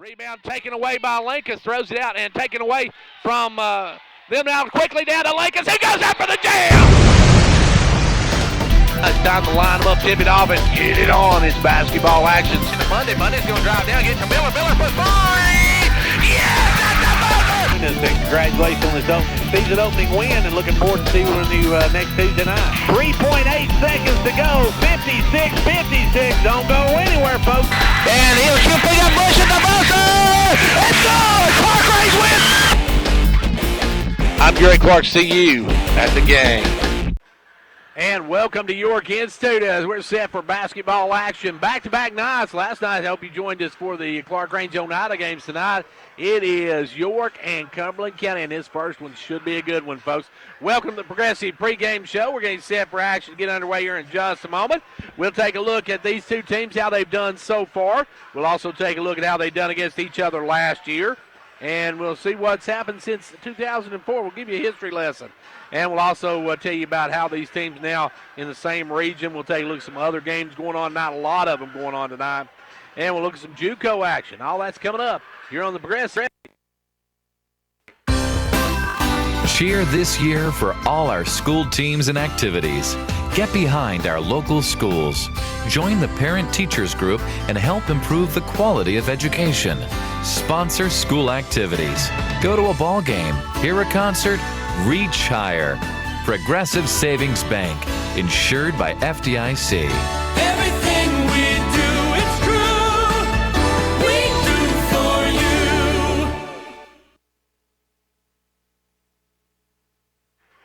Rebound taken away by Lincoln. Throws it out and taken away from them now quickly down to Lincoln. He goes after the jam! It's time to line them up, tip it off, and get it on. It's basketball action. Monday's going to drive down, get to Miller. Miller for three! Yes, that's the buzzer! Congratulations on this season opening win, and looking forward to seeing you next Tuesday night. 3.8 seconds to go. 56. Don't go anywhere, folks. And he'll pick up Bush at the buzzer! It's good! Clark Range wins! I'm Gary Clark. See you at the game. And welcome to York Institute as we're set for basketball action. Back-to-back nights. Last night, I hope you joined us for the Clark Range Oneida games tonight. It is York and Cumberland County, and this first one should be a good one, folks. Welcome to the Progressive pregame show. We're getting set for action to get underway here in just a moment. We'll take a look at these two teams, how they've done so far. We'll also take a look at how they've done against each other last year. And we'll see what's happened since 2004. We'll give you a history lesson. And we'll also tell you about how these teams now in the same region. We'll take a look at some other games going on. Not a lot of them going on tonight. And we'll look at some JUCO action. All that's coming up here on the Progressive. Cheer this year for all our school teams and activities. Get behind our local schools. Join the parent-teachers group and help improve the quality of education. Sponsor school activities. Go to a ball game, hear a concert, reach higher. Progressive Savings Bank, insured by FDIC. Everything we do, it's true. We do for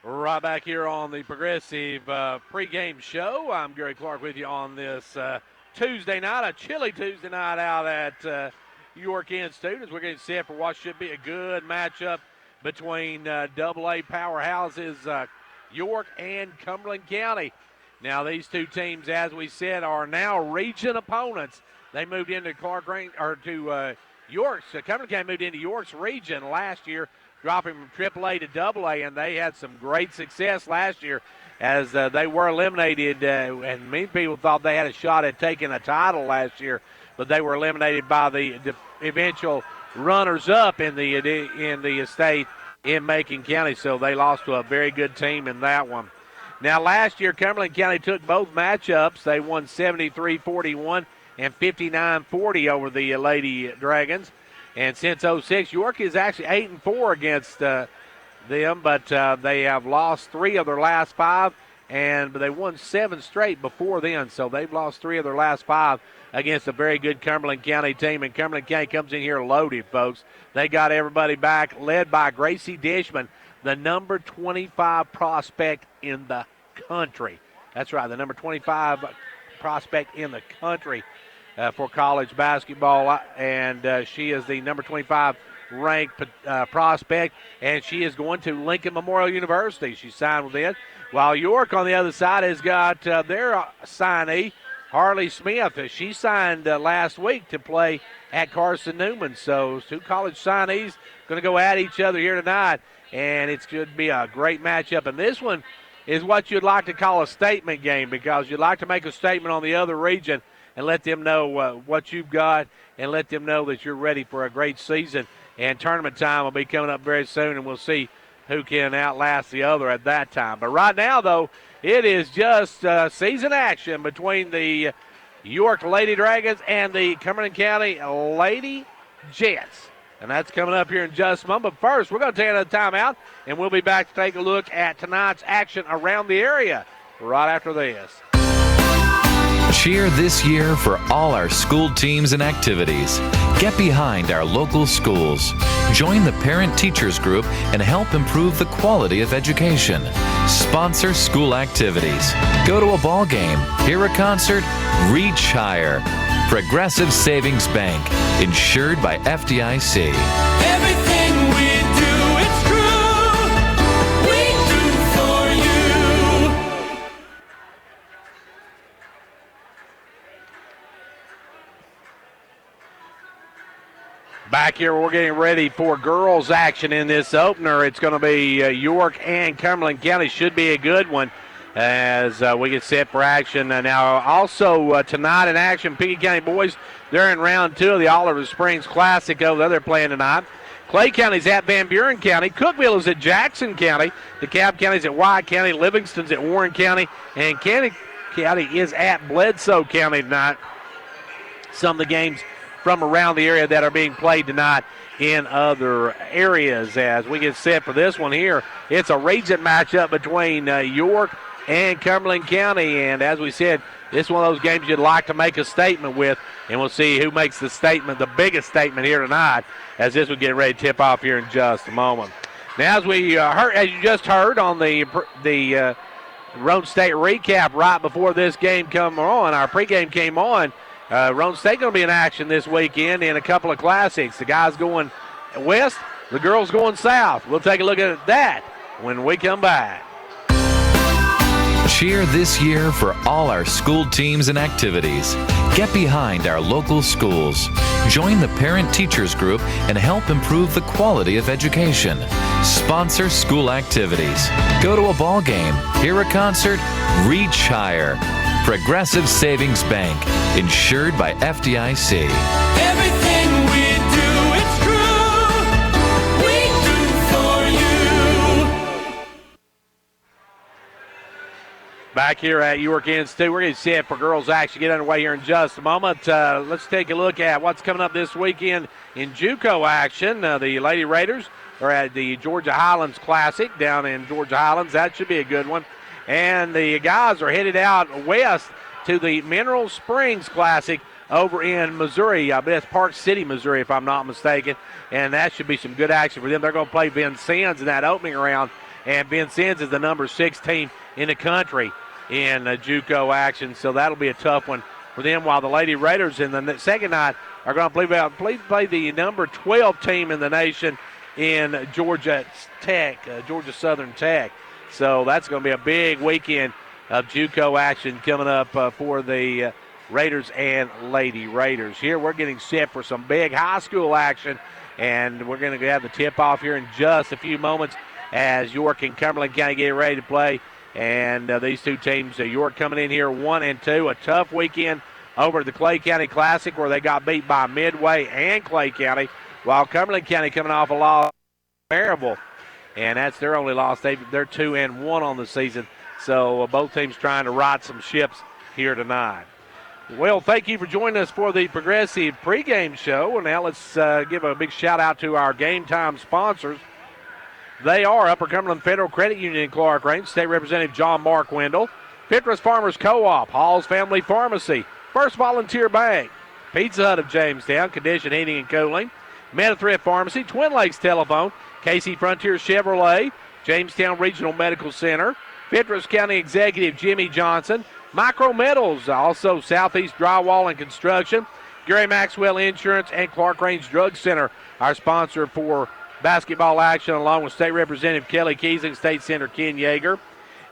you. Right back here on the Progressive pregame show. I'm Gary Clark with you on this Tuesday night, a chilly Tuesday night out at York Institute as we're getting set for what should be a good matchup between AA powerhouses York and Cumberland County. Now these two teams, as we said, are now region opponents. They moved into York's. Cumberland County moved into York's region last year, dropping from AAA to AA, and they had some great success last year as they were eliminated, and many people thought they had a shot at taking a title last year, but they were eliminated by the eventual runners-up in the state in Macon County, so they lost to a very good team in that one. Now, last year, Cumberland County took both matchups. They won 73-41 and 59-40 over the Lady Dragons. And since 06, York is actually 8-4 against them, but they have lost 3 of their last 5, but they won 7 straight before then, so they've lost 3 of their last 5 against a very good Cumberland County team, and Cumberland County comes in here loaded, folks. They got everybody back, led by Gracie Dishman, the number 25 prospect in the country. That's right, the number 25 prospect in the country for college basketball, and she is the number 25 ranked prospect, and she is going to Lincoln Memorial University. She signed with it, while York on the other side has got their signee, Harley Smith. She signed last week to play at Carson Newman. So 2 college signees going to go at each other here tonight, and it's going to be a great matchup. And this one is what you'd like to call a statement game, because you'd like to make a statement on the other region and let them know what you've got and let them know that you're ready for a great season. And tournament time will be coming up very soon, and we'll see who can outlast the other at that time. But right now, though, it is just season action between the York Lady Dragons and the Cumberland County Lady Jets. And that's coming up here in just a moment. But first, we're going to take another timeout, and we'll be back to take a look at tonight's action around the area right after this. Cheer this year for all our school teams and activities. Get behind our local schools. Join the parent-teachers group and help improve the quality of education. Sponsor school activities. Go to a ball game, hear a concert, reach higher. Progressive Savings Bank, insured by FDIC. Everything we do, it's true. We do for you. Back here, we're getting ready for girls action in this opener. It's going to be York and Cumberland County. Should be a good one. as we get set for action. Now, also tonight in action, Pekin County boys, they're in round 2 of the Oliver Springs Classic over there. They're playing tonight. Clay County's at Van Buren County. Cookeville is at Jackson County. DeKalb County's at Wyatt County. Livingston's at Warren County. And Cannon County is at Bledsoe County tonight. Some of the games from around the area that are being played tonight in other areas. As we get set for this one here, it's a region matchup between York and Cumberland County. And as we said, this is one of those games you'd like to make a statement with, and we'll see who makes the statement, the biggest statement here tonight, as this will get ready to tip off here in just a moment. Now, as we heard, as you just heard on the Roan State recap right before this game come on, our pregame came on. Roan State going to be in action this weekend in a couple of classics. The guys going west, the girls going south. We'll take a look at that when we come back. Cheer this year for all our school teams and activities. Get behind our local schools. Join the Parent Teachers Group and help improve the quality of education. Sponsor school activities. Go to a ball game, hear a concert, reach higher. Progressive Savings Bank, insured by FDIC. Everything we do, it's true. We do for you. Back here at York Institute, we're going to set for girls action. Get underway here in just a moment. Let's take a look at what's coming up this weekend in JUCO action. The Lady Raiders are at the Georgia Highlands Classic down in Georgia Highlands. That should be a good one. And the guys are headed out west to the Mineral Springs Classic over in Missouri. I bet it's Park City, Missouri, if I'm not mistaken. And that should be some good action for them. They're going to play Vincennes in that opening round. And Vincennes is the number 6 team in the country in JUCO action. So that'll be a tough one for them. While the Lady Raiders in the second night are going to play the number 12 team in the nation in Georgia Tech, Georgia Southern Tech. So that's going to be a big weekend of JUCO action coming up for the Raiders and Lady Raiders. Here we're getting set for some big high school action, and we're going to have the tip-off here in just a few moments as York and Cumberland County get ready to play. And these two teams, York coming in here 1-2, a tough weekend over at the Clay County Classic where they got beat by Midway and Clay County, while Cumberland County coming off a loss to Maryville. And that's their only loss. They're 2-1 on the season. So both teams trying to right some ships here tonight. Well, thank you for joining us for the Progressive pregame show. And now let's give a big shout out to our game time sponsors. They are Upper Cumberland Federal Credit Union in Clark Range, State Representative John Mark Wendell, Fitras Farmers Co-op, Hall's Family Pharmacy, First Volunteer Bank, Pizza Hut of Jamestown, Condition Heating and Cooling, Meta-Thrift Pharmacy, Twin Lakes Telephone, Casey Frontier Chevrolet, Jamestown Regional Medical Center, Fitras County Executive Jimmy Johnson, Micro Metals, also Southeast Drywall and Construction, Gary Maxwell Insurance, and Clark Range Drug Center, our sponsor for basketball action, along with State Representative Kelly Keesing, State Senator Ken Yeager.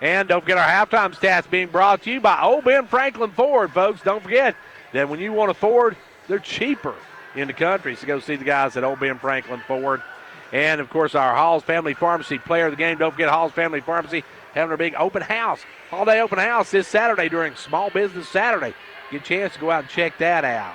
And don't forget our halftime stats being brought to you by Old Ben Franklin Ford, folks. Don't forget that when you want a Ford, they're cheaper in the country. So go see the guys at Old Ben Franklin Ford. And, of course, our Hall's Family Pharmacy player of the game. Don't forget Hall's Family Pharmacy having a big open house, all-day open house this Saturday during Small Business Saturday. Get a chance to go out and check that out.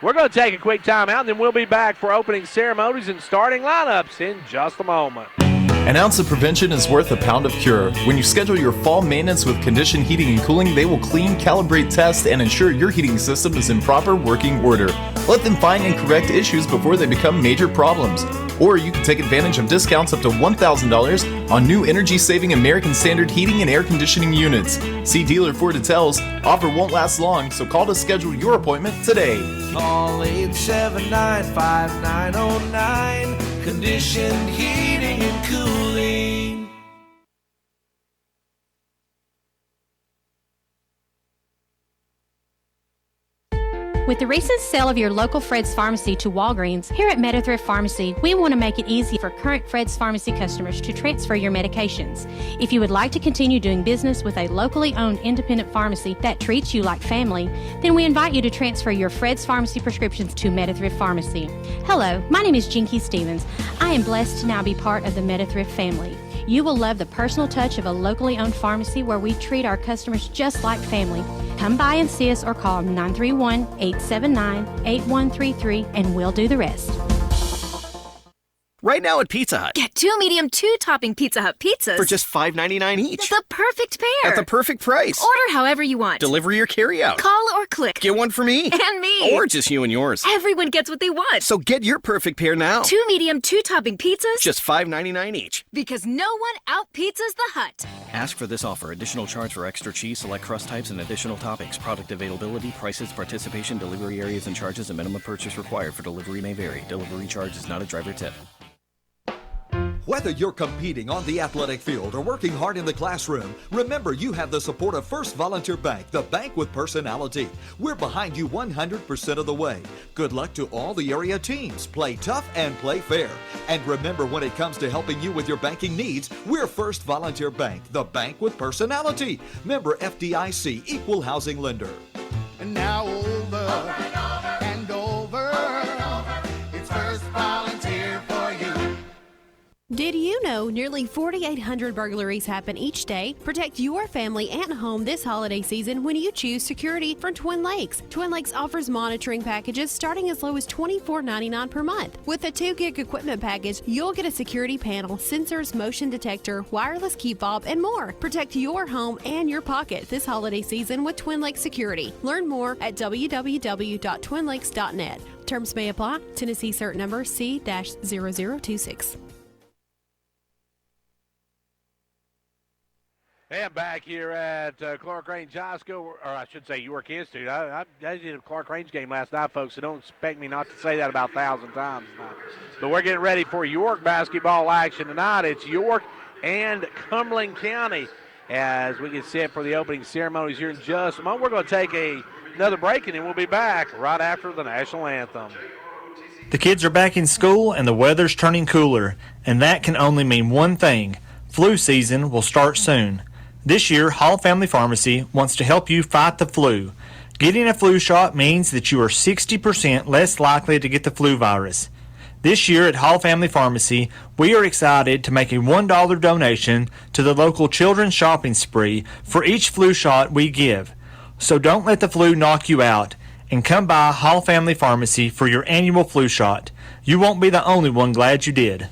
We're going to take a quick time out, and then we'll be back for opening ceremonies and starting lineups in just a moment. An ounce of prevention is worth a pound of cure. When you schedule your fall maintenance with Condition Heating and Cooling, they will clean, calibrate, test, and ensure your heating system is in proper working order. Let them find and correct issues before they become major problems. Or you can take advantage of discounts up to $1,000 on new energy-saving American Standard heating and air conditioning units. See dealer for details. Offer won't last long, so call to schedule your appointment today. Call 879-5909. Conditioned heating and cooling. With the recent sale of your local Fred's Pharmacy to Walgreens, here at Meta-Thrift Pharmacy, we want to make it easy for current Fred's Pharmacy customers to transfer your medications. If you would like to continue doing business with a locally owned independent pharmacy that treats you like family, then we invite you to transfer your Fred's Pharmacy prescriptions to Meta-Thrift Pharmacy. Hello, my name is Jinky Stevens. I am blessed to now be part of the Meta-Thrift family. You will love the personal touch of a locally owned pharmacy where we treat our customers just like family. Come by and see us or call 931-879-8133 and we'll do the rest. Right now at Pizza Hut. Get 2 medium 2-topping Pizza Hut pizzas For just $5.99 each. The perfect pair. At the perfect price. Order however you want. Delivery or carry out. Call or click. Get one for me. And me. Or just you and yours. Everyone gets what they want. So get your perfect pair now. 2 medium 2-topping pizzas. Just $5.99 each. Because no one out-pizzas the Hut. Ask for this offer. Additional charge for extra cheese, select crust types, and additional toppings. Product availability, prices, participation, delivery areas, and charges. A minimum purchase required for delivery may vary. Delivery charge is not a driver tip. Whether you're competing on the athletic field or working hard in the classroom, remember you have the support of First Volunteer Bank, the bank with personality. We're behind you 100% of the way. Good luck to all the area teams. Play tough and play fair. And remember, when it comes to helping you with your banking needs, we're First Volunteer Bank, the bank with personality. Member FDIC, Equal Housing Lender. And now over and over. It's First Volunteer for you. Did you know nearly 4,800 burglaries happen each day? Protect your family and home this holiday season when you choose security from Twin Lakes. Twin Lakes offers monitoring packages starting as low as $24.99 per month. With a 2-gig equipment package, you'll get a security panel, sensors, motion detector, wireless key fob, and more. Protect your home and your pocket this holiday season with Twin Lakes Security. Learn more at www.twinlakes.net. Terms may apply. Tennessee cert number C-0026. And back here at Clark Range High School, or I should say York Institute. I did a Clark Range game last night, folks, so don't expect me not to say that about 1,000 times tonight. But we're getting ready for York basketball action tonight. It's York and Cumberland County as we get set for the opening ceremonies here in just a moment. We're going to take another break, and then we'll be back right after the national anthem. The kids are back in school, and the weather's turning cooler, and that can only mean one thing. Flu season will start soon. This year, Hall Family Pharmacy wants to help you fight the flu. Getting a flu shot means that you are 60% less likely to get the flu virus. This year at Hall Family Pharmacy, we are excited to make a $1 donation to the local children's shopping spree for each flu shot we give. So don't let the flu knock you out, and come by Hall Family Pharmacy for your annual flu shot. You won't be the only one glad you did.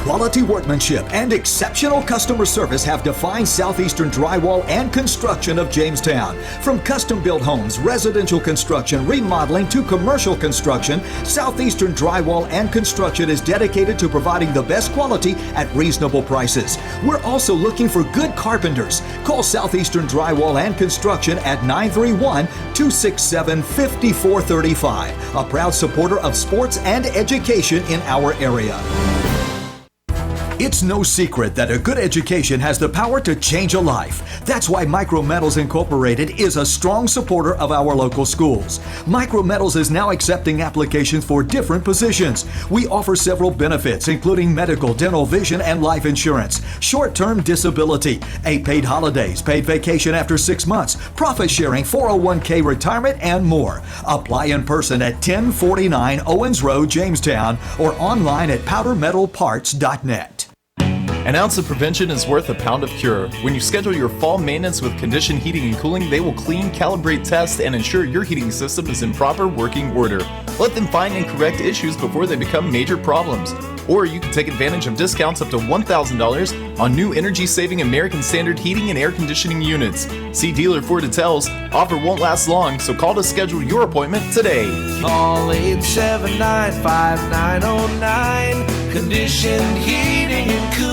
Quality workmanship and exceptional customer service have defined Southeastern Drywall and Construction of Jamestown. From custom-built homes, residential construction, remodeling to commercial construction, Southeastern Drywall and Construction is dedicated to providing the best quality at reasonable prices. We're also looking for good carpenters. Call Southeastern Drywall and Construction at 931-267-5435, a proud supporter of sports and education in our area. It's no secret that a good education has the power to change a life. That's why Micrometals Incorporated is a strong supporter of our local schools. Micrometals is now accepting applications for different positions. We offer several benefits, including medical, dental, vision, and life insurance, short-term disability, 8 paid holidays, paid vacation after 6 months, profit sharing, 401k retirement, and more. Apply in person at 1049 Owens Road, Jamestown, or online at powdermetalparts.net. An ounce of prevention is worth a pound of cure. When you schedule your fall maintenance with Condition Heating and Cooling, they will clean, calibrate, test, and ensure your heating system is in proper working order. Let them find and correct issues before they become major problems. Or you can take advantage of discounts up to $1,000 on new energy-saving American Standard heating and air conditioning units. See dealer for details. Offer won't last long, so call to schedule your appointment today. Call 879-5909. Conditioned heating and cooling.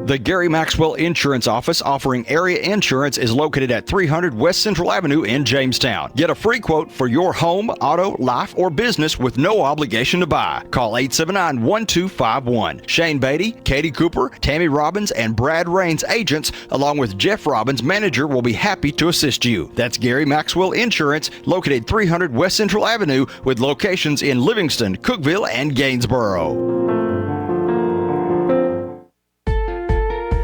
The Gary Maxwell Insurance Office offering area insurance is located at 300 West Central Avenue in Jamestown. Get a free quote for your home, auto, life, or business with no obligation to buy. Call 879-1251. Shane Beatty, Katie Cooper, Tammy Robbins, and Brad Rains agents, along with Jeff Robbins, manager, will be happy to assist you. That's Gary Maxwell Insurance, located 300 West Central Avenue with locations in Livingston, Cookeville, and Gainesboro.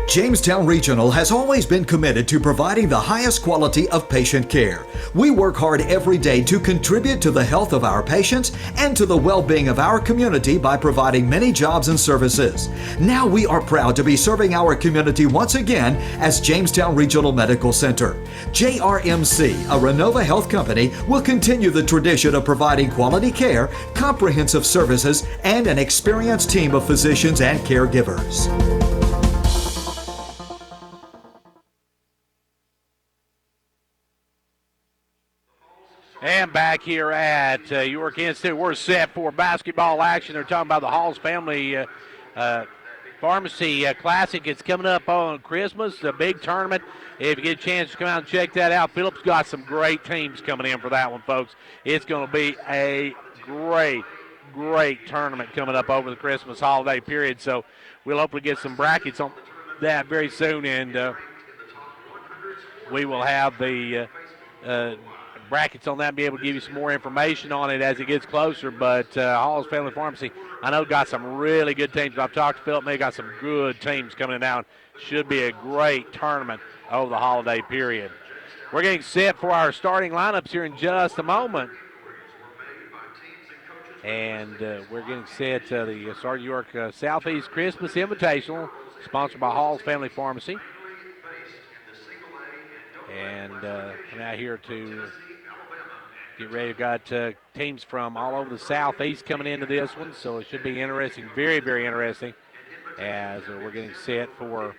Jamestown Regional has always been committed to providing the highest quality of patient care. We work hard every day to contribute to the health of our patients and to the well-being of our community by providing many jobs and services. Now we are proud to be serving our community once again as Jamestown Regional Medical Center. JRMC, a Renova Health company, will continue the tradition of providing quality care, comprehensive services, and an experienced team of physicians and caregivers. And back here at York Institute, we're set for basketball action. They're talking about the Halls Family Pharmacy Classic. It's coming up on Christmas, a big tournament. If you get a chance to come out and check that out, Phillips got some great teams coming in for that one, folks. It's going to be a great tournament coming up over the Christmas holiday period. So we'll hopefully get some brackets on that very soon, and we will have the brackets on that and be able to give you some more information on it as it gets closer. But Hall's Family Pharmacy, I know, got some really good teams. I've talked to Philip, and they got some good teams coming down. Should be a great tournament over the holiday period. We're getting set for our starting lineups here in just a moment. And we're getting set the Sergeant York Southeast Christmas Invitational, sponsored by Hall's Family Pharmacy. And I'm out here to get ready. We've got teams from all over the Southeast coming into this one, so it should be interesting, very, very interesting, as we're getting set for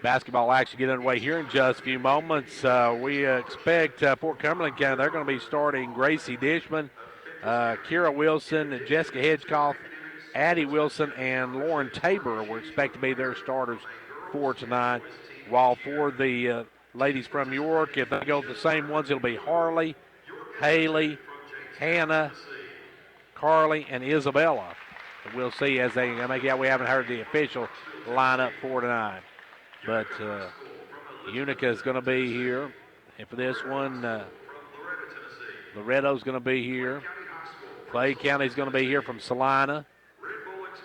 basketball action to get underway here in just a few moments. We expect Fort Cumberland County, they're going to be starting Gracie Dishman, Kira Wilson, Jessica Hedgecoff, Addie Wilson, and Lauren Tabor will expect to be their starters for tonight, while for the ladies from York, if they go with the same ones, it'll be Harley, Haley, Hannah, Carly, and Isabella. We'll see as they make it out. We haven't heard the official lineup for tonight. But Unica is going to be here. And for this one, Loretto's going to be here. Clay County's going to be here from Salina.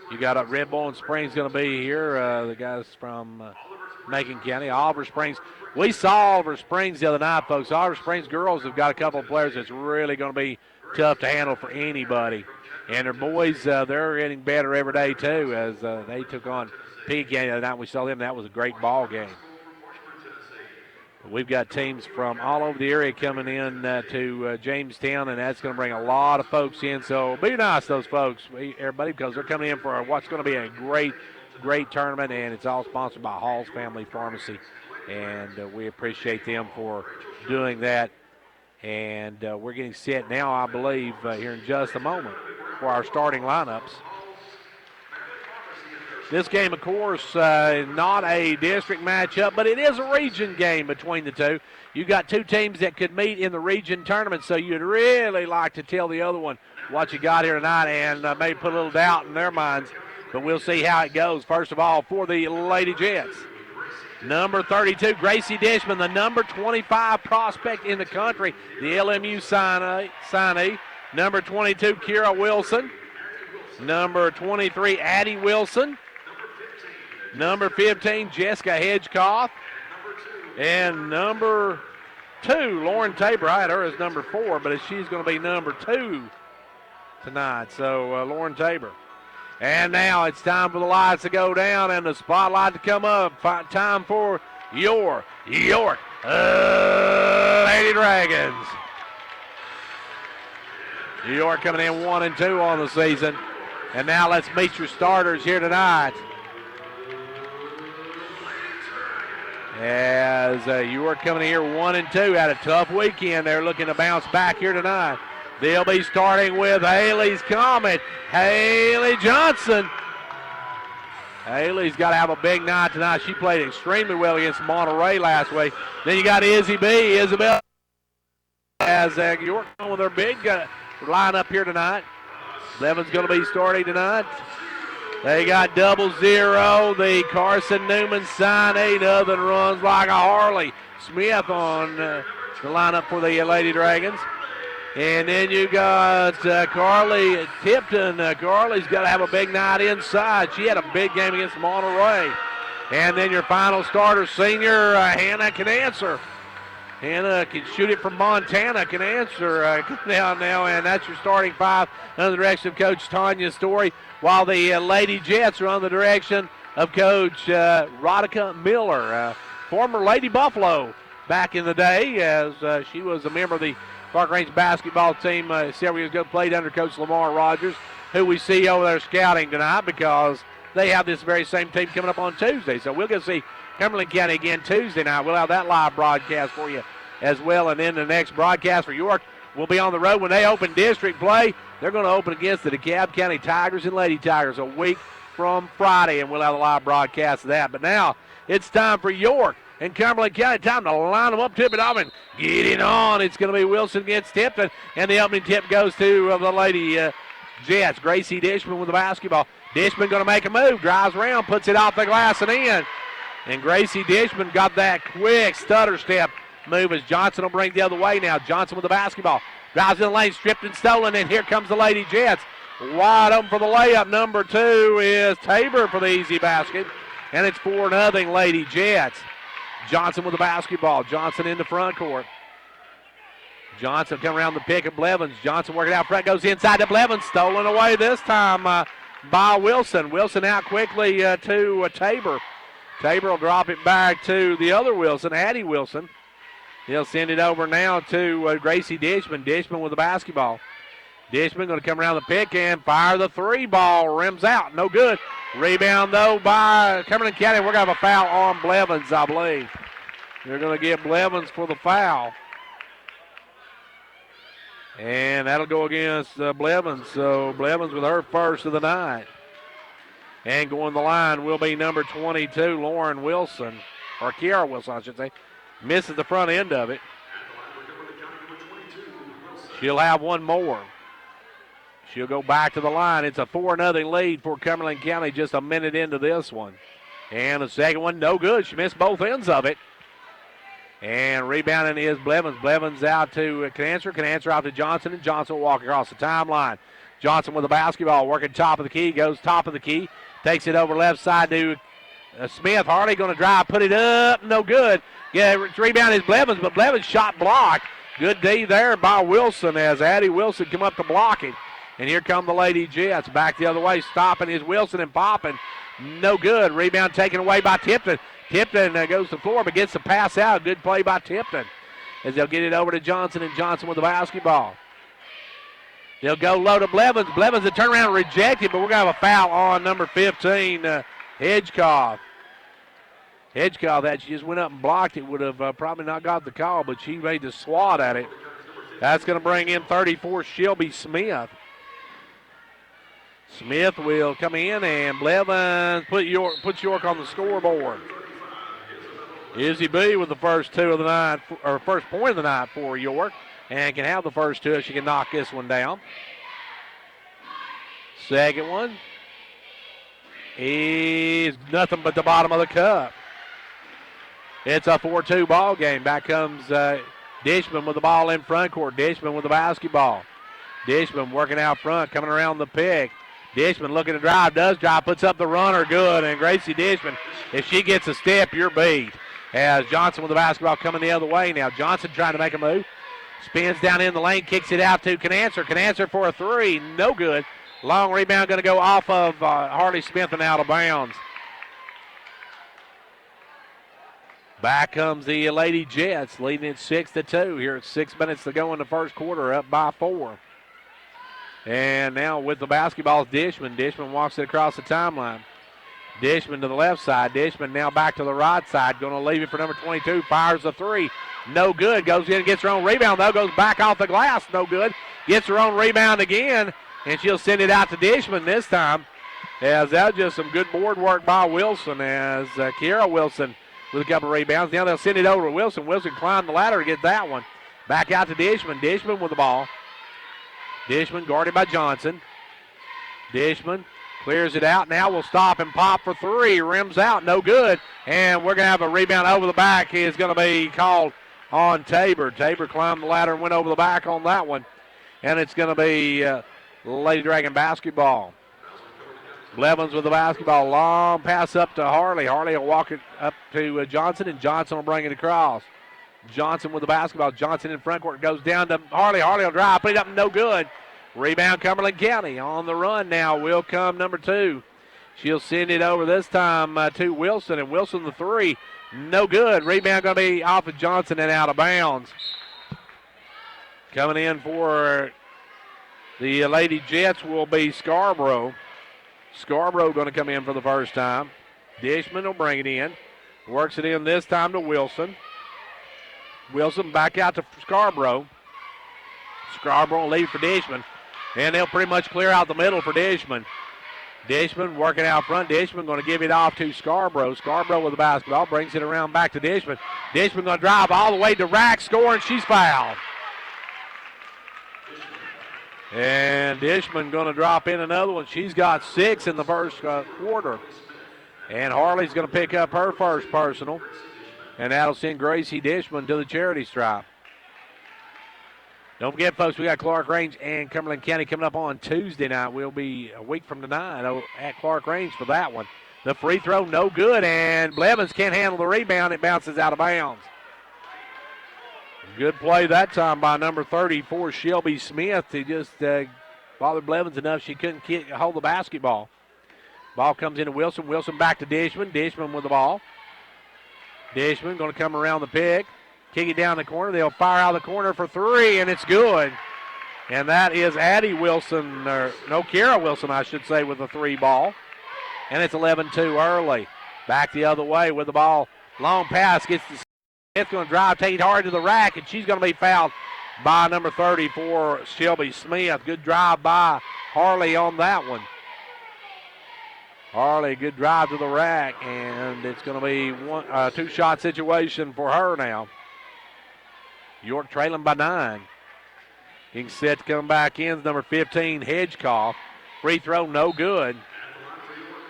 You got Red Bull and Springs going to be here. The guys from Macon County, Oliver Springs. We saw Oliver Springs the other night, folks. Oliver Springs girls have got a couple of players that's really going to be tough to handle for anybody. And their boys, they're getting better every day, too, as they took on Pekin County the other night. We saw them. That was a great ball game. We've got teams from all over the area coming in to Jamestown, and that's going to bring a lot of folks in. So be nice, those folks, everybody, because they're coming in for what's going to be a great tournament, and it's all sponsored by Hall's Family Pharmacy. And we appreciate them for doing that. And we're getting set now, I believe, here in just a moment for our starting lineups. This game, of course, not a district matchup, but it is a region game between the two. You got two teams that could meet in the region tournament, so you'd really like to tell the other one what you got here tonight and maybe put a little doubt in their minds. But we'll see how it goes. First of all, for the Lady Jets, number 32, Gracie Dishman, the number 25 prospect in the country, the LMU signee. Number 22, Kira Wilson. Number 23, Addie Wilson. Number 15, Jessica Hedgecoff. And number 2, Lauren Tabor. I had her as number 4, but she's going to be number 2 tonight. So, Lauren Tabor. And now it's time for the lights to go down and the spotlight to come up. Time for your York Lady Dragons. New York coming in 1-2 on the season. And now let's meet your starters here tonight. As York coming in here 1-2, had a tough weekend. They're looking to bounce back here tonight. They'll be starting with Haley's Comet, Haley Johnson. Haley's got to have a big night tonight. She played extremely well against Monterey last week. Then you got Izzy B, Isabel, as York with their big lineup here tonight. 11's going to be starting tonight. They got 00, the Carson Newman signee. Nothing runs like a Harley Smith on the lineup for the Lady Dragons. And then you got Carly Tipton. Carly's got to have a big night inside. She had a big game against Monterey. And then your final starter, senior Hannah can answer. Hannah can shoot it from Montana, can answer down now, and that's your starting five under the direction of Coach Tanya Story, while the Lady Jets are under the direction of Coach Rodica Miller, former Lady Buffalo back in the day, as she was a member of the Park Range basketball team several years ago, played under Coach Lamar Rogers, who we see over there scouting tonight because they have this very same team coming up on Tuesday. So we'll get to see Cumberland County again Tuesday night. We'll have that live broadcast for you as well. And then the next broadcast for York will be on the road when they open district play. They're going to open against the DeKalb County Tigers and Lady Tigers a week from Friday, and we'll have a live broadcast of that. But now it's time for York and Cumberland County. Time to line them up, tip it off, and get it on. It's going to be Wilson against Tipton, and the opening tip goes to the Lady Jets. Gracie Dishman with the basketball. Dishman going to make a move, drives around, puts it off the glass and in. And Gracie Dishman got that quick stutter step move as Johnson will bring the other way now. Johnson with the basketball. Drives in the lane, stripped and stolen, and here comes the Lady Jets. Wide open for the layup. Number 2 is Tabor for the easy basket. And it's 4-0 Lady Jets. Johnson with the basketball. Johnson in the front court. Johnson coming around the pick of Blevins. Johnson working out front, goes inside to Blevins. Stolen away this time by Wilson. Wilson out quickly to Tabor. Tabor will drop it back to the other Wilson, Addie Wilson. He'll send it over now to Gracie Dishman. Dishman with the basketball. Dishman going to come around the pick and fire the three ball. Rims out. No good. Rebound, though, by Cumberland County. We're going to have a foul on Blevins, I believe. They're going to get Blevins for the foul. And that'll go against Blevins. So Blevins with her first of the night. And going the line will be number 22, Lauren Wilson. Or Kiara Wilson, I should say. Misses the front end of it. She'll have one more. She'll go back to the line. It's a 4-0 lead for Cumberland County just a minute into this one. And the second one, no good. She missed both ends of it. And rebounding is Blevins. Blevins out to Canancer. Canancer out to Johnson, and Johnson will walk across the timeline. Johnson with the basketball, working top of the key, goes top of the key. Takes it over left side to Smith. Hardy going to drive, put it up, no good. Yeah, rebound is Blevins, but Blevins shot blocked. Good D there by Wilson as Addie Wilson come up to block it. And here come the Lady Jets. Back the other way, stopping is Wilson and popping. No good. Rebound taken away by Tipton. Tipton goes to the floor but gets the pass out. Good play by Tipton as they'll get it over to Johnson, and Johnson with the basketball. They'll go low to Blevins. Blevins will turn around and reject it, but we're going to have a foul on number 15, Hedgecoff. Hedgecoff, that she just went up and blocked it, would have probably not got the call, but she made the swat at it. That's going to bring in 34, Shelby Smith. Smith will come in, and Blevins puts York on the scoreboard. Izzy B with the first two of the night, or first point of the night for York, and can have the first two if she can knock this one down. Second one is nothing but the bottom of the cup. It's a 4-2 ball game. Back comes Dishman with the ball in front court. Dishman with the basketball. Dishman working out front, coming around the pick. Dishman looking to drive, does drive, puts up the runner, good. And Gracie Dishman, if she gets a step, you're beat. As Johnson with the basketball coming the other way now. Johnson trying to make a move. Spins down in the lane, kicks it out to Canancer. Canancer for a three, no good. Long rebound going to go off of Harley Smith and out of bounds. Back comes the Lady Jets, leading it 6-2 here at 6 minutes to go in the first quarter, up by 4. And now with the basketball is Dishman. Dishman walks it across the timeline. Dishman to the left side. Dishman now back to the right side. Going to leave it for number 22. Fires the three. No good. Goes in and gets her own rebound, though. Goes back off the glass. No good. Gets her own rebound again. And she'll send it out to Dishman this time. As that was just some good board work by Wilson. As Kiara Wilson with a couple of rebounds. Now they'll send it over to Wilson. Wilson climbed the ladder to get that one. Back out to Dishman. Dishman with the ball. Dishman guarded by Johnson. Dishman clears it out. Now we'll stop and pop for three. Rims out, no good. And we're going to have a rebound over the back. He is going to be called on Tabor. Tabor climbed the ladder and went over the back on that one. And it's going to be Lady Dragon basketball. Blevins with the basketball. Long pass up to Harley. Harley will walk it up to Johnson, and Johnson will bring it across. Johnson with the basketball. Johnson in front court. Goes down to Harley. Harley will drive. Put it up. No good. Rebound Cumberland County. On the run now will come number 2. She'll send it over this time to Wilson, and Wilson the 3. No good. Rebound going to be off of Johnson and out of bounds. Coming in for the Lady Jets will be Scarborough. Scarborough going to come in for the first time. Dishman will bring it in. Works it in this time to Wilson. Wilson back out to Scarborough. Scarborough will leave for Dishman. And they'll pretty much clear out the middle for Dishman. Dishman working out front. Dishman going to give it off to Scarborough. Scarborough with the basketball. Brings it around back to Dishman. Dishman going to drive all the way to Rack. Score, and she's fouled. And Dishman going to drop in another one. She's got 6 in the first quarter. And Harley's going to pick up her first personal. And that'll send Gracie Dishman to the charity stripe. Don't forget, folks, we got Clark Range and Cumberland County coming up on Tuesday night. We'll be a week from tonight at Clark Range for that one. The free throw, no good, and Blevins can't handle the rebound. It bounces out of bounds. Good play that time by number 34, Shelby Smith, to just bothered Blevins enough she couldn't hold the basketball. Ball comes into Wilson. Wilson back to Dishman. Dishman with the ball. Dishman going to come around the pick. Kick it down the corner. They'll fire out the corner for 3, and it's good. And that is Addie Wilson, or no, Kara Wilson, I should say, with the 3 ball. And it's 11-2 early. Back the other way with the ball. Long pass gets to Smith, going to drive, take it hard to the rack, and she's going to be fouled by number 34, Shelby Smith. Good drive by Harley on that one. Harley, good drive to the rack, and it's going to be a 2-shot situation for her now. York trailing by 9. Being set to come back in is number 15, Hedgecoff. Free throw, no good.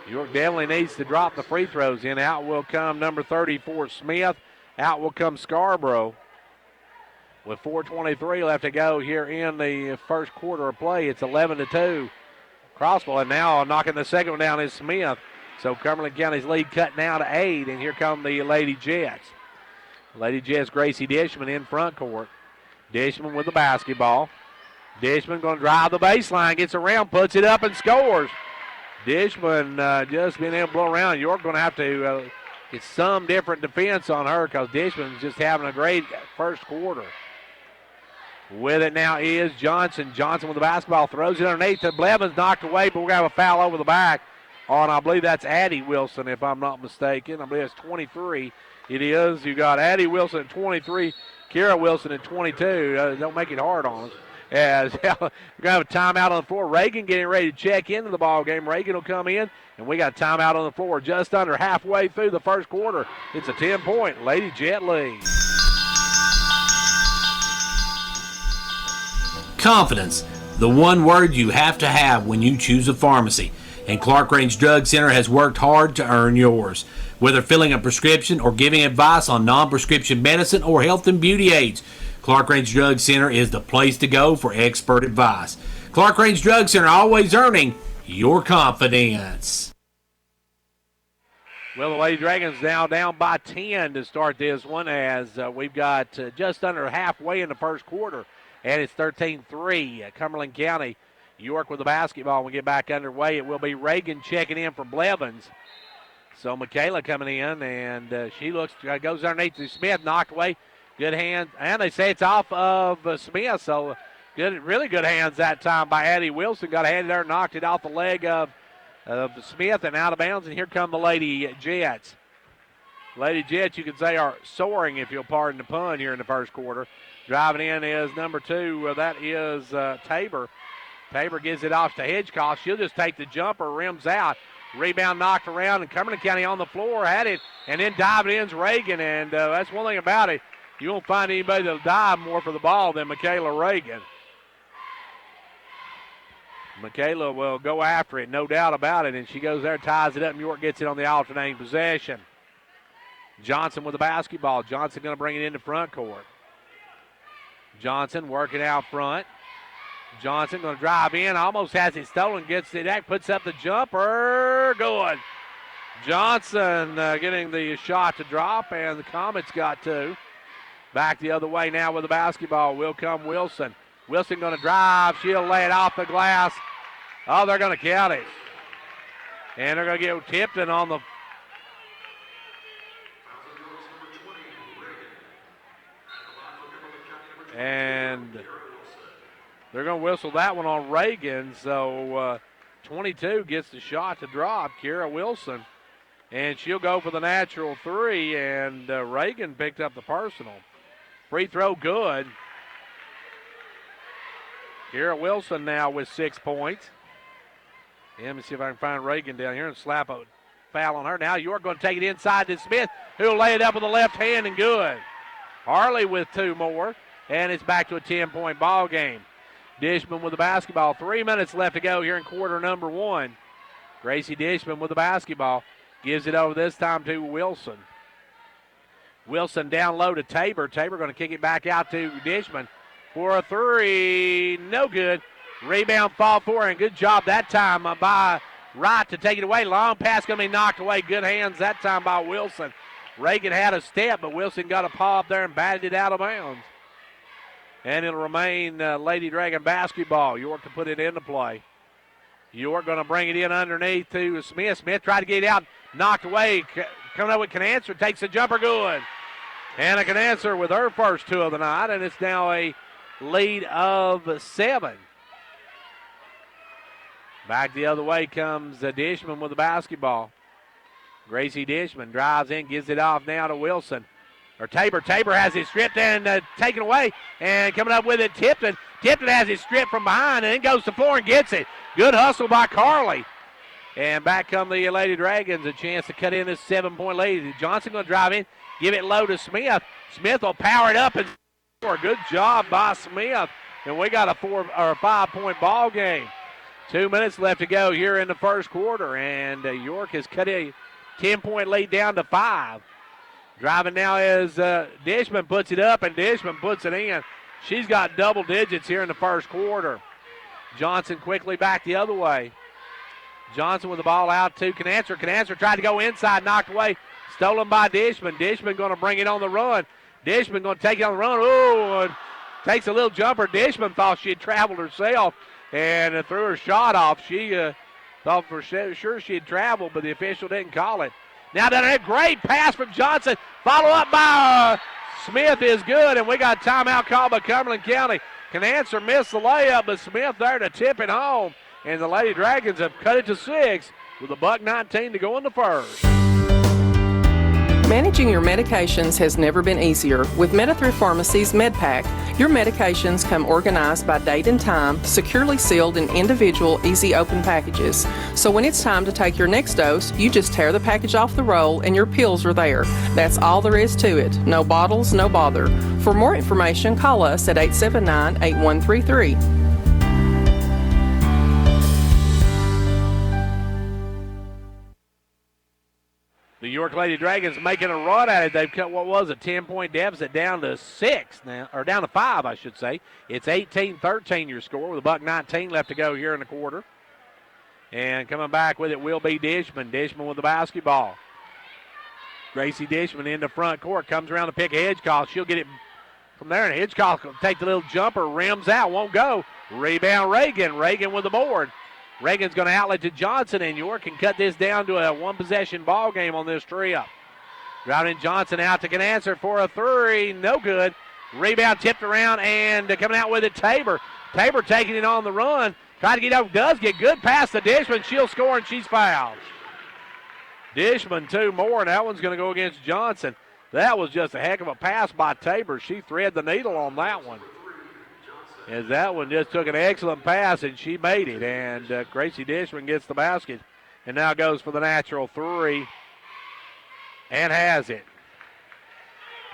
York definitely needs to drop the free throws in. Out will come number 34, Smith. Out will come Scarborough. With 4:23 left to go here in the first quarter of play, it's 11-2. Crossball, and now knocking the second one down is Smith. So Cumberland County's lead cut now to 8, and here come the Lady Jets. Lady Jets, Gracie Dishman in front court. Dishman with the basketball. Dishman going to drive the baseline, gets around, puts it up, and scores. Dishman just being able to blow around. York going to have to get some different defense on her because Dishman's just having a great first quarter. With it now is Johnson. Johnson with the basketball, throws it underneath to Blevins, knocked away, but we're going to have a foul over the back on, I believe that's Addie Wilson, if I'm not mistaken. I believe it's 23. It is. You got Addie Wilson at 23, Kara Wilson at 22. Don't make it hard on us. As we're going to have a timeout on the floor. Reagan getting ready to check into the ball game. Reagan will come in, and we got a timeout on the floor just under halfway through the first quarter. It's a 10-point Lady Jet lead. Confidence, the one word you have to have when you choose a pharmacy. And Clark Range Drug Center has worked hard to earn yours. Whether filling a prescription or giving advice on non-prescription medicine or health and beauty aids, Clark Range Drug Center is the place to go for expert advice. Clark Range Drug Center, always earning your confidence. Well, the Lady Dragons now down by 10 to start this one as we've got just under halfway in the first quarter. And it's 13-3, Cumberland County. York with the basketball. When we get back underway, it will be Reagan checking in for Blevins. So Michaela coming in, and she goes underneath to Smith, knocked away. Good hands, and they say it's off of Smith, so really good hands that time by Addie Wilson. Got a hand there, knocked it off the leg of Smith and out of bounds, and here come the Lady Jets. Lady Jets, you could say, are soaring, if you'll pardon the pun, here in the first quarter. Driving in is number 2. That is Tabor. Tabor gives it off to Hedgecoff. She'll just take the jumper, rims out. Rebound knocked around, and Cumberland County on the floor had it, and then diving in's Reagan, and that's one thing about it. You won't find anybody that'll dive more for the ball than Michaela Reagan. Michaela will go after it, no doubt about it, and she goes there, ties it up, and York gets it on the alternating possession. Johnson with the basketball. Johnson going to bring it into front court. Johnson working out front. Johnson going to drive in, almost has it stolen, gets it back, puts up the jumper, good. Johnson getting the shot to drop, and the Comets got two. Back the other way now with the basketball will come Wilson. Wilson going to drive, she'll lay it off the glass. Oh, they're going to count it. And they're going to get Tipton on the and they're going to whistle that one on Reagan. So 22 gets the shot to drop, Kira Wilson. And she'll go for the natural three, and Reagan picked up the personal. Free throw good. Kira Wilson now with 6 points. Yeah, let me see if I can find Reagan down here and slap a foul on her. Now York going to take it inside to Smith, who'll lay it up with the left hand and good. Harley with two more, and it's back to a 10-point ball game. Dishman with the basketball. 3 minutes left to go here in quarter number one. Gracie Dishman with the basketball. Gives it over this time to Wilson. Wilson down low to Tabor. Tabor going to kick it back out to Dishman for a three. No good. Rebound fall for, and good job that time by Wright to take it away. Long pass going to be knocked away. Good hands that time by Wilson. Reagan had a step, but Wilson got a paw up there and batted it out of bounds. And it'll remain Lady Dragon basketball. York to put it into play. York going to bring it in underneath to Smith. Smith tried to get it out, knocked away. Coming up with Canancer, takes the jumper, good. Anna Canancer with her first two of the night, and it's now a lead of 7. Back the other way comes Dishman with the basketball. Gracie Dishman drives in, gives it off now to Wilson. Or Tabor. Tabor has it stripped and taken away. And coming up with it, Tipton. Tipton has it stripped from behind and then goes to the floor and gets it. Good hustle by Carly. And back come the Lady Dragons. A chance to cut in this 7-point lead. Johnson going to drive in, give it low to Smith. Smith will power it up and score. Good job by Smith. And we got a 5-point ball game. 2 minutes left to go here in the first quarter. And York has cut a 10-point lead down to 5. Driving now is Dishman puts it up, and Dishman puts it in. She's got double digits here in the first quarter. Johnson quickly back the other way. Johnson with the ball out to Canancer. Canancer tried to go inside, knocked away. Stolen by Dishman. Dishman going to bring it on the run. Dishman going to take it on the run. Ooh, and takes a little jumper. Dishman thought she had traveled herself and threw her shot off. She thought for sure she had traveled, but the official didn't call it. Now down there, great pass from Johnson. Follow up by Smith is good, and we got a timeout called by Cumberland County. Canancer missed the layup, but Smith there to tip it home. And the Lady Dragons have cut it to 6 with a $1.19 to go in the first. Managing your medications has never been easier. With Medi-Thrift Pharmacy's MedPack, your medications come organized by date and time, securely sealed in individual, easy open packages. So when it's time to take your next dose, you just tear the package off the roll and your pills are there. That's all there is to it. No bottles, no bother. For more information, call us at 879-8133. The York Lady Dragons making a run at it. They've cut what was a 10-point deficit down to 6 now, or down to 5, I should say. It's 18-13 your score with a $1.19 left to go here in the quarter. And coming back with it will be Dishman. Dishman with the basketball. Gracie Dishman in the front court. Comes around to pick Edgecock. She'll get it from there, and Edgecock will take the little jumper. Rims out, won't go. Rebound Reagan. Reagan with the board. Reagan's going to outlet to Johnson, and York can cut this down to a one-possession ball game on this trip. Driving Johnson out to Canancer for a three. No good. Rebound tipped around, and coming out with it, Tabor. Tabor taking it on the run. Trying to get over, does get good pass to Dishman. She'll score, and she's fouled. Dishman, 2 more, and that one's going to go against Johnson. That was just a heck of a pass by Tabor. She threaded the needle on that one. As that one just took an excellent pass, and she made it. And Gracie Dishman gets the basket and now goes for the natural three and has it.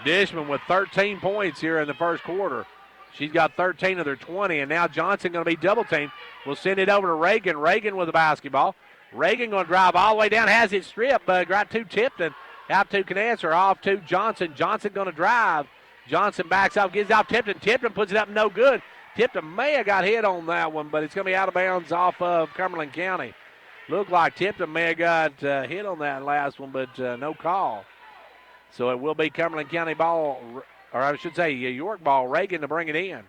Dishman with 13 points here in the first quarter. She's got 13 of their 20, and now Johnson going to be double-teamed. We'll send it over to Reagan. Reagan with the basketball. Reagan going to drive all the way down, has it stripped, right to Tipton, out to Canancer, off to Johnson. Johnson going to drive. Johnson backs up, gives it off Tipton. Tipton puts it up, no good. Tipton may have got hit on that one, but it's going to be out of bounds off of Cumberland County. Looked like Tipton may have got hit on that last one, but no call. So it will be Cumberland County ball, or I should say York ball. Reagan to bring it in.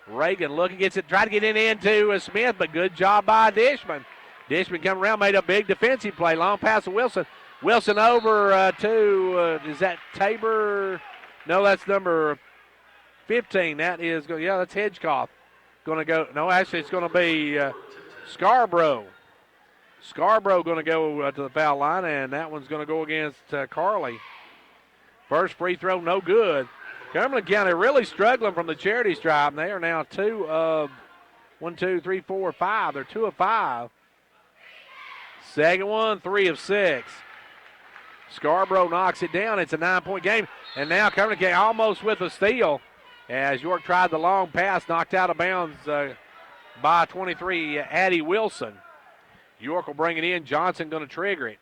Reagan looking, gets it, try to get it into Smith, but good job by Dishman. Dishman come around, made a big defensive play. Long pass to Wilson. Wilson over to, is that Tabor? No, that's number 15. That is, that's Hedgecoff. Going to go, no, actually it's going to be Scarborough. Scarborough going to go to the foul line, and that one's going to go against Carly. First free throw, no good. Cumberland County really struggling from the charity stripe. They are now 2 of 1, 2, 3, 4, 5. They're 2 of 5. Second one, 3 of 6. Scarborough knocks it down. It's a 9-point game. And now Cumberland County almost with a steal as York tried the long pass, knocked out of bounds by 23, Addie Wilson. York will bring it in. Johnson going to trigger it.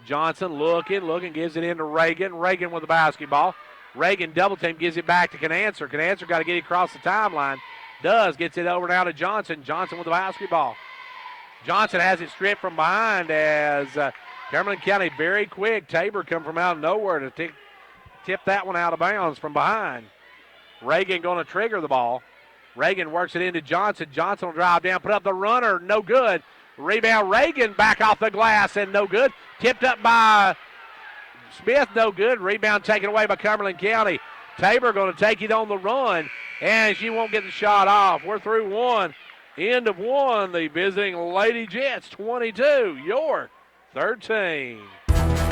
Johnson looking, gives it into Reagan. Reagan with the basketball. Reagan double team, gives it back to Canancer. Canancer got to get it across the timeline. Gets it over now to Johnson. Johnson with the basketball. Johnson has it stripped from behind as Cumberland County very quick. Tabor come from out of nowhere to tip that one out of bounds from behind. Reagan going to trigger the ball. Reagan works it into Johnson. Johnson will drive down, put up the runner, no good. Rebound, Reagan back off the glass and no good. Tipped up by Smith, no good. Rebound taken away by Cumberland County. Tabor going to take it on the run, and she won't get the shot off. We're through one. End of one. The visiting Lady Jets, 22. York, 13.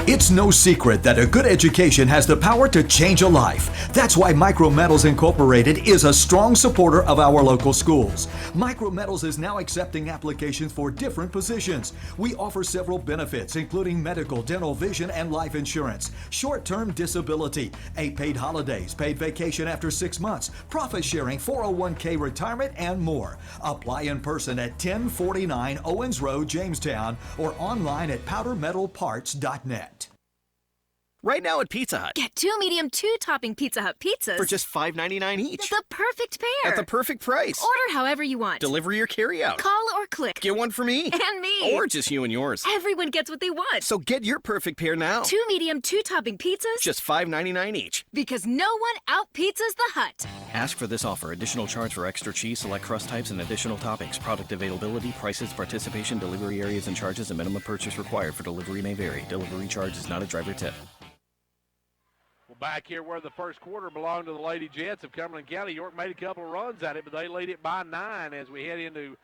It's no secret that a good education has the power to change a life. That's why Micrometals Incorporated is a strong supporter of our local schools. Micrometals is now accepting applications for different positions. We offer several benefits, including medical, dental, vision, and life insurance, short-term disability, 8 paid holidays, paid vacation after 6 months, profit sharing, 401k retirement, and more. Apply in person at 1049 Owens Road, Jamestown, or online at powdermetalparts.net. Right now at Pizza Hut. Get 2 medium 2-topping Pizza Hut pizzas For just $5.99 each. The perfect pair. At the perfect price. Order however you want. Delivery or carryout. Call or click. Get one for me. And me. Or just you and yours. Everyone gets what they want. So get your perfect pair now. 2 medium 2-topping pizzas. Just $5.99 each. Because no one out-pizzas the Hut. Ask for this offer. Additional charge for extra cheese, select crust types, and additional toppings. Product availability, prices, participation, delivery areas, and charges, and minimum purchase required for delivery may vary. Delivery charge is not a driver tip. Back here where the first quarter belonged to the Lady Jets of Cumberland County. York made a couple of runs at it, but they lead it by 9 as we head into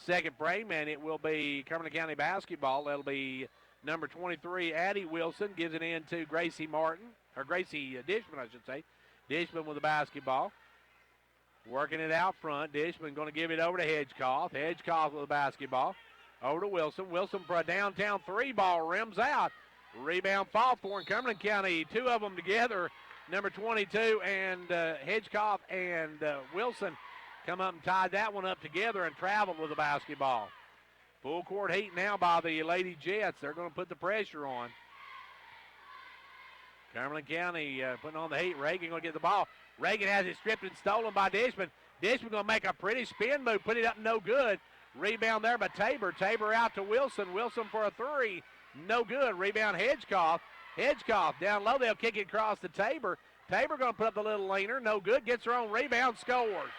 second frame, and it will be Cumberland County basketball. That'll be number 23, Addie Wilson, gives it in to Gracie Dishman, I should say. Dishman with the basketball. Working it out front. Dishman going to give it over to Hedgecoff. Hedgecoff with the basketball. Over to Wilson. Wilson for a downtown 3 ball. Rims out. Rebound fall for Cumberland County. 2 of them together. Number 22 and Hedgecoff and Wilson come up and tied that one up together and traveled with the basketball. Full court heat now by the Lady Jets. They're going to put the pressure on. Cumberland County putting on the heat. Reagan going to get the ball. Reagan has it stripped and stolen by Dishman. Dishman going to make a pretty spin move. Put it up, no good. Rebound there by Tabor. Tabor out to Wilson. Wilson for a 3. No good. Rebound Hedgecoff. Hedgecoff down low. They'll kick it across to Tabor. Tabor going to put up the little leaner. No good. Gets her own rebound. Scores.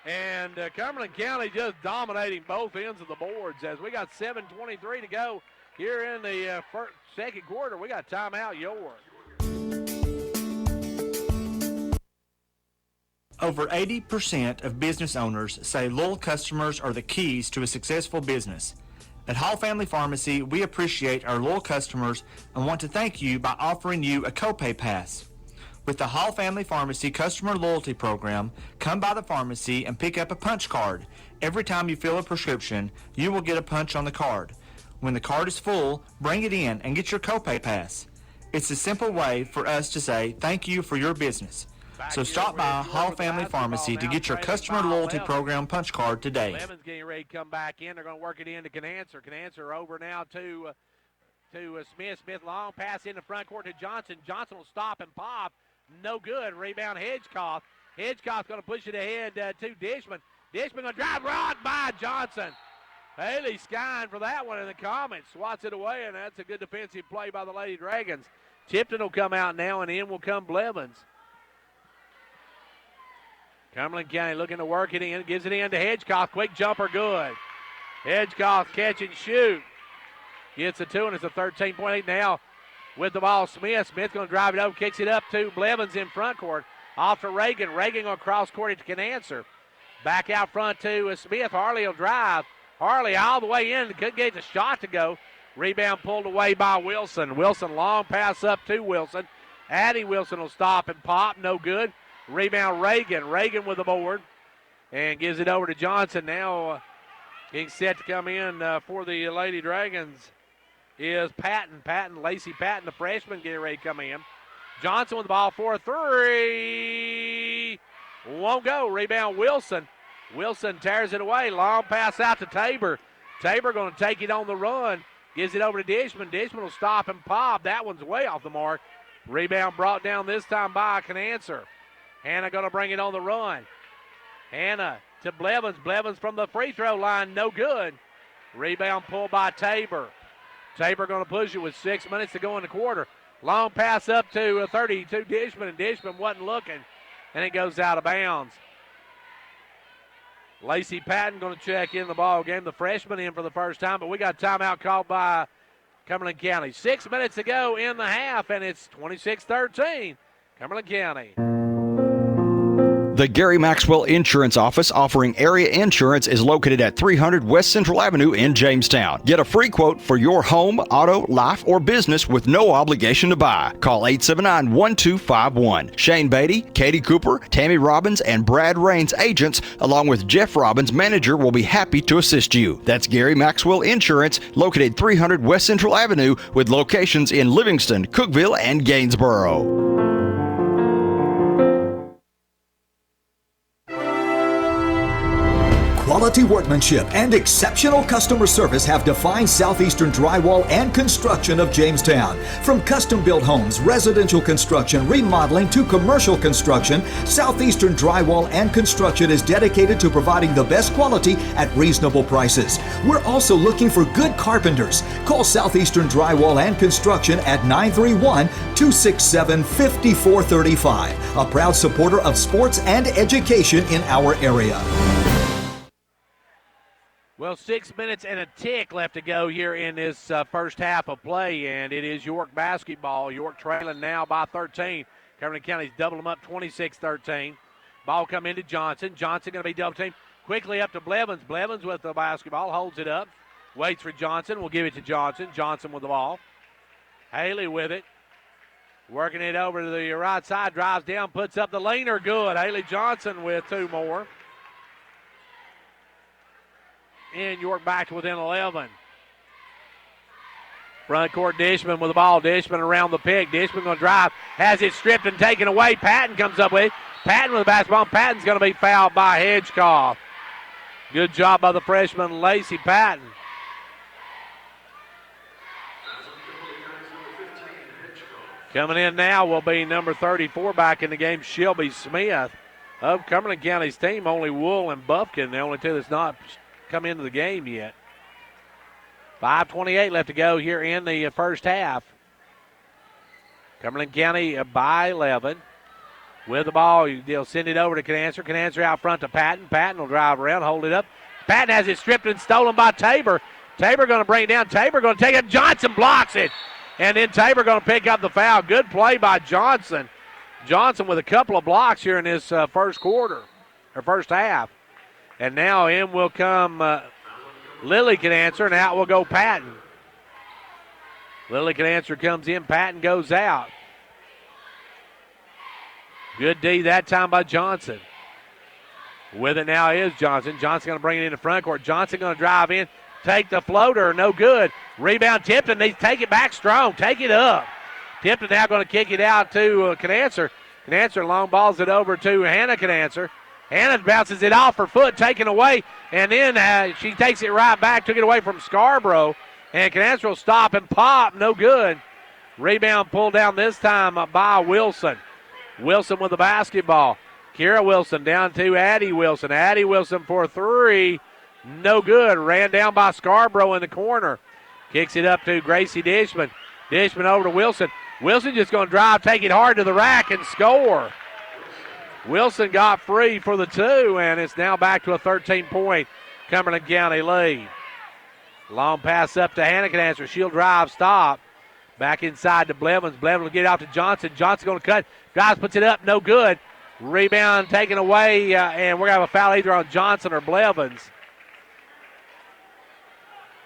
And Cumberland County just dominating both ends of the boards as we got 7:23 to go here in the second quarter. We got timeout, York. Over 80% of business owners say loyal customers are the keys to a successful business. At Hall Family Pharmacy, we appreciate our loyal customers and want to thank you by offering you a copay pass. With the Hall Family Pharmacy Customer Loyalty Program, come by the pharmacy and pick up a punch card. Every time you fill a prescription, you will get a punch on the card. When the card is full, bring it in and get your copay pass. It's a simple way for us to say thank you for your business. So stop by Hall Family Pharmacy to get your Customer Loyalty Program punch card today. Lemon's getting ready to come back in. They're going to work it into Canancer. Canancer over now to Smith. Smith long pass in the front court to Johnson. Johnson will stop and pop. No good. Rebound Hedgecoff. Hitchcock's going to push it ahead to Dishman. Dishman going to drive right by Johnson. Haley Skine for that one in the comments. Swats it away, and that's a good defensive play by the Lady Dragons. Tipton will come out now, and in will come Blevins. Cumberland County looking to work it in. Gives it in to Hedgecock. Quick jumper, good. Hedgecock catch and shoot. Gets a 2, and it's a 13-point lead now with the ball. Smith going to drive it over. Kicks it up to Blevins in front court. Off to Reagan. Reagan going to cross court. It can answer. Back out front to Smith. Harley will drive. Harley all the way in. Couldn't get the shot to go. Rebound pulled away by Wilson. Wilson long pass up to Wilson. Addie Wilson will stop and pop. No good. Rebound Reagan. Reagan with the board. And gives it over to Johnson. Now getting set to come in for the Lady Dragons is Patton. Lacey Patton, the freshman, getting ready to come in. Johnson with the ball for a 3. Won't go. Rebound Wilson. Wilson tears it away. Long pass out to Tabor. Tabor going to take it on the run. Gives it over to Dishman. Dishman will stop and pop. That one's way off the mark. Rebound brought down this time by Canancer. Hannah going to bring it on the run. Hannah to Blevins. Blevins from the free throw line. No good. Rebound pulled by Tabor. Tabor going to push it with 6 minutes to go in the quarter. Long pass up to 32 Dishman, and Dishman wasn't looking, and it goes out of bounds. Lacey Patton going to check in the ball game. The freshman in for the first time, but we got a timeout called by Cumberland County. 6 minutes to go in the half, and it's 26-13. Cumberland County. The Gary Maxwell Insurance Office offering area insurance is located at 300 West Central Avenue in Jamestown. Get a free quote for your home, auto, life, or business with no obligation to buy. Call 879-1251. Shane Beatty, Katie Cooper, Tammy Robbins, and Brad Raines agents, along with Jeff Robbins, manager, will be happy to assist you. That's Gary Maxwell Insurance, located 300 West Central Avenue with locations in Livingston, Cookeville, and Gainsboro. Quality workmanship and exceptional customer service have defined Southeastern Drywall and Construction of Jamestown. From custom-built homes, residential construction, remodeling, to commercial construction, Southeastern Drywall and Construction is dedicated to providing the best quality at reasonable prices. We're also looking for good carpenters. Call Southeastern Drywall and Construction at 931-267-5435, a proud supporter of sports and education in our area. Well, 6 minutes and a tick left to go here in this first half of play, and it is York basketball. York trailing now by 13. Cumberland County's doubled them up 26-13. Ball come into Johnson. Johnson going to be double teamed. Quickly up to Blevins. Blevins with the basketball, holds it up. Waits for Johnson. We'll give it to Johnson. Johnson with the ball. Haley with it. Working it over to the right side. Drives down, puts up the leaner. Good. Haley Johnson with 2 more. And York back to within 11. Front court, Dishman with the ball. Dishman around the pick. Dishman going to drive. Has it stripped and taken away. Patton comes up with it. Patton with the basketball. Patton's going to be fouled by Hedgecock. Good job by the freshman, Lacey Patton. Coming in now will be number 34 back in the game, Shelby Smith. Of Cumberland County's team, only Wool and Buffkin, the only two that's not come into the game yet. 5:28 left to go here in the first half. Cumberland County by 11. With the ball, they'll send it over to Canancer. Canancer out front to Patton. Patton will drive around, hold it up. Patton has it stripped and stolen by Tabor. Tabor going to bring it down. Tabor going to take it. Johnson blocks it. And then Tabor going to pick up the foul. Good play by Johnson. Johnson with a couple of blocks here in this first quarter, or first half. And now in will come Lily Canancer, and out will go Patton. Lily Canancer comes in, Patton goes out. Good D that time by Johnson. With it now is Johnson. Johnson going to bring it into front court. Johnson going to drive in, take the floater, no good. Rebound Tipton, they take it back strong, take it up. Tipton now going to kick it out to Canancer. Canancer long balls it over to Hannah Canancer. Hannah bounces it off her foot, taken away, and then she takes it right back, took it away from Scarborough, and Canancer will stop and pop, no good. Rebound pulled down this time by Wilson. Wilson with the basketball. Kira Wilson down to Addie Wilson. Addie Wilson for three. No good. Ran down by Scarborough in the corner. Kicks it up to Gracie Dishman. Dishman over to Wilson. Wilson just going to drive, take it hard to the rack, and score. Wilson got free for the two, and it's now back to a 13-point Cumberland County lead. Long pass up to Hannigan. She'll drive, stop. Back inside to Blevins. Blevins will get it off to Johnson. Johnson going to cut. Drives, puts it up, no good. Rebound taken away, and we're going to have a foul either on Johnson or Blevins.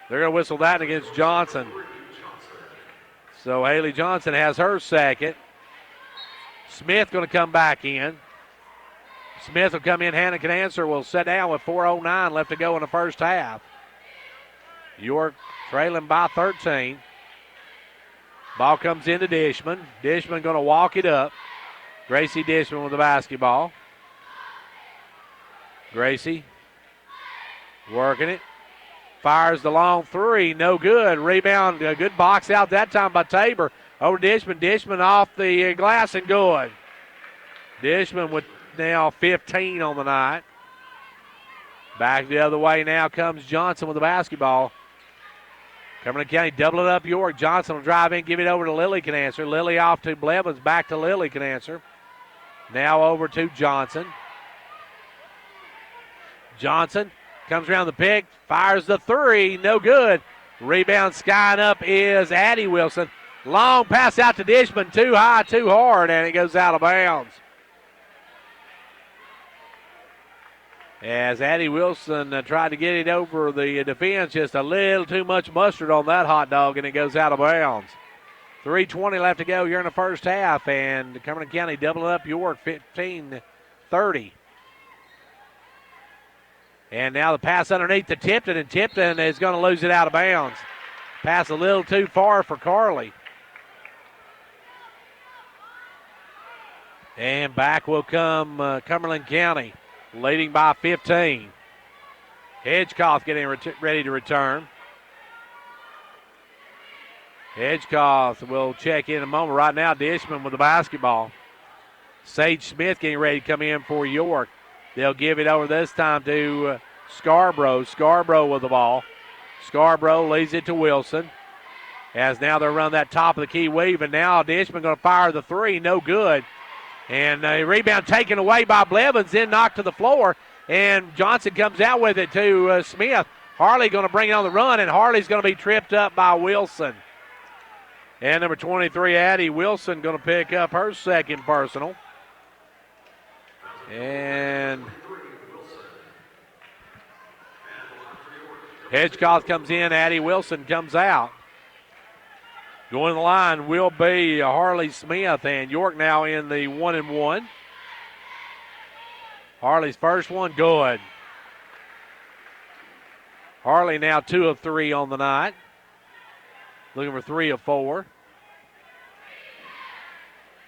They're going to whistle that against Johnson. So Haley Johnson has her second. Smith going to come back in. Smith will come in. Hannah can answer. Will sit down with 4:09 left to go in the first half. York trailing by 13. Ball comes into Dishman. Dishman going to walk it up. Gracie Dishman with the basketball. Gracie working it. Fires the long three. No good. Rebound. A good box out that time by Tabor. Over Dishman. Dishman off the glass and good. Dishman with now 15 on the night. Back the other way now comes Johnson with the basketball. Cumberland County doubling up York. Johnson will drive in, give it over to Lily can answer. Lily off to Blevins, back to Lily can answer. Now over to Johnson. Johnson comes around the pick, fires the three, no good. Rebound skying up is Addie Wilson. Long pass out to Dishman, too high, too hard, and it goes out of bounds. As Addie Wilson tried to get it over the defense, just a little too much mustard on that hot dog, and it goes out of bounds. 3:20 left to go here in the first half, and Cumberland County doubling up York 15-30. And now the pass underneath to Tipton, and Tipton is going to lose it out of bounds. Pass a little too far for Carly. And back will come Cumberland County, leading by 15. Hedgecoff getting ready to return. Hedgecoff will check in a moment. Right now, Dishman with the basketball. Sage Smith getting ready to come in for York. They'll give it over this time to Scarborough. Scarborough with the ball. Scarborough leads it to Wilson. As now they're running that top of the key weave, and now Dishman going to fire the three. No good. And a rebound taken away by Blevins, then knocked to the floor. And Johnson comes out with it to Smith. Harley going to bring it on the run, and Harley's going to be tripped up by Wilson. And number 23, Addie Wilson, going to pick up her second personal. And Hedgecoff comes in, Addie Wilson comes out. Going to the line will be Harley Smith, and York now in the 1-1. Harley's first one, good. Harley now 2 of 3 on the night. Looking for 3 of 4.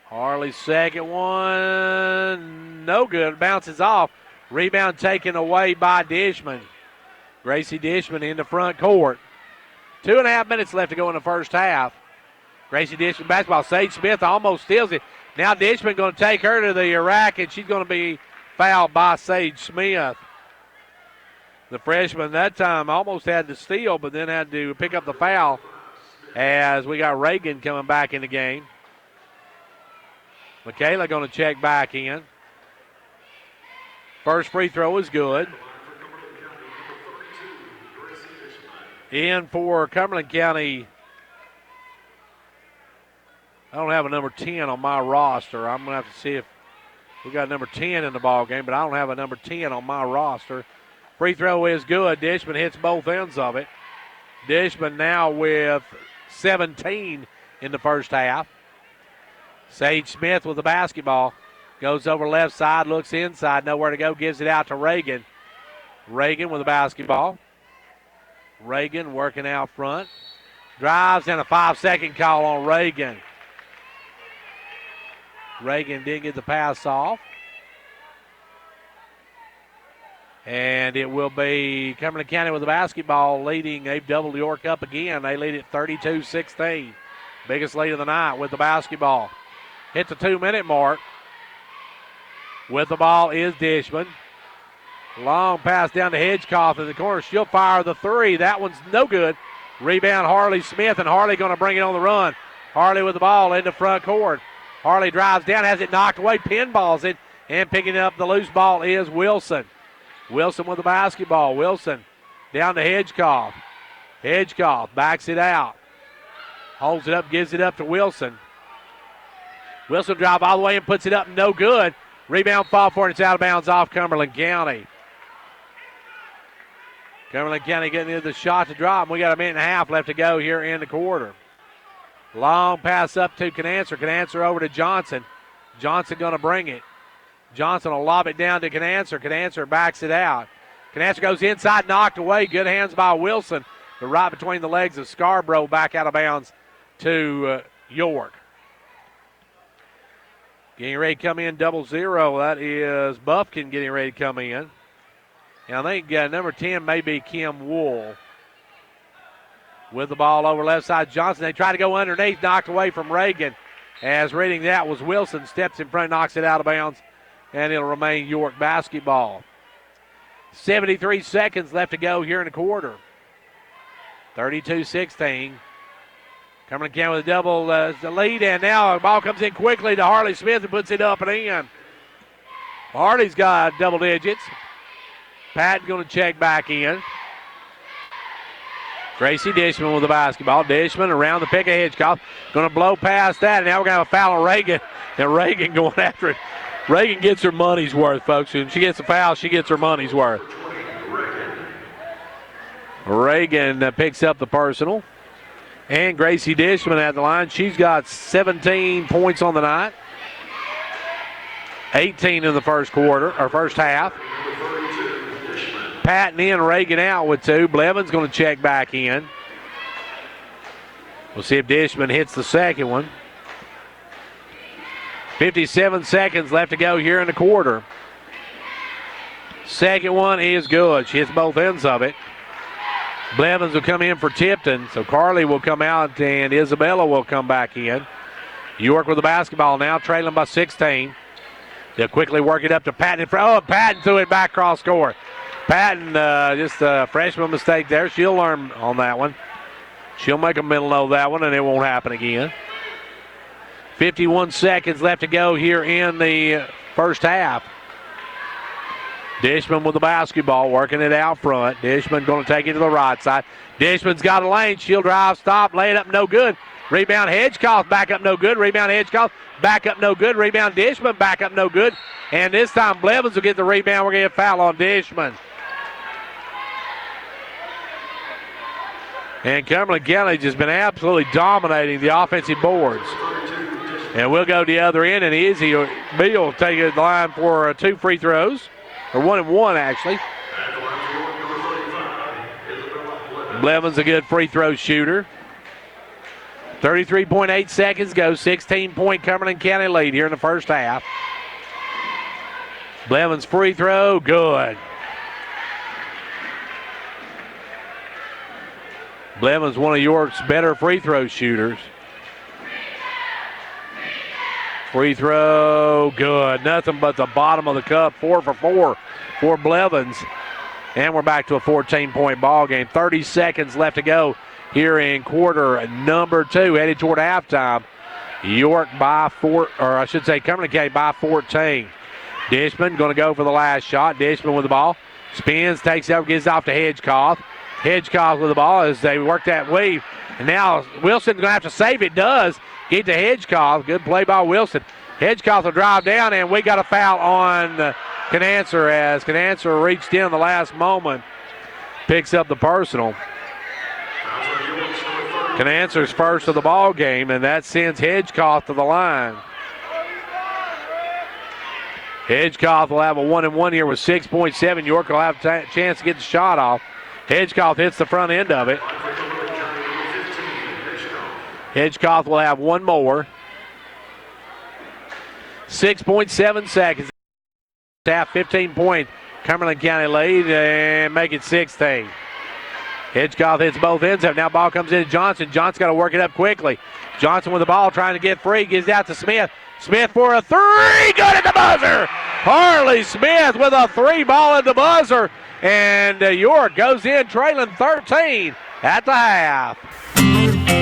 Harley's second one, no good. Bounces off. Rebound taken away by Dishman. Gracie Dishman in the front court. 2.5 minutes left to go in the first half. Gracie Dishman basketball. Sage Smith almost steals it. Now Dishman going to take her to the rack, and she's going to be fouled by Sage Smith. The freshman that time almost had to steal, but then had to pick up the foul as we got Reagan coming back in the game. Michaela going to check back in. First free throw is good. In for Cumberland County. I don't have a number 10 on my roster. I'm going to have to see if we got number 10 in the ball game, but I don't have a number 10 on my roster. Free throw is good. Dishman hits both ends of it. Dishman now with 17 in the first half. Sage Smith with the basketball. Goes over left side, looks inside, nowhere to go, gives it out to Reagan. Reagan with the basketball. Reagan working out front. Drives, and a 5-second call on Reagan. Reagan didn't get the pass off. And it will be Cumberland County with the basketball leading. They've doubled York up again. They lead at 32-16. Biggest lead of the night with the basketball. Hit the 2-minute mark. With the ball is Dishman. Long pass down to Hedgecoff in the corner. She'll fire the three. That one's no good. Rebound Harley Smith, and Harley going to bring it on the run. Harley with the ball into front court. Harley drives down, has it knocked away, pinballs it, and picking up the loose ball is Wilson. Wilson with the basketball. Wilson down to Hedgecoff. Hedgecoff backs it out. Holds it up, gives it up to Wilson. Wilson drive all the way and puts it up, no good. Rebound fall for it, it's out of bounds off Cumberland County. Cumberland County getting the shot to drop. We got a minute and a half left to go here in the quarter. Long pass up to Canancer. Canancer over to Johnson. Johnson going to bring it. Johnson will lob it down to Canancer. Canancer backs it out. Canancer goes inside, knocked away. Good hands by Wilson. But right between the legs of Scarborough, back out of bounds to York. Getting ready to come in 0-0. That is Buffkin getting ready to come in. And I think number 10 may be Kim Wool. With the ball over left side, Johnson. They try to go underneath, knocked away from Reagan. As reading that was Wilson. Steps in front, knocks it out of bounds. And it'll remain York basketball. 73 seconds left to go here in the quarter. 32-16. Cumberland County with a double lead, and now the ball comes in quickly to Harley Smith and puts it up and in. Harley's got double digits. Patton going to check back in. Tracy Dishman with the basketball. Dishman around the pick of Hedgecoff. Going to blow past that, and now we're going to have a foul on Reagan. And Reagan going after it. Reagan gets her money's worth, folks. When she gets a foul, she gets her money's worth. Reagan picks up the personal. And Gracie Dishman at the line. She's got 17 points on the night. 18 in the first quarter, or first half. Patton in, Reagan out with 2. Blevins going to check back in. We'll see if Dishman hits the second one. 57 seconds left to go here in the quarter. Second one is good. She hits both ends of it. Blevins will come in for Tipton, so Carly will come out and Isabella will come back in. York with the basketball now, trailing by 16. They'll quickly work it up to Patton in front. Oh, Patton threw it back cross court. Patton, just a freshman mistake there. She'll learn on that one. She'll make a mental note of that one, and it won't happen again. 51 seconds left to go here in the first half. Dishman with the basketball, working it out front. Dishman going to take it to the right side. Dishman's got a lane. She'll drive, stop, lay it up, no good. Rebound Hedgecoff, back up, no good. Rebound Hedgecoff, back up, no good. Rebound Dishman, back up, no good. And this time Blevins will get the rebound. We're going to get a foul on Dishman. And Cumberland County just been absolutely dominating the offensive boards. And we'll go to the other end, and Izzy Beal will take the line for 2 free throws. Or 1 and 1, actually. Blevins a good free throw shooter. 33.8 seconds go. 16-point Cumberland County lead here in the first half. Blevins free throw, good. Blevins one of York's better free throw shooters. Free throw, good. Nothing but the bottom of the cup. 4 for 4 for Blevins. And we're back to a 14-point ball game. 30 seconds left to go here in quarter number 2, headed toward halftime. York by 4, or I should say Cumberland County by 14. Dishman going to go for the last shot. Dishman with the ball. Spins, takes it over, gives it off to Hedgecoff. Hedgecoff with the ball as they work that weave. And now Wilson's going to have to save it. Does. Get to Hedgecoff. Good play by Wilson. Hedgecoff will drive down, and we got a foul on Canancer as Canancer reached in the last moment. Picks up the personal. Canancer's first of the ball game, and that sends Hedgecoff to the line. Hedgecoff will have a 1 and 1 here with 6.7. York will have a chance to get the shot off. Hedgecoff hits the front end of it. Hedgecoff will have one more. 6.7 seconds. Half 15-point Cumberland County lead and make it 16. Hedgecoff hits both ends of it. Now ball comes in to Johnson. Johnson got to work it up quickly. Johnson with the ball trying to get free. Gives it out to Smith. Smith for a 3. Good at the buzzer. Harley Smith with a 3-ball at the buzzer. And York goes in trailing 13 at the half.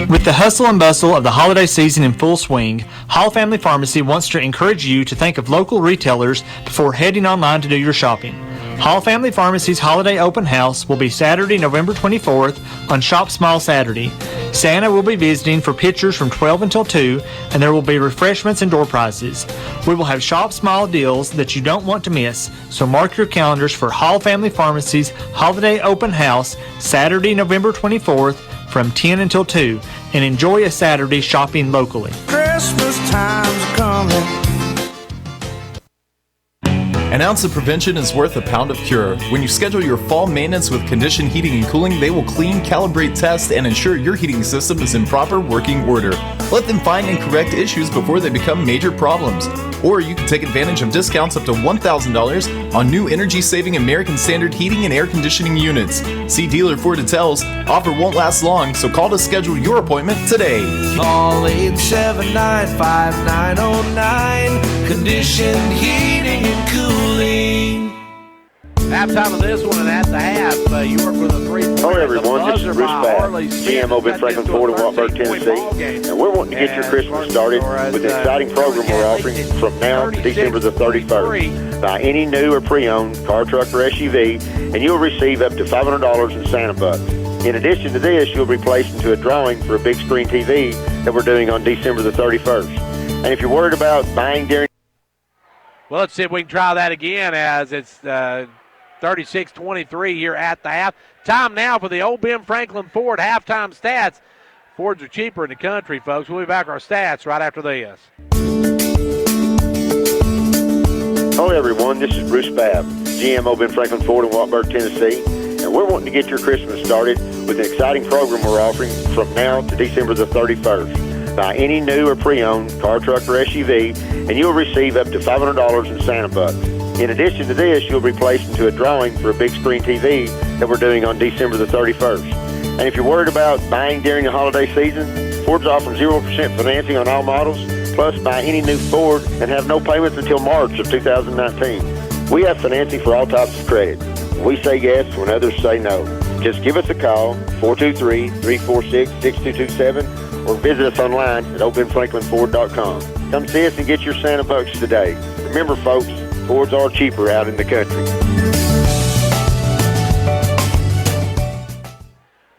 With the hustle and bustle of the holiday season in full swing, Hall Family Pharmacy wants to encourage you to think of local retailers before heading online to do your shopping. Hall Family Pharmacy's Holiday Open House will be Saturday, November 24th on Shop Small Saturday. Santa will be visiting for pictures from 12 until 2, and there will be refreshments and door prizes. We will have Shop Small deals that you don't want to miss, so mark your calendars for Hall Family Pharmacy's Holiday Open House, Saturday, November 24th from 10 until 2, and enjoy a Saturday shopping locally. Christmas time's coming. An ounce of prevention is worth a pound of cure. When you schedule your fall maintenance with Condition Heating and Cooling, they will clean, calibrate, test, and ensure your heating system is in proper working order. Let them find and correct issues before they become major problems. Or you can take advantage of discounts up to $1,000 on new energy-saving American Standard heating and air conditioning units. See dealer for details. Offer won't last long, so call to schedule your appointment today. Call 879-5909. Conditioned Heating and Cooling. Halftime of this one, and at the half, York with a 3-point. Hello, everyone. This is Bruce Babb, GM over in Franklin Ford in Wartburg, Tennessee. And we're wanting to get your Christmas started with an exciting program we're offering from now to December the 31st. Buy any new or pre-owned car, truck, or SUV, and you'll receive up to $500 in Santa bucks. In addition to this, you'll be placed into a drawing for a big screen TV that we're doing on December the 31st. And if you're worried about buying during... Well, let's see if we can try that again as it's 36-23 here at the half. Time now for the Old Ben Franklin Ford halftime stats. Fords are cheaper in the country, folks. We'll be back our stats right after this. Hello, everyone. This is Bruce Babb, GM over in Franklin Ford in Wartburg, Tennessee. And we're wanting to get your Christmas started with an exciting program we're offering from now to December the 31st. Buy any new or pre-owned car, truck, or SUV, and you'll receive up to $500 in Santa bucks. In addition to this, you'll be placed into a drawing for a big screen TV that we're doing on December the 31st. And if you're worried about buying during the holiday season, Ford's offering 0% financing on all models, plus buy any new Ford and have no payments until March of 2019. We have financing for all types of credit. We say yes when others say no. Just give us a call, 423-346-6227, or visit us online at openfranklinford.com. Come see us and get your Santa bucks today. Remember, folks, Fords are cheaper out in the country.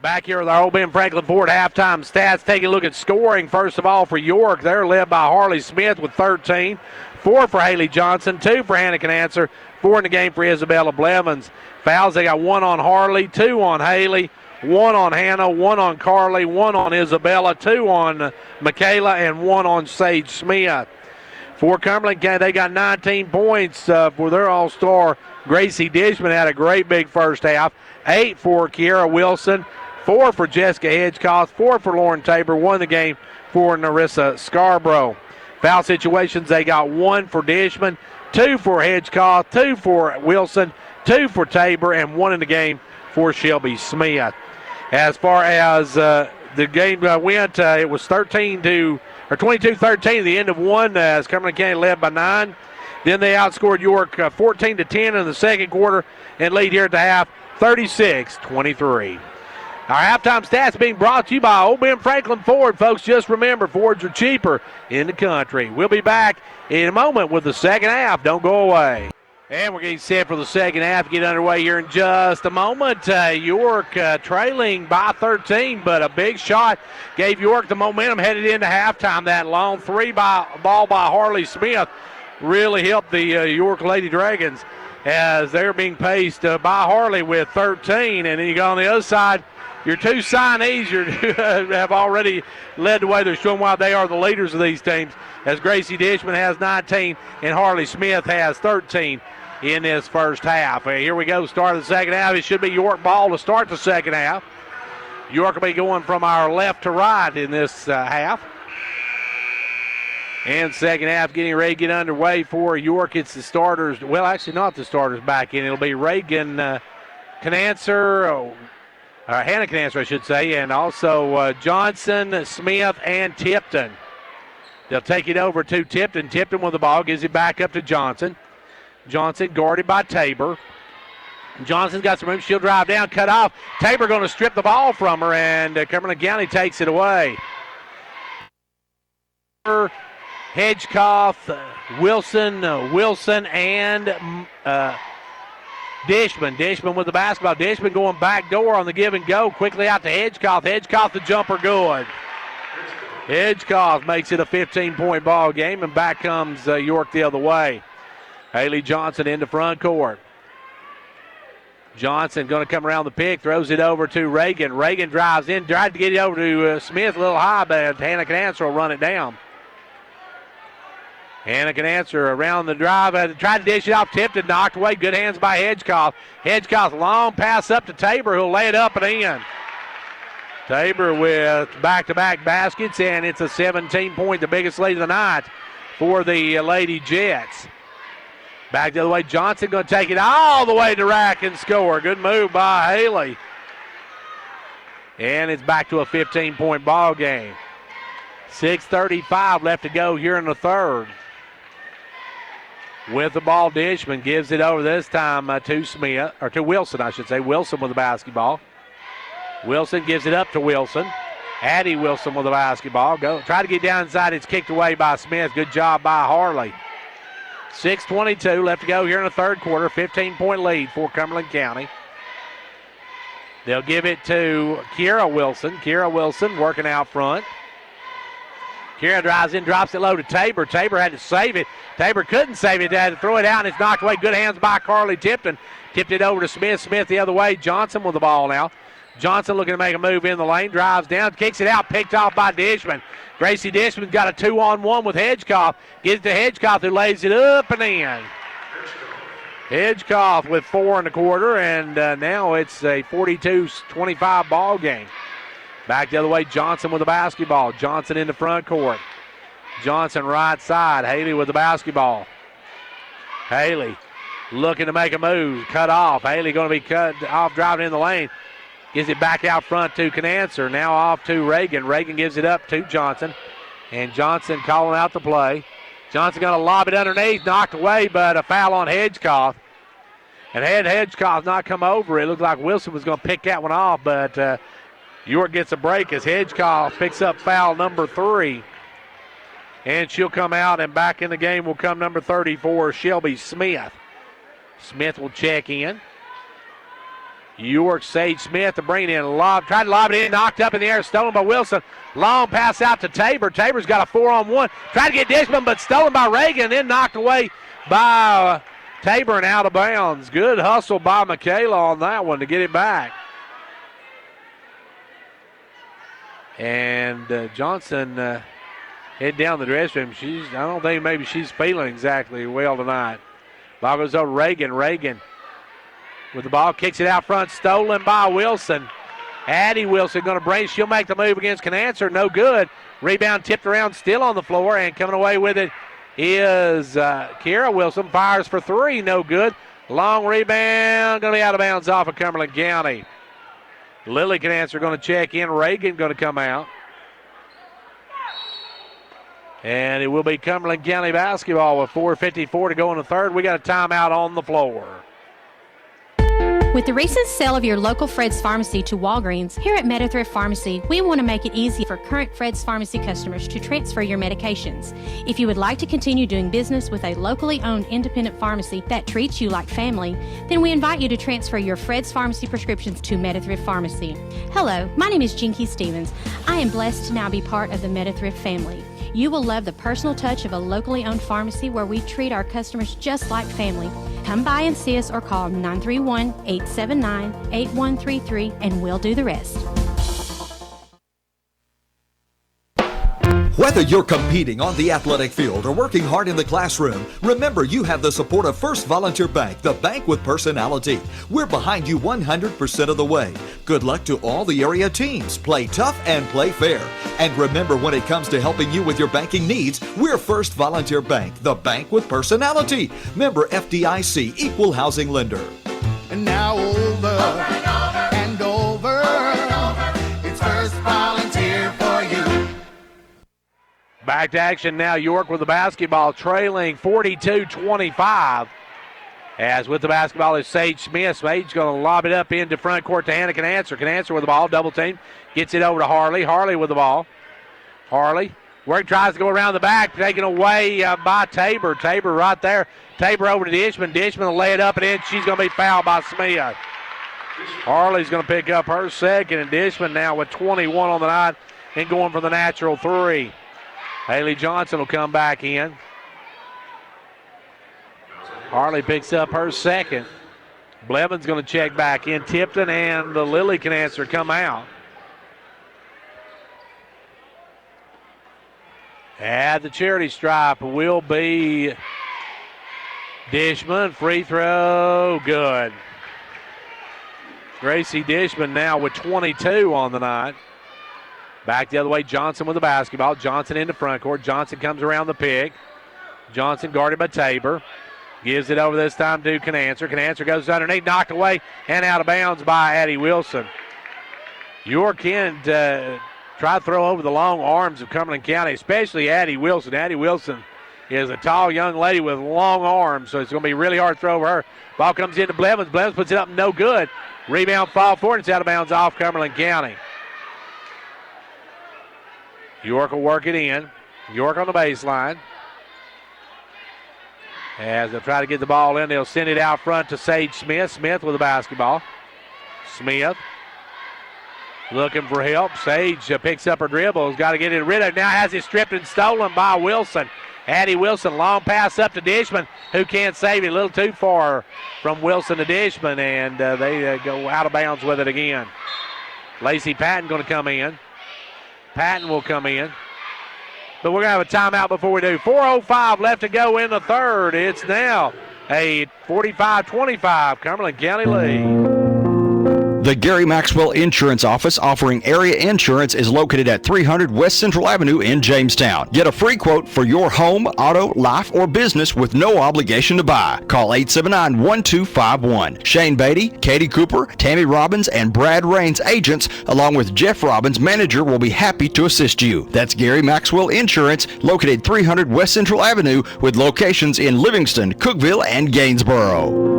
Back here with our Old Ben Franklin Ford halftime stats. Taking a look at scoring, first of all, for York. They're led by Harley Smith with 13. 4 for Haley Johnson, 2 for Hannah Canancer, 4 in the game for Isabella Blevins. Fouls, they got 1 on Harley, 2 on Haley, 1 on Hannah, 1 on Carly, 1 on Isabella, 2 on Michaela, and 1 on Sage Smith. For Cumberland County, they got 19 points for their all-star. Gracie Dishman had a great big first half. 8 for Kiara Wilson, 4 for Jessica Hedgecock, 4 for Lauren Tabor, 1 in the game for Narissa Scarborough. Foul situations, they got 1 for Dishman, 2 for Hedgecock, 2 for Wilson, 2 for Tabor, and 1 in the game for Shelby Smith. As far as the game went, it was 22-13 at the end of 1 as Cumberland County led by 9. Then they outscored York 14-10 in the second quarter and lead here at the half 36-23. Our halftime stats being brought to you by Old Ben Franklin Ford. Folks, just remember, Fords are cheaper in the country. We'll be back in a moment with the second half. Don't go away. And we're getting set for the second half. Get underway here in just a moment. York trailing by 13, but a big shot gave York the momentum headed into halftime. That long ball by Harley Smith really helped the York Lady Dragons as they're being paced by Harley with 13. And then you go on the other side, your two signees have already led the way. They're showing why they are the leaders of these teams, as Gracie Dishman has 19 and Harley Smith has 13 in this first half. Here we go, start of the second half. It should be York ball to start the second half. York will be going from our left to right in this half. And second half getting ready to get underway for York. It's the starters. Well, actually not the starters back in. It'll be Reagan Canancer, Hannah Canancer, I should say, and also Johnson, Smith, and Tipton. They'll take it over to Tipton. Tipton with the ball, gives it back up to Johnson. Johnson guarded by Tabor. Johnson's got some room. She'll drive down, cut off. Tabor going to strip the ball from her, and Cumberland County takes it away. Hedgecoff, Wilson, and Dishman. Dishman with the basketball. Dishman going back door on the give and go. Quickly out to Hedgecoff. Hedgecoff, the jumper good. Hedgecoff makes it a 15-point ball game, and back comes York the other way. Haley Johnson into front court. Johnson going to come around the pick, throws it over to Reagan. Reagan drives in, tried to get it over to Smith, a little high, but Hannah Canancer will run it down. Hannah Canancer around the drive, tried to dish it off, tipped it, knocked away. Good hands by Hedgecoff. Hedgecoff, long pass up to Tabor, who'll lay it up and in. Tabor with back-to-back baskets, and it's a 17-point, the biggest lead of the night for the Lady Jets. Back the other way, Johnson going to take it all the way to rack and score. Good move by Haley. And it's back to a 15-point ball game. 6:35 left to go here in the third. With the ball, Dishman gives it over this time to Smith, or to Wilson, I should say. Wilson with the basketball. Wilson gives it up to Wilson. Addie Wilson with the basketball. Try to get down inside. It's kicked away by Smith. Good job by Harley. 6:22 left to go here in the third quarter. 15-point lead for Cumberland County. They'll give it to Kira Wilson. Kira Wilson working out front. Kira drives in, drops it low to Tabor. Tabor had to save it. Tabor couldn't save it. They had to throw it out, and it's knocked away. Good hands by Carly Tipton. Tipped it over to Smith. Smith the other way. Johnson with the ball now. Johnson looking to make a move in the lane. Drives down, kicks it out, picked off by Dishman. Gracie Dishman's got a 2-on-1 with Hedgecoff. Gives it to Hedgecoff, who lays it up and in. Hedgecoff with 4 in the quarter, and now it's a 42-25 ball game. Back the other way, Johnson with the basketball. Johnson in the front court. Johnson right side. Haley with the basketball. Haley looking to make a move. Cut off. Haley going to be cut off driving in the lane. Gives it back out front to Canancer. Now off to Reagan. Reagan gives it up to Johnson. And Johnson calling out the play. Johnson going to lob it underneath. Knocked away, but a foul on Hedgecoff. And had Hedgecoff not come over, it looked like Wilson was going to pick that one off, but York gets a break as Hedgecoff picks up foul number 3. And she'll come out, and back in the game will come number 34, Shelby Smith. Smith will check in. York Sage Smith to bring it in. Tried to lob it in, knocked up in the air, stolen by Wilson. Long pass out to Tabor. Tabor's got a 4-on-1. Tried to get Dishman, but stolen by Reagan, then knocked away by Tabor and out of bounds. Good hustle by Michaela on that one to get it back. And Johnson head down the dressing room. I don't think maybe she's feeling exactly well tonight. Ball goes over to Reagan. Reagan with the ball, kicks it out front, stolen by Wilson. Addie Wilson going to brace. She'll make the move against Canancer. No good. Rebound tipped around, still on the floor, and coming away with it is Kira Wilson. Fires for 3, no good. Long rebound, going to be out of bounds off of Cumberland County. Lily Canancer going to check in. Reagan going to come out. And it will be Cumberland County basketball with 4:54 to go in the third. We got a timeout on the floor. With the recent sale of your local Fred's Pharmacy to Walgreens, here at MetaThrift Pharmacy, we want to make it easy for current Fred's Pharmacy customers to transfer your medications. If you would like to continue doing business with a locally owned independent pharmacy that treats you like family, then we invite you to transfer your Fred's Pharmacy prescriptions to MetaThrift Pharmacy. Hello, my name is Jinky Stevens. I am blessed to now be part of the MetaThrift family. You will love the personal touch of a locally owned pharmacy where we treat our customers just like family. Come by and see us or call 931-879-8133 and we'll do the rest. Whether you're competing on the athletic field or working hard in the classroom, remember you have the support of First Volunteer Bank, the bank with personality. We're behind you 100% of the way. Good luck to all the area teams. Play tough and play fair. And remember, when it comes to helping you with your banking needs, we're First Volunteer Bank, the bank with personality. Member FDIC, equal housing lender. And now over and over, it's First Volunteer for you. Back to action now. York with the basketball, trailing 42-25. As with the basketball is Sage Smith. Sage's going to lob it up into front court to Hannah Canancer. Canancer with the ball, double team. Gets it over to Harley. Harley with the ball. Harley. Work tries to go around the back, taken away by Tabor. Tabor right there. Tabor over to Dishman. Dishman will lay it up and in. She's going to be fouled by Smith. Harley's going to pick up her second, and Dishman now with 21 on the night and going for the natural three. Haley Johnson will come back in. Harley picks up her second. Blevins going to check back in. Tipton and the Lily Canancer come out. At the charity stripe will be Dishman. Free throw, good. Gracie Dishman now with 22 on the night. Back the other way, Johnson with the basketball. Johnson into front court. Johnson comes around the pick. Johnson guarded by Tabor. Gives it over this time to Canancer. Canancer goes underneath, knocked away, and out of bounds by Addie Wilson. York can't try to throw over the long arms of Cumberland County, especially Addie Wilson. Addie Wilson is a tall young lady with long arms, so it's going to be really hard to throw over her. Ball comes into Blevins. Blevins puts it up, no good. Rebound fall forward. It's out of bounds off Cumberland County. York will work it in. York on the baseline. As they'll try to get the ball in, they'll send it out front to Sage Smith. Smith with the basketball. Smith looking for help. Sage picks up her dribble. Has got to get it rid of. Now has it stripped and stolen by Wilson. Addie Wilson, long pass up to Dishman, who can't save it. A little too far from Wilson to Dishman, and they go out of bounds with it again. Lacey Patton going to come in. Patton will come in. But we're going to have a timeout before we do. 4:05 left to go in the third. It's now a 45-25 Cumberland County lead. The Gary Maxwell Insurance Office offering area insurance is located at 300 West Central Avenue in Jamestown. Get a free quote for your home, auto, life, or business with no obligation to buy. Call 879-1251. Shane Beatty, Katie Cooper, Tammy Robbins, and Brad Rains agents, along with Jeff Robbins, manager, will be happy to assist you. That's Gary Maxwell Insurance, located 300 West Central Avenue with locations in Livingston, Cookeville, and Gainesboro.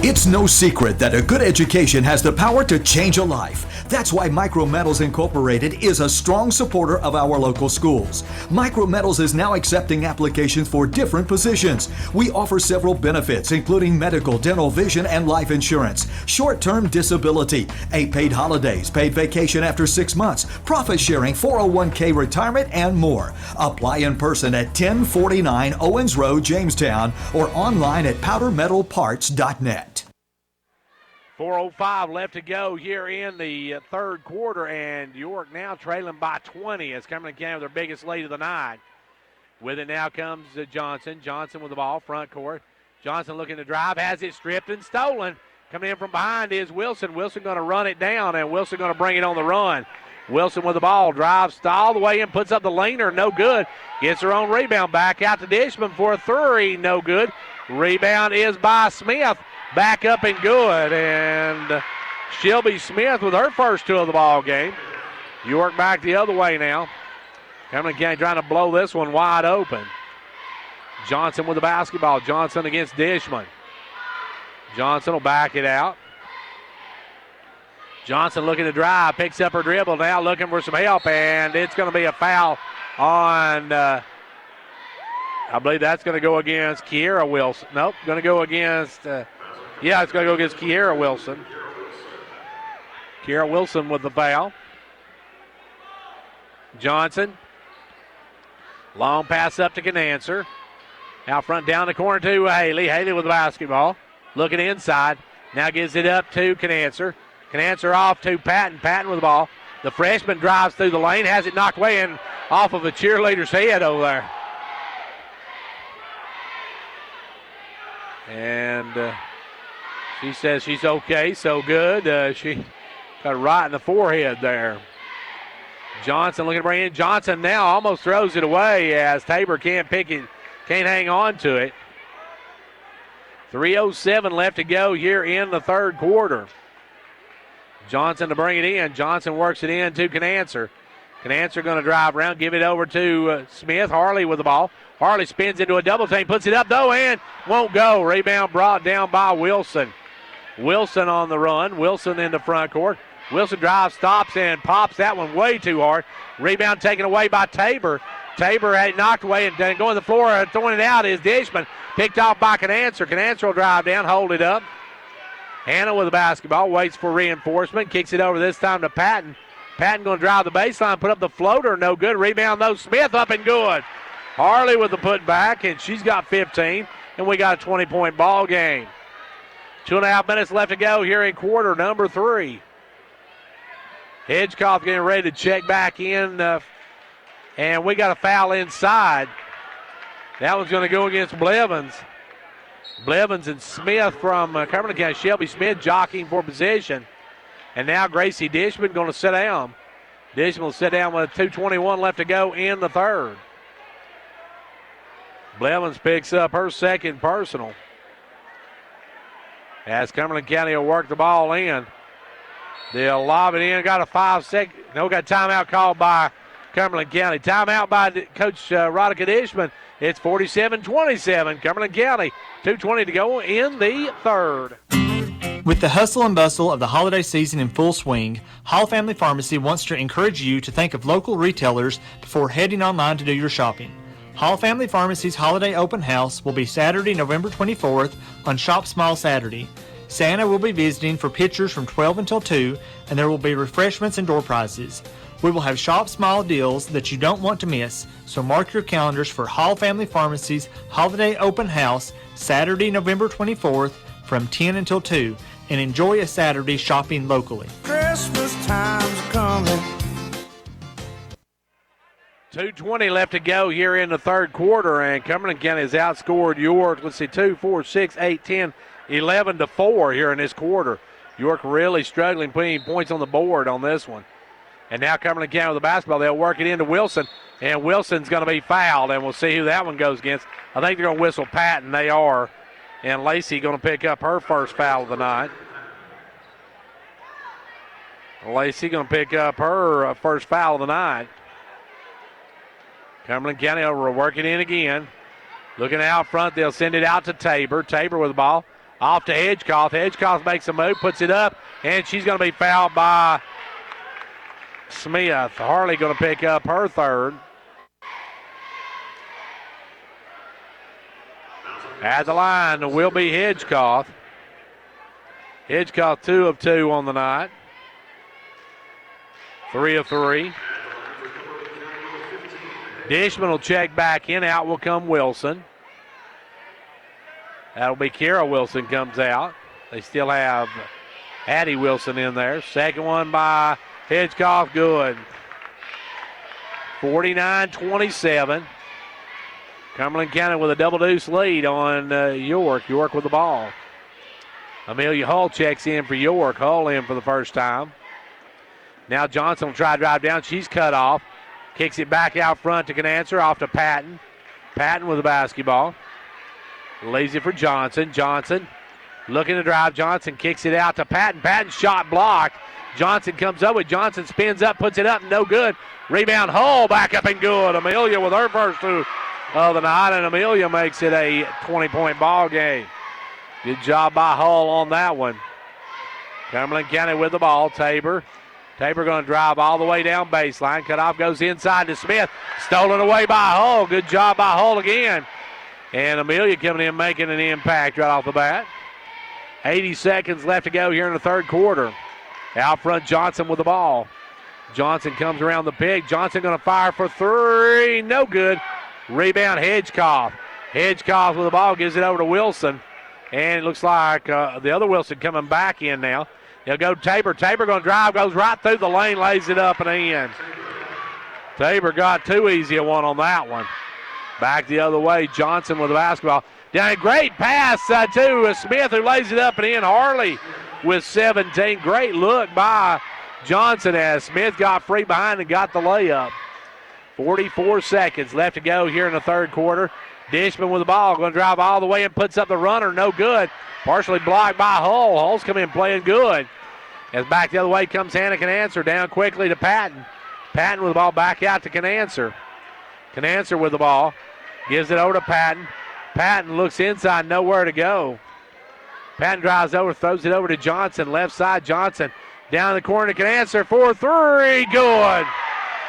It's no secret that a good education has the power to change a life. That's why Micro Metals Incorporated is a strong supporter of our local schools. Micro Metals is now accepting applications for different positions. We offer several benefits, including medical, dental, vision, and life insurance, short-term disability, 8 paid holidays, paid vacation after 6 months, profit sharing, 401k retirement, and more. Apply in person at 1049 Owens Road, Jamestown, or online at powdermetalparts.net. 4:05 left to go here in the third quarter, and York now trailing by 20 as Cumberland County with their biggest lead of the night. With it now comes Johnson. Johnson with the ball, front court. Johnson looking to drive, has it stripped and stolen. Coming in from behind is Wilson. Wilson going to run it down, and Wilson going to bring it on the run. Wilson with the ball, drives all the way in, puts up the leaner, no good. Gets her own rebound, back out to Dishman for a three, no good. Rebound is by Smith. Back up and good, and Shelby Smith with her first two of the ball game. York back the other way now. Cumberland County trying to blow this one wide open. Johnson with the basketball. Johnson against Dishman. Johnson will back it out. Johnson looking to drive, picks up her dribble now, looking for some help, and it's going to be a foul on, I believe that's going to go against Kiera Wilson. Nope, going to go against... it's going to go against Kiera Wilson. Kiera Wilson with the foul. Johnson. Long pass up to Canancer. Out front down the corner to Haley. Haley with the basketball. Looking inside. Now gives it up to Canancer. Canancer off to Patton. Patton with the ball. The freshman drives through the lane. Has it knocked away and off of a cheerleader's head over there. And... she says she's okay, so good. She got right in the forehead there. Johnson looking to bring in. Johnson now almost throws it away as Tabor can't pick it, can't hang on to it. 3:07 left to go here in the third quarter. Johnson to bring it in. Johnson works it in to Canancer. Canancer going to drive around, give it over to Smith. Harley with the ball. Harley spins into a double team, puts it up though, and won't go. Rebound brought down by Wilson. Wilson on the run. Wilson in the front court. Wilson drives, stops, and pops that one way too hard. Rebound taken away by Tabor. Tabor had it knocked away and going to the floor, throwing it out is Dishman. Picked off by Canancer. Canancer will drive down, hold it up. Hannah with the basketball, waits for reinforcement, kicks it over this time to Patton. Patton going to drive the baseline, put up the floater, no good. Rebound though, Smith up and good. Harley with the putback, and she's got 15, and we got a 20-point ball game. 2.5 minutes left to go here in quarter number 3. Hedgecock getting ready to check back in, and we got a foul inside. That one's going to go against Blevins. Blevins and Smith from Cumberland County. Shelby Smith jockeying for position. And now Gracie Dishman going to sit down. Dishman will sit down with 2:21 left to go in the third. Blevins picks up her second personal. As Cumberland County will work the ball in. They'll lob it in. Got a 5-second. No, got a timeout called by Cumberland County. Timeout by Coach Rodica Dishman. It's 47-27. Cumberland County. 2:20 to go in the third. With the hustle and bustle of the holiday season in full swing, Hall Family Pharmacy wants to encourage you to think of local retailers before heading online to do your shopping. Hall Family Pharmacy's Holiday Open House will be Saturday, November 24th on Shop Smile Saturday. Santa will be visiting for pictures from 12 until 2, and there will be refreshments and door prizes. We will have Shop Smile deals that you don't want to miss, so mark your calendars for Hall Family Pharmacy's Holiday Open House Saturday, November 24th from 10 until 2, and enjoy a Saturday shopping locally. Christmas time's coming. 2:20 left to go here in the third quarter, and Cumberland County has outscored York. Let's see, 2, 4, 6, 8, 10, 11-4 here in this quarter. York really struggling putting points on the board on this one. And now Cumberland County with the basketball. They'll work it into Wilson, and Wilson's going to be fouled, and we'll see who that one goes against. I think they're going to whistle Patton. They are. And Lacey going to pick up her first foul of the night. Lacey going to pick up her first foul of the night. Cumberland County will work it in again. Looking out front, they'll send it out to Tabor. Tabor with the ball. Off to Hedgecock. Hedgecock makes a move, puts it up, and she's going to be fouled by Smith. Harley going to pick up her third. At the line will be Hedgecock. Hedgecock 2 of 2 on the night. 3 of 3. Dishman will check back in. Out will come Wilson. That'll be Kara Wilson comes out. They still have Addie Wilson in there. Second one by Hedgecock, good. 49-27. Cumberland County with a double-deuce lead on York. York with the ball. Amelia Hull checks in for York. Hull in for the first time. Now Johnson will try to drive down. She's cut off. Kicks it back out front to Canancer, off to Patton. Patton with the basketball. Lazy for Johnson. Johnson looking to drive. Johnson kicks it out to Patton. Patton shot blocked. Johnson comes up with Johnson, spins up, puts it up, no good. Rebound Hull back up and good. Amelia with her first two of the night, and Amelia makes it a 20-point ball game. Good job by Hull on that one. Cumberland County with the ball. Tabor going to drive all the way down baseline. Cut off, goes inside to Smith. Stolen away by Hull. Good job by Hull again. And Amelia coming in making an impact right off the bat. 80 seconds left to go here in the third quarter. Out front, Johnson with the ball. Johnson comes around the pig. Johnson going to fire for three. No good. Rebound, Hedgecock. Hedgecock with the ball, gives it over to Wilson. And it looks like the other Wilson coming back in now. He'll go Tabor. Tabor going to drive, goes right through the lane, lays it up and in. Tabor got too easy a one on that one. Back the other way, Johnson with the basketball. Down a great pass to Smith, who lays it up and in. Harley with 17. Great look by Johnson as Smith got free behind and got the layup. 44 seconds left to go here in the third quarter. Dishman with the ball, going to drive all the way and puts up the runner, no good. Partially blocked by Hull. Hull's come in playing good. As back the other way comes Hannah Canancer, down quickly to Patton. Patton with the ball back out to Canancer. Canancer with the ball. Gives it over to Patton. Patton looks inside, nowhere to go. Patton drives over, throws it over to Johnson. Left side, Johnson down the corner. Canancer for three. Good.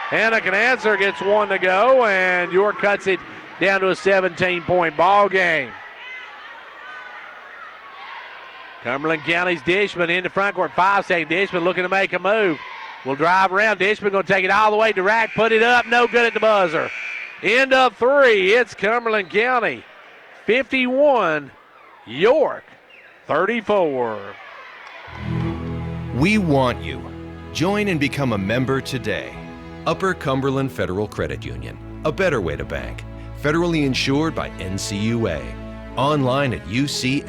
Hannah Canancer gets one to go, and York cuts it down to a 17-point ball game. Cumberland County's Dishman in the front court. 5 seconds. Dishman looking to make a move. Will drive around. Dishman going to take it all the way to rack. Put it up. No good at the buzzer. End of 3. It's Cumberland County 51. York 34. We want you. Join and become a member today. Upper Cumberland Federal Credit Union. A better way to bank. Federally insured by NCUA. Online at ucfcu.org.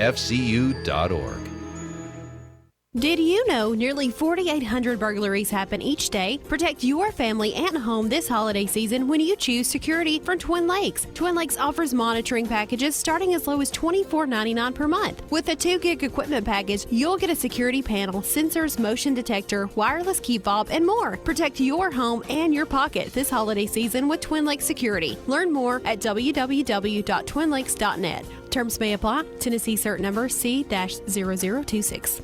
Did you know nearly 4,800 burglaries happen each day? Protect your family and home this holiday season when you choose security from Twin Lakes. Twin Lakes offers monitoring packages starting as low as $24.99 per month. With a 2-gig equipment package, you'll get a security panel, sensors, motion detector, wireless key fob, and more. Protect your home and your pocket this holiday season with Twin Lakes Security. Learn more at www.twinlakes.net. Terms may apply. Tennessee cert number C-0026.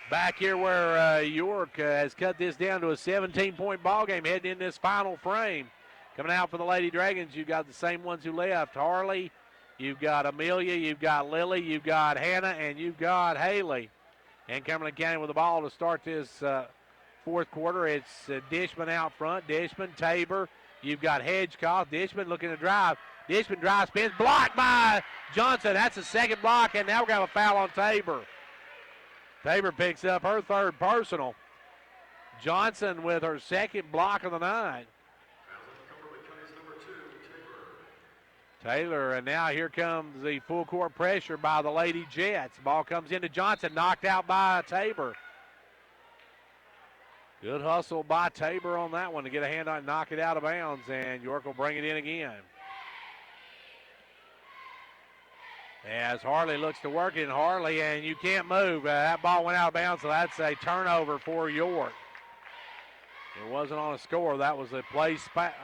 Back here where York has cut this down to a 17-point ball game heading in this final frame. Coming out for the Lady Dragons, you've got the same ones who left. Harley, you've got Amelia, you've got Lily, you've got Hannah, and you've got Haley. And Cumberland County with the ball to start this fourth quarter. It's Dishman out front. Dishman, Tabor. You've got Hedgecock. Dishman looking to drive. Dishman drives, spins, blocked by Johnson. That's a second block, and now we're going to have a foul on Tabor. Tabor picks up her third personal. Johnson with her second block of the night. Taylor, and now here comes the full court pressure by the Lady Jets. Ball comes into Johnson, knocked out by Tabor. Good hustle by Tabor on that one to get a hand on it, knock it out of bounds, and York will bring it in again. As Harley looks to work it, Harley, and you can't move. That ball went out of bounds, so that's a turnover for York. It wasn't on a score. That was a play spot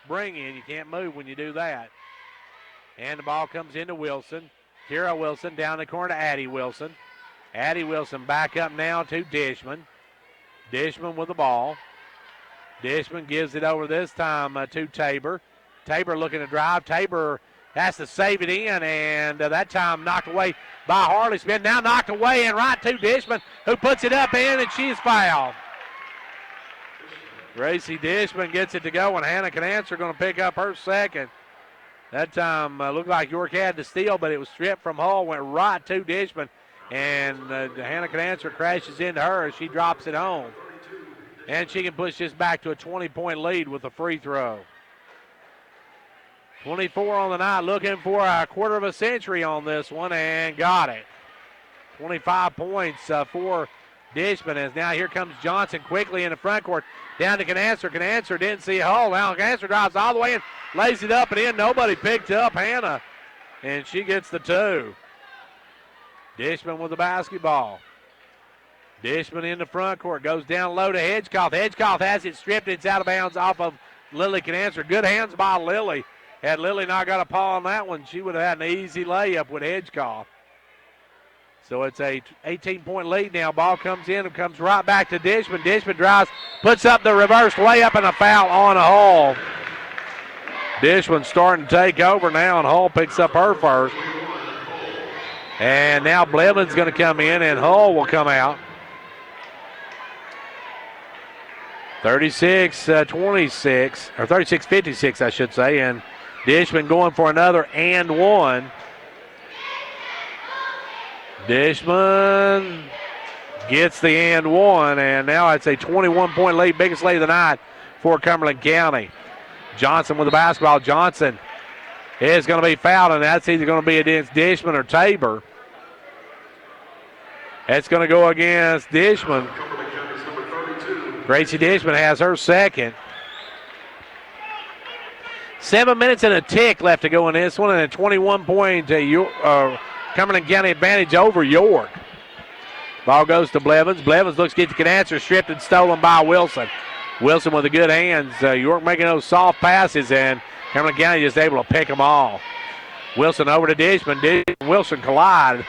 bring in. You can't move when you do that. And the ball comes into Wilson. Kira Wilson down the corner to Addie Wilson. Addie Wilson back up now to Dishman. Dishman with the ball. Dishman gives it over this time to Tabor. Tabor looking to drive. Tabor has to save it in, and that time knocked away by Harley Smith. Now knocked away and right to Dishman, who puts it up in, and she's fouled. Gracie Dishman gets it to go, and Hannah Canancer going to pick up her second. That time looked like York had the steal, but it was stripped from Hull, went right to Dishman, and Hannah Canancer crashes into her as she drops it home. And she can push this back to a 20-point lead with a free throw. 24 on the night, looking for a quarter of a century on this one, and got it. 25 points for Dishman, as now here comes Johnson quickly in the front court. Down to Canancer. Canancer didn't see Hull. Now Canancer drives all the way and lays it up and in. Nobody picked up Hannah, and she gets the two. Dishman with the basketball. Dishman in the front court. Goes down low to Hedgecock. Hedgecock has it stripped. It's out of bounds off of Lily Canancer. Good hands by Lily. Had Lily not got a paw on that one, she would have had an easy layup with Hedgecock. So it's a 18-point lead now. Ball comes in and comes right back to Dishman. Dishman drives, puts up the reverse layup, and a foul on Hull. Dishman starting to take over now, and Hull picks up her first. And now Blevins going to come in, and Hull will come out. 36-26, or 36-56, I should say, and Dishman going for another and one. Dishman gets the and one, and now it's a 21-point lead, biggest lead of the night for Cumberland County. Johnson with the basketball. Johnson is going to be fouled, and that's either going to be against Dishman or Tabor. It's going to go against Dishman. Gracie Dishman has her second. 7 minutes and a tick left to go in this one, and a 21-point Cumberland County advantage over York. Ball goes to Blevins. Blevins looks to get the Canancer stripped and stolen by Wilson. Wilson with the good hands. York making those soft passes, and Cumberland County just able to pick them all. Wilson over to Dishman. Dishman and Wilson collide.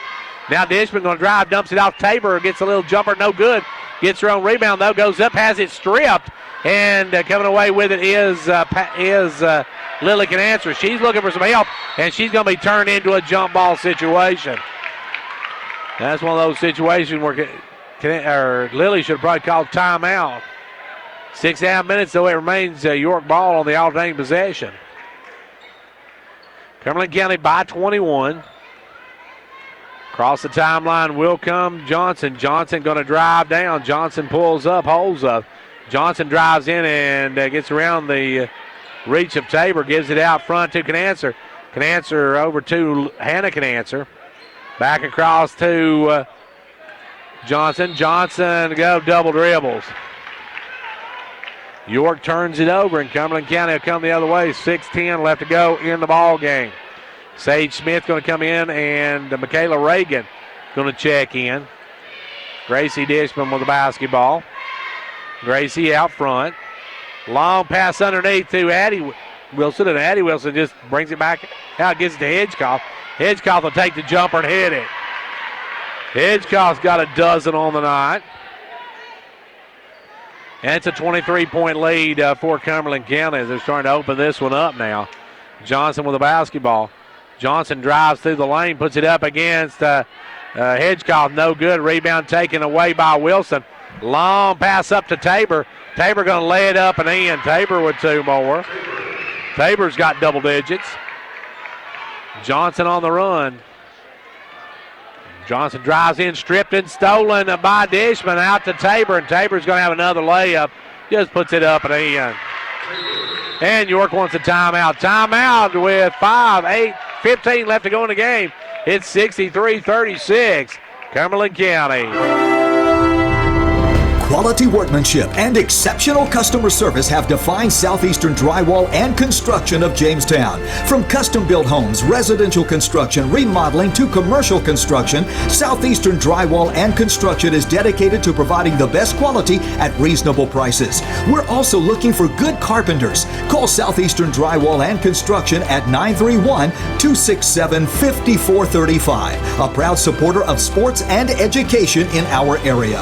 Now Dishman going to drive, dumps it off Tabor, gets a little jumper, no good. Gets her own rebound, though, goes up, has it stripped, and coming away with it is Lily Canancer. She's looking for some help, and she's going to be turned into a jump ball situation. That's one of those situations where Lily should have probably called timeout. 6.5 minutes, though, it remains York ball on the alternating possession. Cumberland County by 21. Across the timeline will come Johnson. Johnson going to drive down. Johnson pulls up, holds up. Johnson drives in and gets around the reach of Tabor, gives it out front to Canancer. Canancer over to Hannah Canancer. Back across to Johnson. Johnson go double dribbles. York turns it over, and Cumberland County will come the other way. 6:10 left to go in the ball game. Sage Smith going to come in, and Michaela Reagan going to check in. Gracie Dishman with the basketball. Gracie out front. Long pass underneath to Addie Wilson, and Addie Wilson just brings it back out, gives it to Hedgecoff. Hedgecoff will take the jumper and hit it. Hedgecoff's got a dozen on the night. And it's a 23-point lead for Cumberland County as they're starting to open this one up now. Johnson with the basketball. Johnson drives through the lane, puts it up against Hedgecoff. No good. Rebound taken away by Wilson. Long pass up to Tabor. Tabor going to lay it up and in. Tabor with two more. Tabor's got double digits. Johnson on the run. Johnson drives in, stripped and stolen by Dishman out to Tabor, and Tabor's going to have another layup. Just puts it up and in. And York wants a timeout. Timeout with 15 left to go in the game. It's 63-36, Cumberland County. Quality workmanship and exceptional customer service have defined Southeastern Drywall and Construction of Jamestown. From custom-built homes, residential construction, remodeling to commercial construction, Southeastern Drywall and Construction is dedicated to providing the best quality at reasonable prices. We're also looking for good carpenters. Call Southeastern Drywall and Construction at 931-267-5435, a proud supporter of sports and education in our area.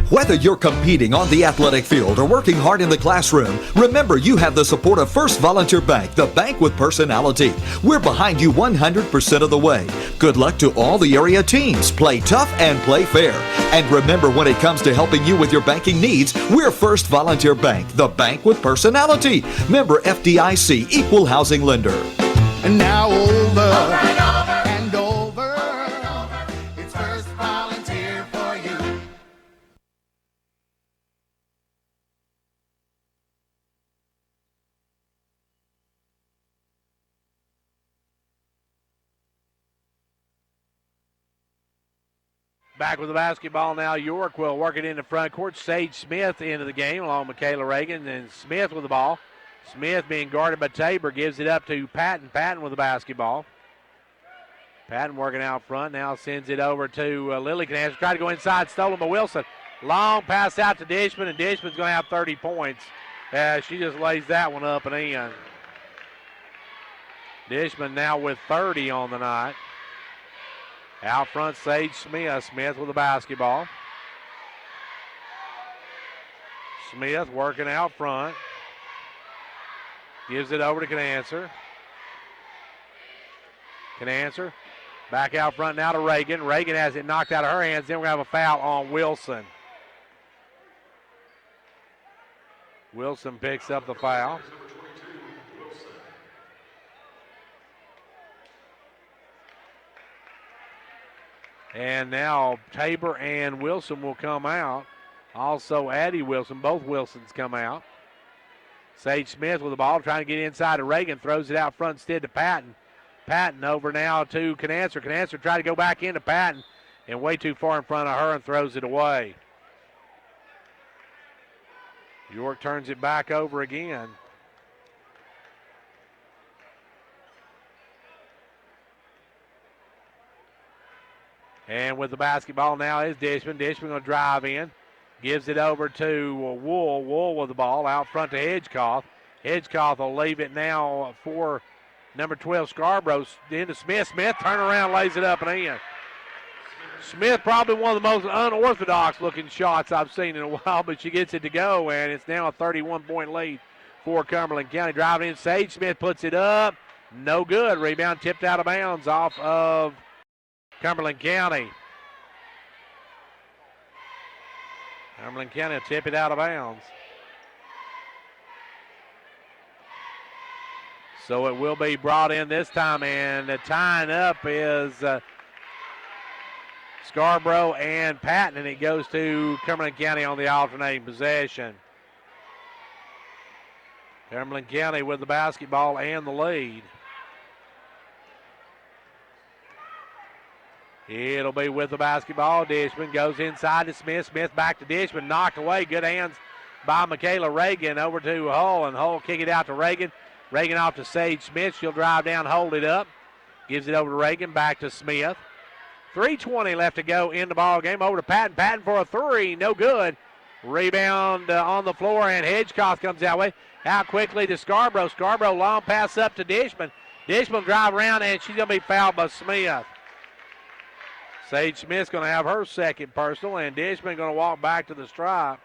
Whether you're competing on the athletic field or working hard in the classroom, remember you have the support of First Volunteer Bank, the bank with personality. We're behind you 100% of the way. Good luck to all the area teams. Play tough and play fair. And remember, when it comes to helping you with your banking needs, we're First Volunteer Bank, the bank with personality. Member FDIC, Equal Housing Lender. And now over. Back with the basketball now. York will work it into front court. Sage Smith into the game along with Michaela Reagan. And Smith with the ball. Smith being guarded by Tabor gives it up to Patton. Patton with the basketball. Patton working out front. Now sends it over to Lily Canancer. Try to go inside. Stolen by Wilson. Long pass out to Dishman. And Dishman's going to have 30 points. She just lays that one up and in. Dishman now with 30 on the night. Out front, Sage Smith. Smith with the basketball. Smith working out front. Gives it over to Canancer. Canancer back out front now to Reagan. Reagan has it knocked out of her hands. Then we're going to have a foul on Wilson. Wilson picks up the foul. And now Tabor and Wilson will come out. Also Addie Wilson. Both Wilsons come out. Sage Smith with the ball trying to get inside to Reagan. Throws it out front instead to Patton. Patton over now to Canancer. Canancer tried to go back into Patton and way too far in front of her and throws it away. York turns it back over again. And with the basketball now is Dishman. Dishman going to drive in. Gives it over to Wool. Wool with the ball out front to Hedgecoff. Hedgecoff will leave it now for number 12 Scarborough. Into Smith. Smith turn around, lays it up and in. Smith probably one of the most unorthodox looking shots I've seen in a while, but she gets it to go, and it's now a 31-point lead for Cumberland County. Driving in, Sage Smith puts it up. No good. Rebound tipped out of bounds off of Cumberland County. Cumberland County will tip it out of bounds. So it will be brought in this time, and the tying up is Scarborough and Patton, and it goes to Cumberland County on the alternating possession. Cumberland County with the basketball and the lead. It'll be with the basketball. Dishman goes inside to Smith. Smith back to Dishman. Knocked away. Good hands by Michaela Reagan over to Hull. And Hull kick it out to Reagan. Reagan off to Sage Smith. She'll drive down, hold it up. Gives it over to Reagan. Back to Smith. 3:20 left to go in the ball game. Over to Patton. Patton for a three. No good. Rebound on the floor, and Hedgecoff comes that way. Out quickly to Scarborough. Scarborough long pass up to Dishman. Dishman drive around, and she's going to be fouled by Smith. Sage Smith's going to have her second personal, and Dishman going to walk back to the stripe.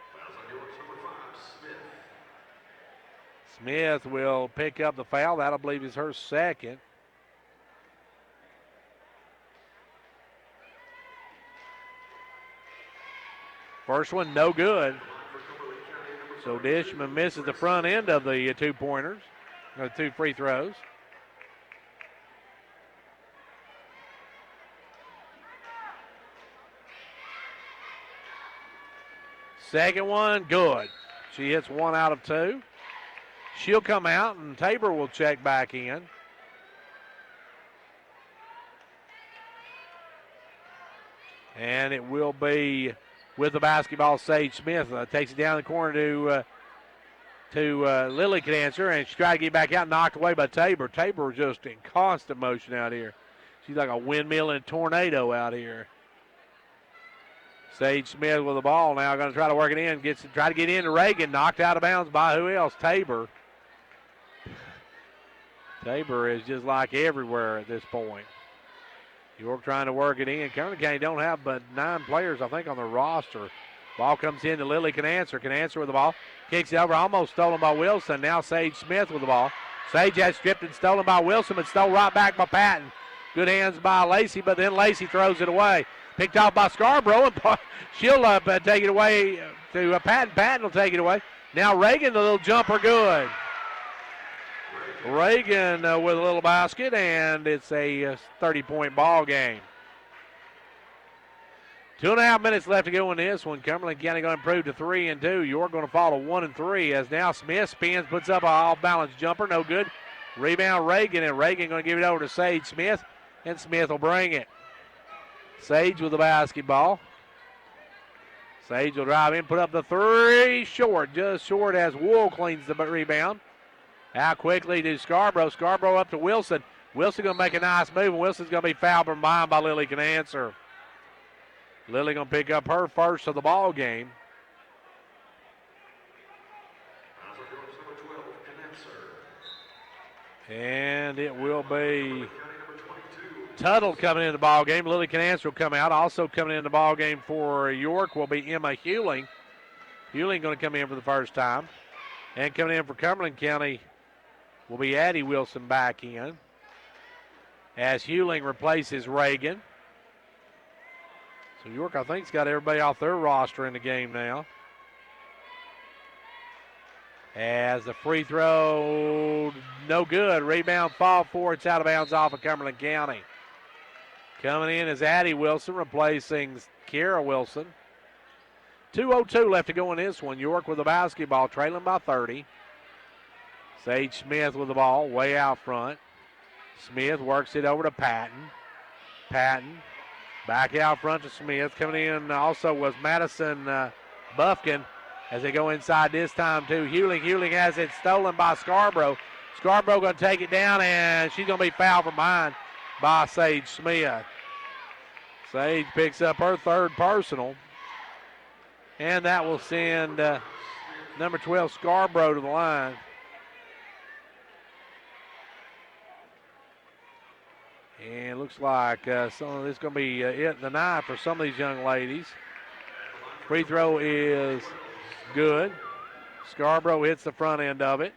Smith will pick up the foul. That, I believe, is her second. First one, no good. So Dishman misses the front end of the two-pointers, or two free throws. Second one, good. She hits 1 out of 2. She'll come out, and Tabor will check back in. And it will be with the basketball, Sage Smith. Takes it down the corner to Lily Canancer, and she tried to get back out, knocked away by Tabor. Tabor just in constant motion out here. She's like a windmill in a tornado out here. Sage Smith with the ball now, going to try to work it in. Try to get into Reagan. Knocked out of bounds by who else? Tabor. Tabor is just like everywhere at this point. York trying to work it in. Cumberland County don't have but 9 players, I think, on the roster. Ball comes in to Lily Canancer. Canancer with the ball. Kicks it over, almost stolen by Wilson. Now Sage Smith with the ball. Sage has stripped and stolen by Wilson, but stole right back by Patton. Good hands by Lacey, but then Lacey throws it away. Picked off by Scarborough, and she'll take it away to Patton. Patton will take it away. Now Reagan, the little jumper, good. Reagan with a little basket, and it's a 30-point ball game. 2.5 minutes left to go in this one. Cumberland County going to improve to 3-2. York going to fall to 1-3 as now Smith spins, puts up an off-balance jumper, no good. Rebound Reagan, and Reagan going to give it over to Sage Smith, and Smith will bring it. Sage with the basketball. Sage will drive in, put up the three, short, just short as Wool cleans the rebound. Out quickly to Scarborough. Scarborough up to Wilson. Wilson going to make a nice move, and Wilson's going to be fouled from behind by Lily Canancer. Lily going to pick up her first of the ball game. And it will be Tuttle coming in the ball game. Lily Canancer will come out. Also coming in the ball game for York will be Emma Hewling. Hewling going to come in for the first time. And coming in for Cumberland County will be Addie Wilson back in as Hewling replaces Reagan. So York, I think, has got everybody off their roster in the game now. As the free throw, no good. Rebound fall for. It's out of bounds off of Cumberland County. Coming in is Addie Wilson replacing Kiara Wilson. 2:02 left to go in this one. York with the basketball, trailing by 30. Sage Smith with the ball, way out front. Smith works it over to Patton. Patton back out front to Smith. Coming in also was Madison Buffkin as they go inside this time to Hewling. Hewling has it stolen by Scarborough. Scarborough going to take it down, and she's going to be fouled from behind by Sage Smith. Sage picks up her third personal, and that will send number 12 Scarborough to the line. And looks like some of this is going to be it the night for some of these young ladies. Free throw is good. Scarborough hits the front end of it.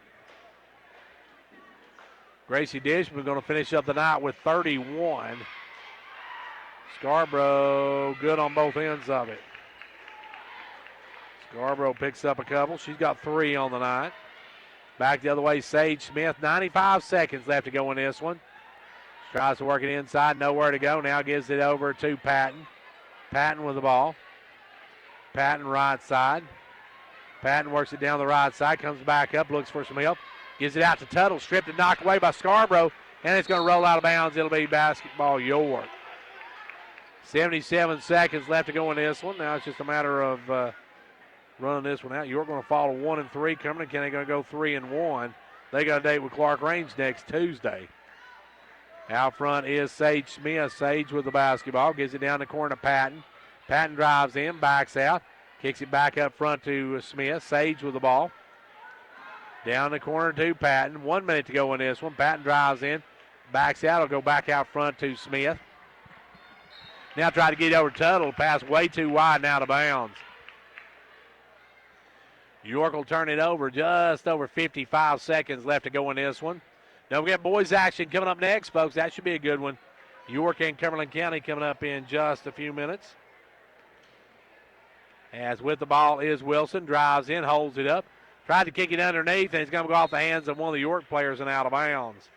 Gracie Dishman going to finish up the night with 31. Scarborough good on both ends of it. Scarborough picks up a couple. She's got 3 on the night. Back the other way, Sage Smith. 95 seconds left to go in this one. Tries to work it inside, nowhere to go. Now gives it over to Patton. Patton with the ball. Patton right side. Patton works it down the right side, comes back up, looks for some help. Gives it out to Tuttle, stripped and knocked away by Scarborough, and it's going to roll out of bounds. It'll be basketball York. 77 seconds left to go in this one. Now it's just a matter of running this one out. York going to fall to 1-3. Cumberland County going to go 3-1. They got a date with Clark Range next Tuesday. Out front is Sage Smith. Sage with the basketball. Gives it down the corner to Patton. Patton drives in, backs out. Kicks it back up front to Smith. Sage with the ball. Down the corner to Patton. 1 minute to go in this one. Patton drives in, backs out. Will go back out front to Smith. Now try to get over Tuttle. Pass way too wide and out of bounds. York will turn it over. Just over 55 seconds left to go in this one. Don't forget boys action coming up next, folks. That should be a good one. York and Cumberland County coming up in just a few minutes. As with the ball is Wilson. Drives in, holds it up. Tried to kick it underneath, and it's going to go off the hands of one of the York players and out of bounds.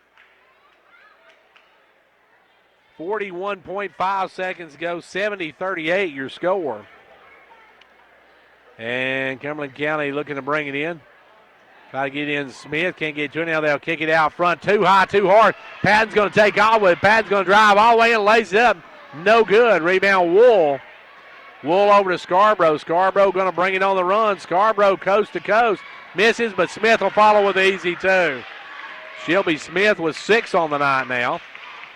41.5 seconds to go. 70-38 your score. And Cumberland County looking to bring it in. Try to get in Smith. Can't get to it. Now they'll kick it out front. Too high, too hard. Patton's going to take off with it. Patton's going to drive all the way and lays it up. No good. Rebound Wool. Wool over to Scarborough. Scarborough going to bring it on the run. Scarborough coast to coast. Misses, but Smith will follow with easy two. Shelby Smith with 6 on the night now.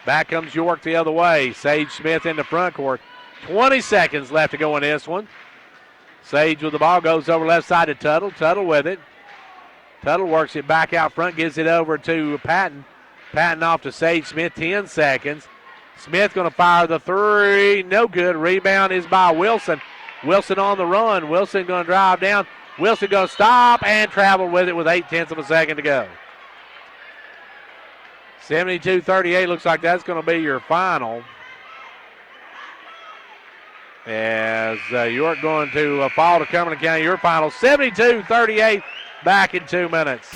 Back comes York the other way. Sage Smith in the front court. 20 seconds left to go in this one. Sage with the ball goes over left side to Tuttle. Tuttle with it. Tuttle works it back out front, gives it over to Patton. Patton off to Sage Smith, 10 seconds. Smith going to fire the three. No good. Rebound is by Wilson. Wilson on the run. Wilson going to drive down. Wilson going to stop and travel with it with 0.8 of a second to go. 72-38 looks like that's going to be your final. As York going to fall to Cumberland County, your final 72-38. Back in 2 minutes.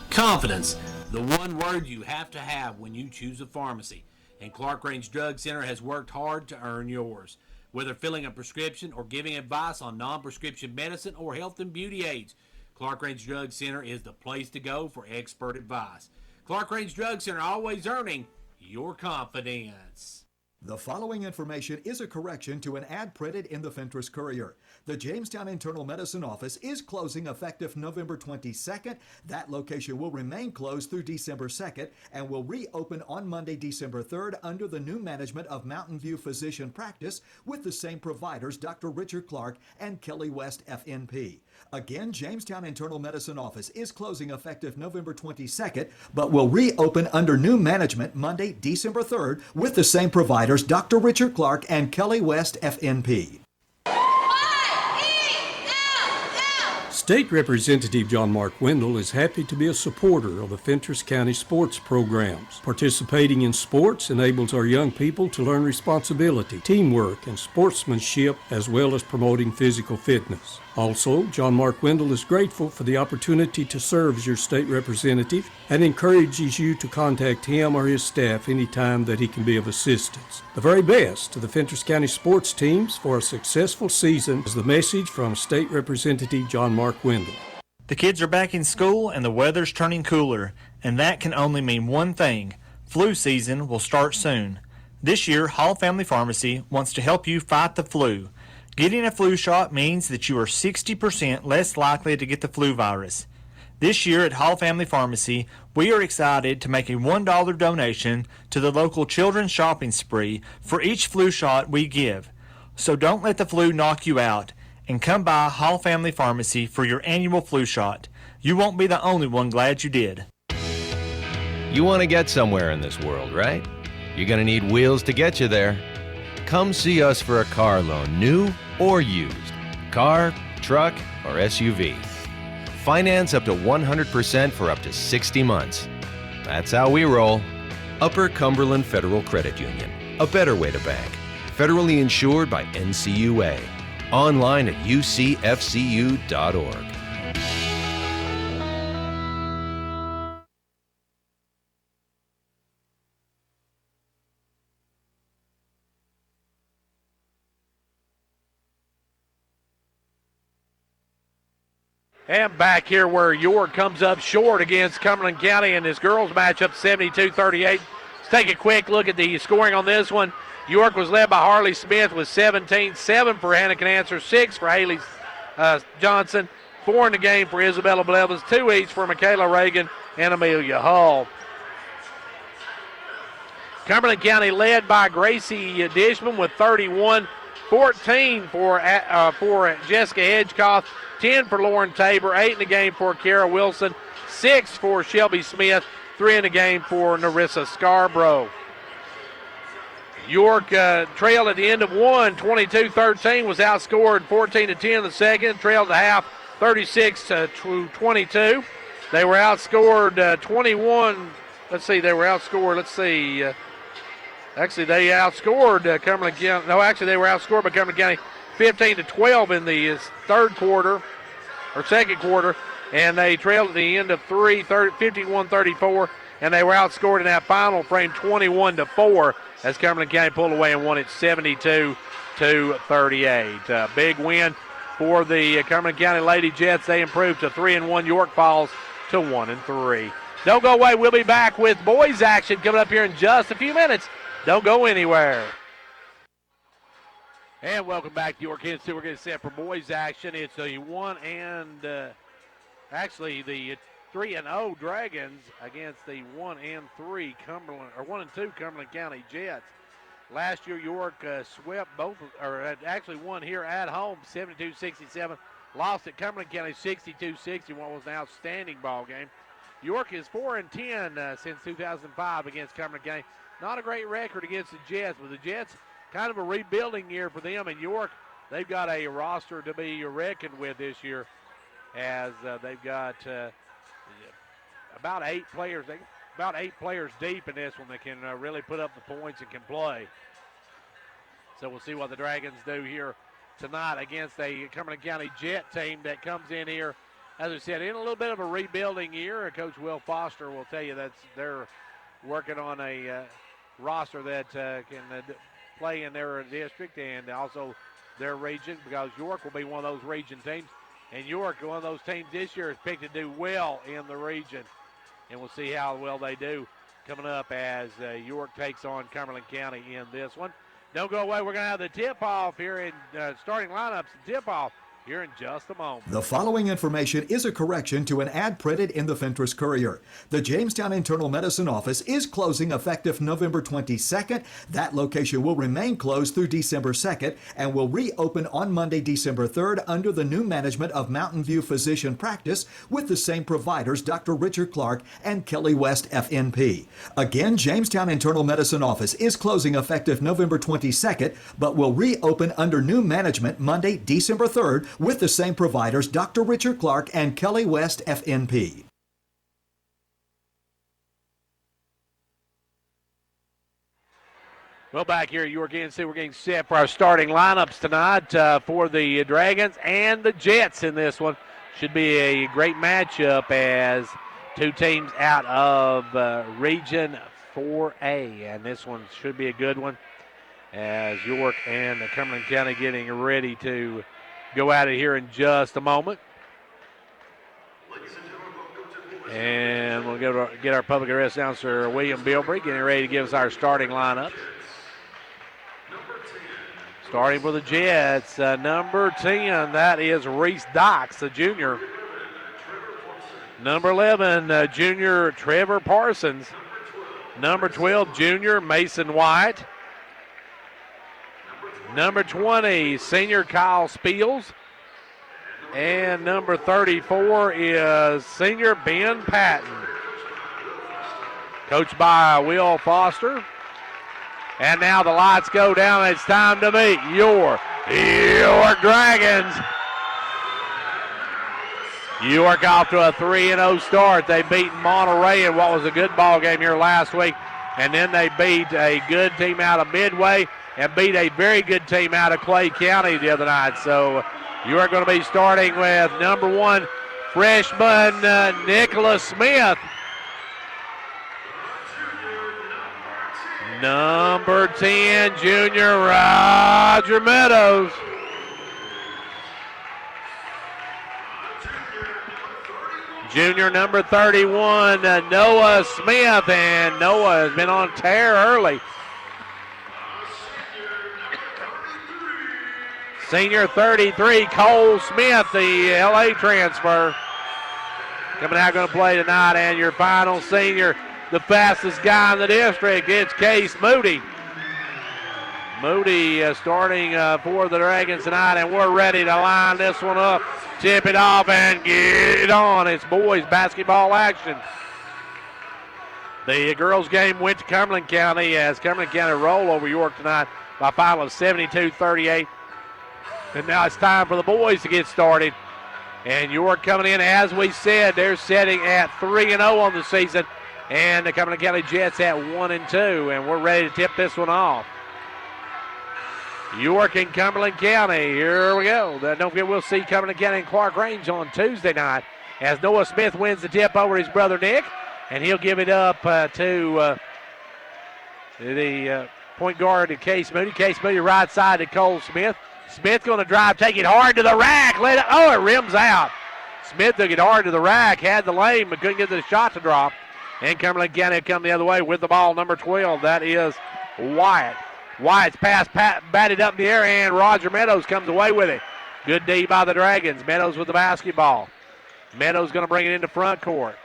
Confidence, the one word you have to have when you choose a pharmacy. And Clark Range Drug Center has worked hard to earn yours. Whether filling a prescription or giving advice on non-prescription medicine or health and beauty aids, Clark Range Drug Center is the place to go for expert advice. Clark Range Drug Center, always earning your confidence. The following information is a correction to an ad printed in the Fentress Courier. The Jamestown Internal Medicine Office is closing effective November 22nd. That location will remain closed through December 2nd and will reopen on Monday, December 3rd under the new management of Mountain View Physician Practice with the same providers, Dr. Richard Clark and Kelly West, FNP. Again, Jamestown Internal Medicine Office is closing effective November 22nd, but will reopen under new management Monday, December 3rd with the same providers, Dr. Richard Clark and Kelly West, FNP. State Representative John Mark Wendell is happy to be a supporter of the Fentress County sports programs. Participating in sports enables our young people to learn responsibility, teamwork, and sportsmanship, as well as promoting physical fitness. Also, John Mark Wendell is grateful for the opportunity to serve as your state representative and encourages you to contact him or his staff anytime that he can be of assistance. The very best to the Fentress County sports teams for a successful season is the message from State Representative John Mark Wendell. The kids are back in school and the weather's turning cooler, and that can only mean one thing. Flu season will start soon. This year, Hall Family Pharmacy wants to help you fight the flu. Getting a flu shot means that you are 60% less likely to get the flu virus. This year at Hall Family Pharmacy, we are excited to make a $1 donation to the local children's shopping spree for each flu shot we give. So don't let the flu knock you out, and come by Hall Family Pharmacy for your annual flu shot. You won't be the only one glad you did. You want to get somewhere in this world, right? You're going to need wheels to get you there. Come see us for a car loan, new or used. Car, truck, or SUV. Finance up to 100% for up to 60 months. That's how we roll. Upper Cumberland Federal Credit Union. A better way to bank. Federally insured by NCUA. Online at ucfcu.org. And back here where York comes up short against Cumberland County in this girls matchup, 72-38. Let's take a quick look at the scoring on this one. York was led by Harley Smith with 17, 7 for Hannah Canancer, 6 for Haley Johnson, 4 in the game for Isabella Blevins, 2 each for Michaela Reagan and Amelia Hall. Cumberland County led by Gracie Dishman with 31, 14 for Jessica Hedgecoth, 10 for Lauren Tabor, 8 in the game for Kara Wilson, 6 for Shelby Smith, 3 in the game for Narissa Scarborough. York trailed at the end of one, 22-13, was outscored 14-10 in the second, trailed at half 36-22. They were outscored 21, actually they outscored Cumberland County, they were outscored by Cumberland County 15-12 in the second quarter, and they trailed at the end of 51-34, and they were outscored in that final frame 21-4 as Cumberland County pulled away and won it 72-38. Big win for the Cumberland County Lady Jets. They improved to 3-1. York falls to 1-3. Don't go away. We'll be back with boys action coming up here in just a few minutes. Don't go anywhere. And welcome back to York Kansas City. We're getting set for boys action. It's the 3-0 Dragons against the 1-2 Cumberland County Jets. Last year, York swept won here at home 72-67. Lost at Cumberland County 62-60. What was an outstanding ball game. York is 4-10 since 2005 against Cumberland County. Not a great record against the Jets, but the Jets kind of a rebuilding year for them. And York, they've got a roster to be reckoned with this year, as they've got about 8 players deep in this one that can really put up the points and can play. So we'll see what the Dragons do here tonight against a Cumberland County Jet team that comes in here, as I said, in a little bit of a rebuilding year. Coach Will Foster will tell you they're working on a roster that can play in their district and also their region, because York will be one of those region teams. And York, one of those teams this year, is picked to do well in the region. And we'll see how well they do coming up as York takes on Cumberland County in this one. Don't go away. We're going to have the tip-off here in starting lineups. Tip-off here in just a moment. The following information is a correction to an ad printed in the Fentress Courier. The Jamestown Internal Medicine Office is closing effective November 22nd. That location will remain closed through December 2nd and will reopen on Monday, December 3rd under the new management of Mountain View Physician Practice with the same providers, Dr. Richard Clark and Kelly West, FNP. Again, Jamestown Internal Medicine Office is closing effective November 22nd, but will reopen under new management Monday, December 3rd with the same providers, Dr. Richard Clark and Kelly West, FNP. Well, back here at York NC, we're getting set for our starting lineups tonight for the Dragons and the Jets in this one. Should be a great matchup as two teams out of Region 4A, and this one should be a good one as York and Cumberland County getting ready to go out of here in just a moment. And we'll get our public address announcer, William Bilbrey, getting ready to give us our starting lineup. Starting for the Jets, number 10, that is Reese Docks, the junior. Number 11, junior Trevor Parsons. Number 12, junior Mason White. Number 20, senior Kyle Spiels. And number 34 is senior Ben Patton. Coached by Will Foster. And now the lights go down. It's time to meet your Dragons. York off to a 3-0 start. They beat Monterey in what was a good ball game here last week. And then they beat a good team out of Midway and beat a very good team out of Clay County the other night. So you are going to be starting with number 1, freshman Nicholas Smith. Number 10, junior Roger Meadows. Junior number 31, Noah Smith, and Noah has been on tear early. Senior 33, Cole Smith, the LA transfer. Coming out, going to play tonight. And your final senior, the fastest guy in the district, it's Case Moody. Moody starting for the Dragons tonight, and we're ready to line this one up, tip it off, and get it on. It's boys basketball action. The girls game went to Cumberland County as Cumberland County roll over York tonight by a final of 72-38. And now it's time for the boys to get started. And York coming in, as we said, they're setting at 3-0 on the season. And the Cumberland County Jets at 1-2. And we're ready to tip this one off. York and Cumberland County, here we go. Don't forget, we'll see Cumberland County and Clark Range on Tuesday night as Noah Smith wins the tip over his brother Nick. And he'll give it up to the point guard to Case Moody. Case Moody right side to Cole Smith. Smith going to drive, take it hard to the rack. It rims out. Smith took it hard to the rack, had the lane, but couldn't get the shot to drop. And Cumberland County come the other way with the ball, number 12. That is Wyatt. Wyatt's pass batted up in the air, and Roger Meadows comes away with it. Good D by the Dragons. Meadows with the basketball. Meadows going to bring it into front court.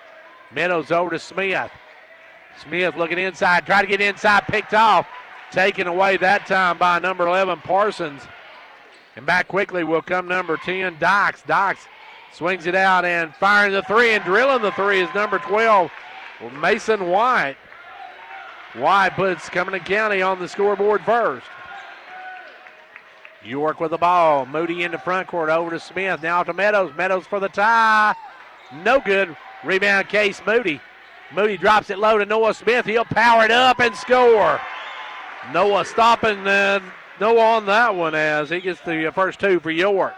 Meadows over to Smith. Smith looking inside, try to get inside, picked off. Taken away that time by number 11, Parsons. And back quickly will come number 10, Docks. Docks swings it out and firing the three, and drilling the three is number 12, Mason White. White puts Cumberland County on the scoreboard first. York with the ball. Moody into front court, over to Smith. Now to Meadows. Meadows for the tie. No good. Rebound, Case Moody. Moody drops it low to Noah Smith. He'll power it up and score. Noah stopping Noah on that one as he gets the first two for York.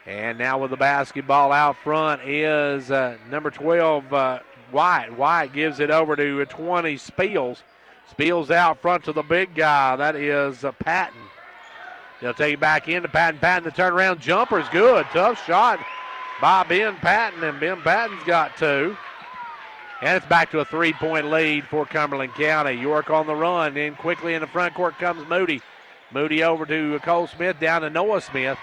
And now with the basketball out front is number 12, White. White gives it over to 20, Spiels. Spiels out front to the big guy. That is Patton. They'll take it back into Patton. Patton, the turnaround jumper is good. Tough shot by Ben Patton, and Ben Patton's got two. And it's back to a three-point lead for Cumberland County. York on the run. Then quickly in the front court comes Moody. Moody over to Cole Smith, down to Noah Smith.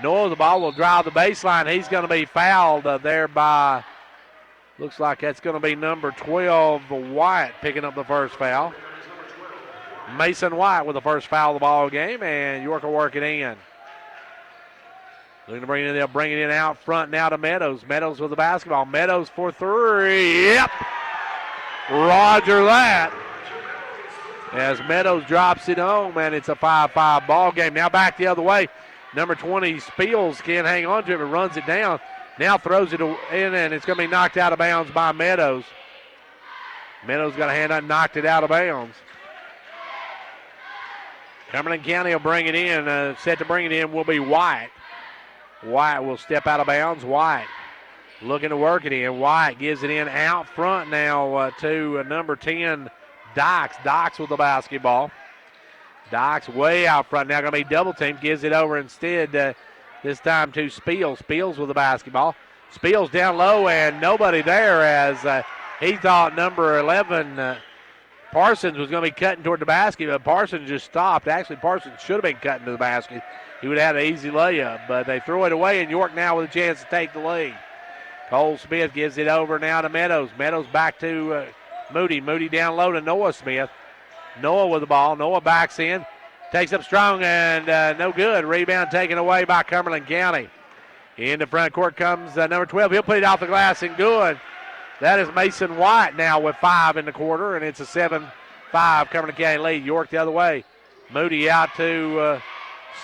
Noah, the ball will drive the baseline. He's going to be fouled there by, looks like that's going to be number 12, White, picking up the first foul. Mason White with the first foul of the ball game, and York will work it in. Looking to bring it in, they'll bring it in out front now to Meadows. Meadows with the basketball. Meadows for three. Yep. Roger that. As Meadows drops it home, and it's a 5-5 ball game. Now back the other way. Number 20, Spiels can't hang on to it, but runs it down. Now throws it in, and it's going to be knocked out of bounds by Meadows. Meadows got a hand up, knocked it out of bounds. Cumberland County will bring it in. Set to bring it in will be White. White will step out of bounds. White looking to work it in. White gives it in out front now to number 10, Docks. Docks with the basketball. Docks way out front. Now going to be double teamed. Gives it over instead this time to Spiels. Spiels with the basketball. Spiels down low and nobody there as he thought number 11 Parsons was going to be cutting toward the basket, but Parsons just stopped. Actually, Parsons should have been cutting to the basket. He would have had an easy layup, but they throw it away, and York now with a chance to take the lead. Cole Smith gives it over now to Meadows. Meadows back to Moody. Moody down low to Noah Smith. Noah with the ball. Noah backs in. Takes up strong and no good. Rebound taken away by Cumberland County. In the front court comes number 12. He'll put it off the glass and good. That is Mason White now with 5 in the quarter, and it's a 7-5 Cumberland County lead. York the other way. Moody out to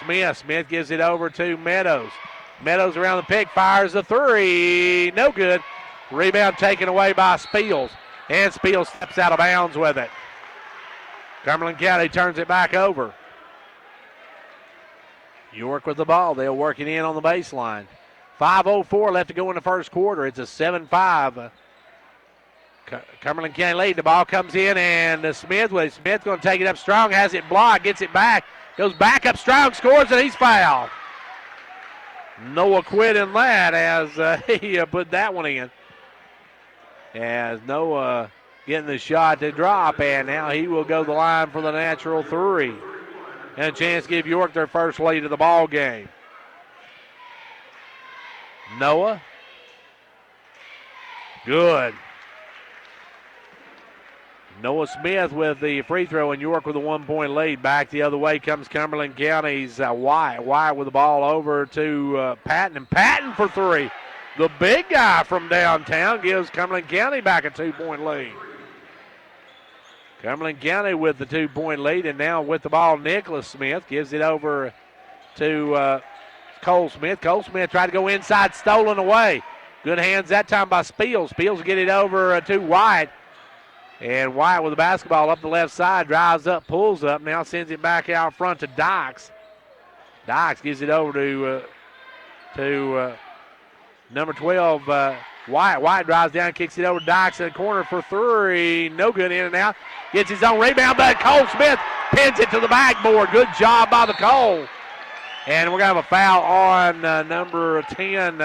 Smith. Smith gives it over to Meadows. Meadows around the pick, fires the three. No good. Rebound taken away by Spiels. And Spiels steps out of bounds with it. Cumberland County turns it back over. York with the ball. They'll work it in on the baseline. 5:04 left to go in the first quarter. It's a 7-5. Cumberland County lead. The ball comes in, and Smith with it. Smith going to take it up strong, has it blocked, gets it back, goes back up strong, scores, and he's fouled. Noah quit in that as he put that one in. As Noah getting the shot to drop, and now he will go to the line for the natural three. And a chance to give York their first lead of the ball game. Noah. Good. Noah Smith with the free throw, and York with a 1-point lead. Back the other way comes Cumberland County's Wyatt. Wyatt with the ball over to Patton, and Patton for three. The big guy from downtown gives Cumberland County back a 2-point lead. Cumberland County with the 2-point lead, and now with the ball, Nicholas Smith gives it over to Cole Smith. Cole Smith tried to go inside, stolen away. Good hands that time by Spiels. Spiels will get it over to Wyatt. And Wyatt with the basketball up the left side, drives up, pulls up, now sends it back out front to Dykes. Dykes gives it over to number 12, Wyatt. Wyatt drives down, kicks it over to Dykes in the corner for three. No good, in and out. Gets his own rebound, but Cole Smith pins it to the backboard. Good job by the Cole. And we're going to have a foul on number 10,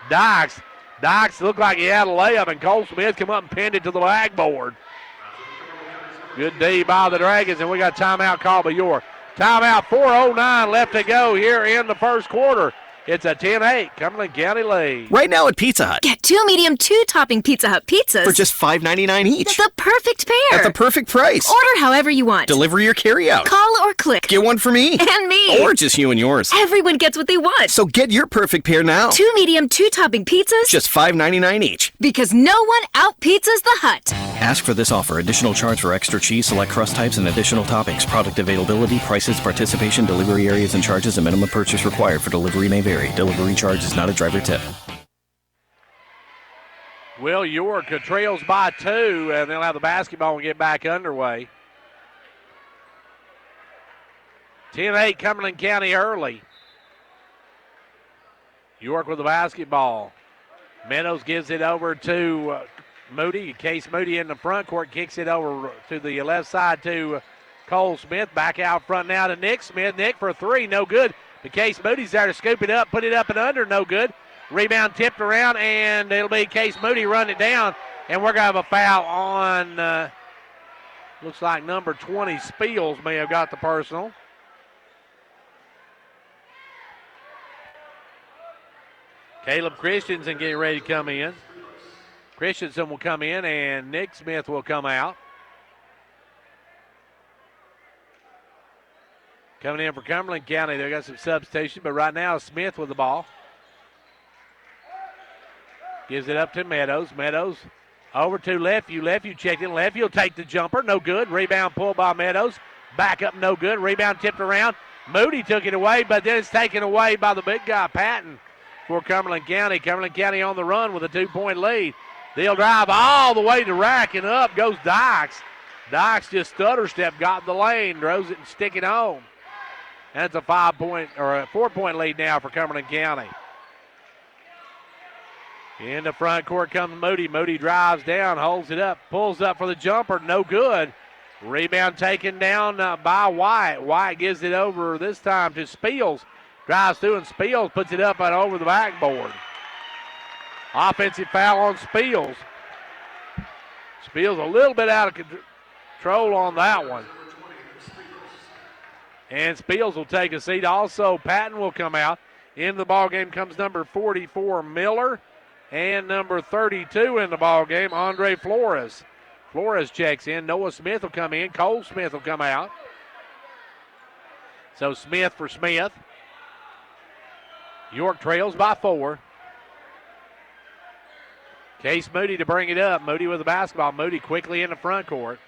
Dykes. Dykes looked like he had a layup, and Cole Smith come up and pinned it to the backboard. Good D by the Dragons, and we got timeout called by York. Timeout, 4:09 left to go here in the first quarter. It's a 10-8 Cumberland County lead. Right now at Pizza Hut. Get 2 medium 2-topping Pizza Hut pizzas For just $5.99 each. The perfect pair. At the perfect price. Order however you want. Delivery or carry out. Call or click. Get one for me. And me. Or just you and yours. Everyone gets what they want. So get your perfect pair now. 2 medium 2-topping pizzas. Just $5.99 each. Because no one out-pizzas the Hut. Ask for this offer. Additional charge for extra cheese, select crust types, and additional toppings. Product availability, prices, participation, delivery areas, and charges. A minimum purchase required for delivery may vary. Delivery charge is not a driver tip. Will York trails by 2, and they'll have the basketball and get back underway. 10-8 Cumberland County early. York with the basketball. Meadows gives it over to Moody. Case Moody in the front court, kicks it over to the left side to Cole Smith. Back out front now to Nick Smith. Nick for three, no good. But Case Moody's there to scoop it up, put it up and under, no good. Rebound tipped around, and it'll be Case Moody running it down. And we're going to have a foul on, looks like number 20, Spiels may have got the personal. Caleb Christensen getting ready to come in. Christensen will come in, and Nick Smith will come out. Coming in for Cumberland County, they got some substitution, but right now Smith with the ball. Gives it up to Meadows. Meadows over to Lefevue. Lefevue checked in. Lefevue will take the jumper. No good. Rebound pulled by Meadows. Back up, no good. Rebound tipped around. Moody took it away, but then it's taken away by the big guy, Patton, for Cumberland County. Cumberland County on the run with a 2-point lead. They'll drive all the way to rack, and up goes Dykes. Dykes just stutter step, got in the lane, throws it and stick it home. And it's a 4-point lead now for Cumberland County. In the front court comes Moody. Moody drives down, holds it up, pulls up for the jumper, no good. Rebound taken down by Wyatt. Wyatt gives it over this time to Spiels. Drives through, and Spiels puts it up and over the backboard. Offensive foul on Spiels. Spiels a little bit out of control on that one. And Spiels will take a seat. Also, Patton will come out. In the ball game comes number 44, Miller, and number 32 in the ball game, Andre Flores. Flores checks in. Noah Smith will come in. Cole Smith will come out. So Smith for Smith. York trails by 4. Case Moody to bring it up. Moody with the basketball. Moody quickly in the front court.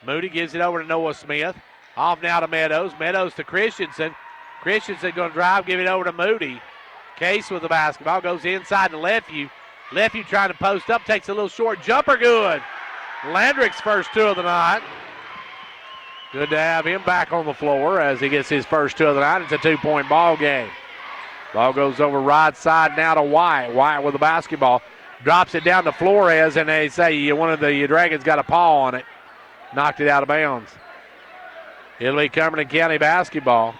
Moody gives it over to Noah Smith. Off now to Meadows. Meadows to Christensen. Christensen going to drive, give it over to Moody. Case with the basketball. Goes inside to Lefevue. Lefevue trying to post up. Takes a little short jumper. Good. Landrick's first 2 of the night. Good to have him back on the floor as he gets his first 2 of the night. It's a 2-point ball game. Ball goes over right side now to Wyatt. Wyatt with the basketball. Drops it down to Flores, and they say one of the Dragons got a paw on it. Knocked it out of bounds. It'll be Cumberland County basketball.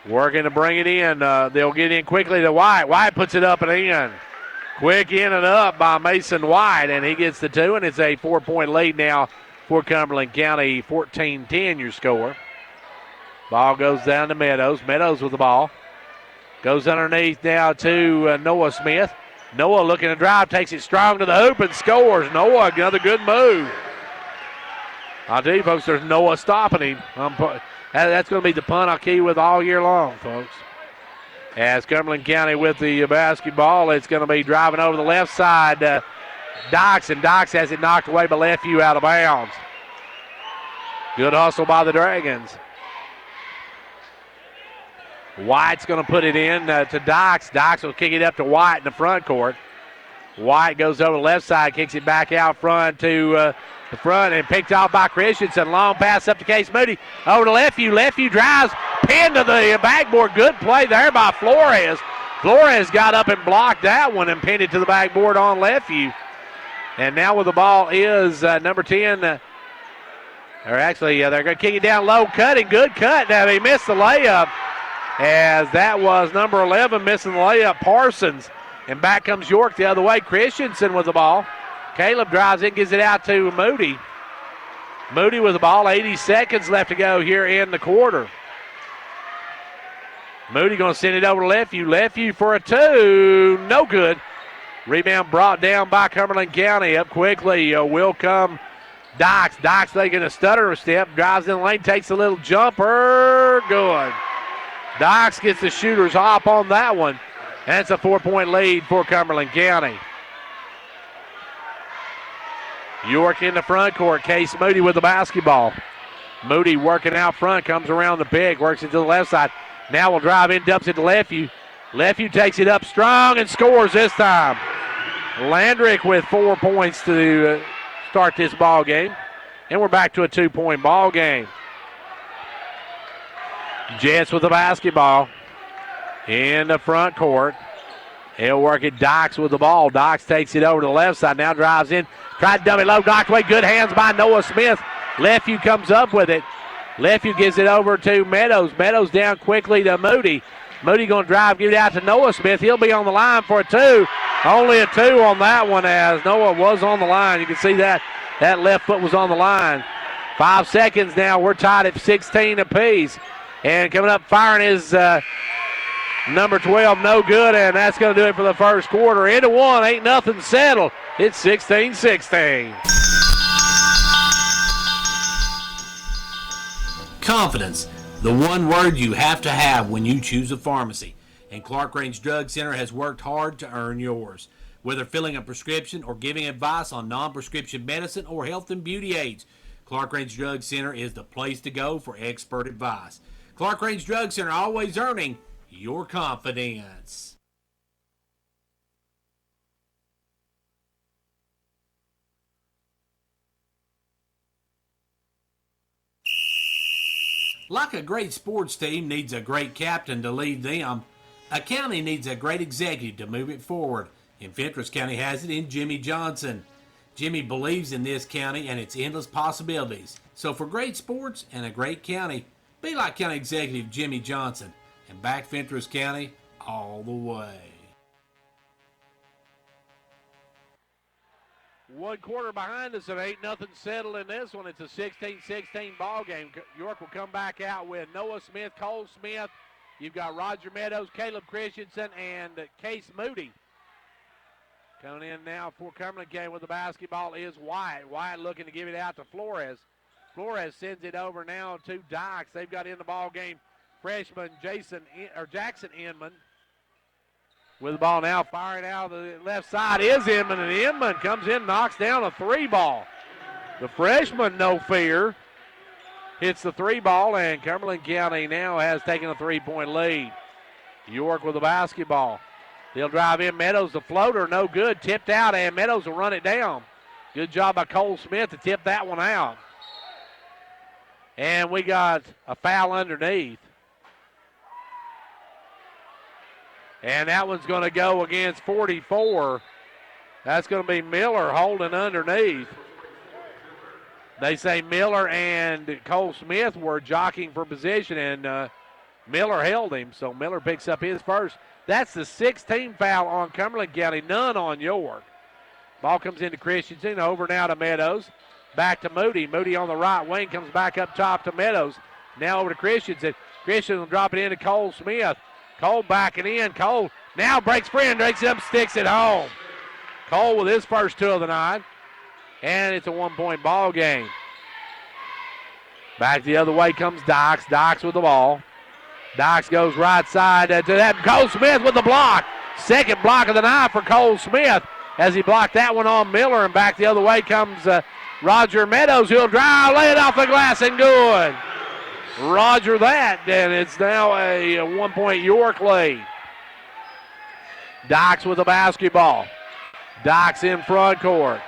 Working to bring it in. They'll get in quickly to Wyatt. Wyatt puts it up and in. Quick in and up by Mason Wyatt, and he gets the 2, and it's a 4-point lead now for Cumberland County. 14-10 your score. Ball goes down to Meadows. Meadows with the ball. Goes underneath now to Noah Smith. Noah looking to drive, takes it strong to the hoop and scores. Noah, another good move. I'll tell you, folks, there's Noah stopping him. That's going to be the punt I'll key with all year long, folks. As Cumberland County with the basketball, it's going to be driving over the left side. Docks, and Docks has it knocked away by Lefevue out of bounds. Good hustle by the Dragons. White's going to put it in to Docks. Docks will kick it up to White in the front court. White goes over the left side, kicks it back out front to the front, and picked off by Christensen. Long pass up to Case Moody. Over to Lefevue. Lefevue drives, pinned to the backboard. Good play there by Flores. Flores got up and blocked that one and pinned it to the backboard on Lefevue. And now with the ball is number 10. They're going to kick it down low, cutting. Good cut. Now they missed the layup, as that was number 11 missing the layup, Parsons. And back comes York the other way. Christensen with the ball. Caleb drives in, gives it out to Moody. Moody with the ball. 80 seconds left to go here in the quarter. Moody going to send it over to Lefevue. Lefevue for a 2. No good. Rebound brought down by Cumberland County. Up quickly will come Docks. Docks taking a stutter step. Drives in the lane. Takes a little jumper. Good. Docks gets the shooter's hop on that one. That's a 4-point lead for Cumberland County. York in the front court. Case Moody with the basketball. Moody working out front, comes around the pick, works it to the left side. Now will drive in, dumps it to Lefevue. Lefevue takes it up strong and scores this time. Landrick with 4 points to start this ball game. And we're back to a 2-point ball game. Jets with the basketball in the front court. He'll work it. Docks with the ball. Docks takes it over to the left side. Now drives in. Tried to dump it low. Knocked away. Good hands by Noah Smith. Lefevue comes up with it. Lefevue gives it over to Meadows. Meadows down quickly to Moody. Moody going to drive, give it out to Noah Smith. He'll be on the line for a 2. Only a 2 on that one, as Noah was on the line. You can see that. That left foot was on the line. 5 seconds now. We're tied at 16 apiece. And coming up firing is number 12, no good, and that's going to do it for the first quarter. Into one, ain't nothing settled. It's 16-16. Confidence, the one word you have to have when you choose a pharmacy. And Clark Range Drug Center has worked hard to earn yours. Whether filling a prescription or giving advice on non-prescription medicine or health and beauty aids, Clark Range Drug Center is the place to go for expert advice. Clark Range Drug Center, always earning your confidence. Like a great sports team needs a great captain to lead them, a county needs a great executive to move it forward. And Fentress County has it in Jimmy Johnson. Jimmy believes in this county and its endless possibilities. So for great sports and a great county, be like County Executive Jimmy Johnson and back Fentress County all the way. 1 quarter behind us, and ain't nothing settled in this one. It's a 16-16 ball game. York will come back out with Noah Smith, Cole Smith. You've got Roger Meadows, Caleb Christensen, and Case Moody. Coming in now for Cumberland County with the basketball is Wyatt. Wyatt looking to give it out to Flores. Flores sends it over now to Dykes. They've got in the ball game freshman Jackson Inman. With the ball now, firing out the left side is Inman, and Inman comes in, knocks down a 3-ball. The freshman, no fear, hits the 3-ball, and Cumberland County now has taken a 3-point lead. York with the basketball. They'll drive in. Meadows, the floater, no good. Tipped out, and Meadows will run it down. Good job by Cole Smith to tip that one out. And we got a foul underneath. And that one's going to go against 44. That's going to be Miller holding underneath. They say Miller and Cole Smith were jockeying for position, and Miller held him, so Miller picks up his first. That's the 16th foul on Cumberland County, none on York. Ball comes into Christensen, over now to Meadows. Back to Moody. Moody on the right wing, comes back up top to Meadows. Now over to Christensen. Christensen will drop it into Cole Smith. Cole backing in. Cole now breaks free and breaks up, sticks it home. Cole with his first 2 of the night. And it's a 1-point ball game. Back the other way comes Dykes. Dykes with the ball. Dykes goes right side to that. Cole Smith with the block. Second block of the night for Cole Smith as he blocked that one on Miller. And back the other way comes Roger Meadows. He'll drive, lay it off the glass, and good. Roger that, and it's now a 1-point York lead. Dykes with the basketball. Dykes in front court.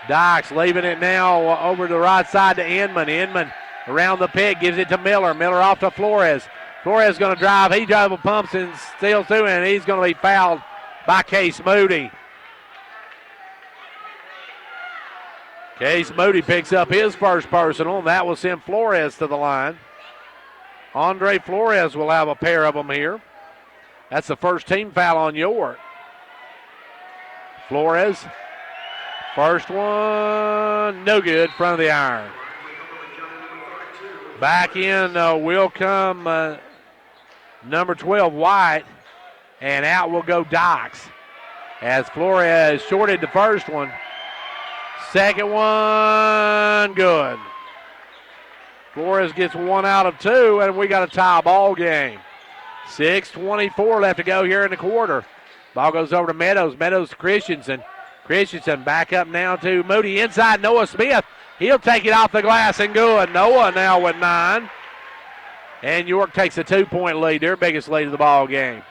Dykes leaving it now over to the right side to Inman. Inman around the pick, gives it to Miller. Miller off to Flores. Flores going to drive. He double pumps and steals through, and he's going to be fouled by Case Moody. Case Moody picks up his first personal, and that will send Flores to the line. Andre Flores will have a pair of them here. That's the first team foul on York. Flores, first one, no good, front of the iron. Back in will come number 12, White, and out will go Dykes as Flores shorted the first one. Second one, good. Flores gets 1 out of 2, and we got a tie ball game. 6:24 left to go here in the quarter. Ball goes over to Meadows. Meadows to Christensen. Christensen back up now to Moody inside. Noah Smith. He'll take it off the glass and good. Noah now with 9. And York takes a 2-point lead, their biggest lead of the ball game.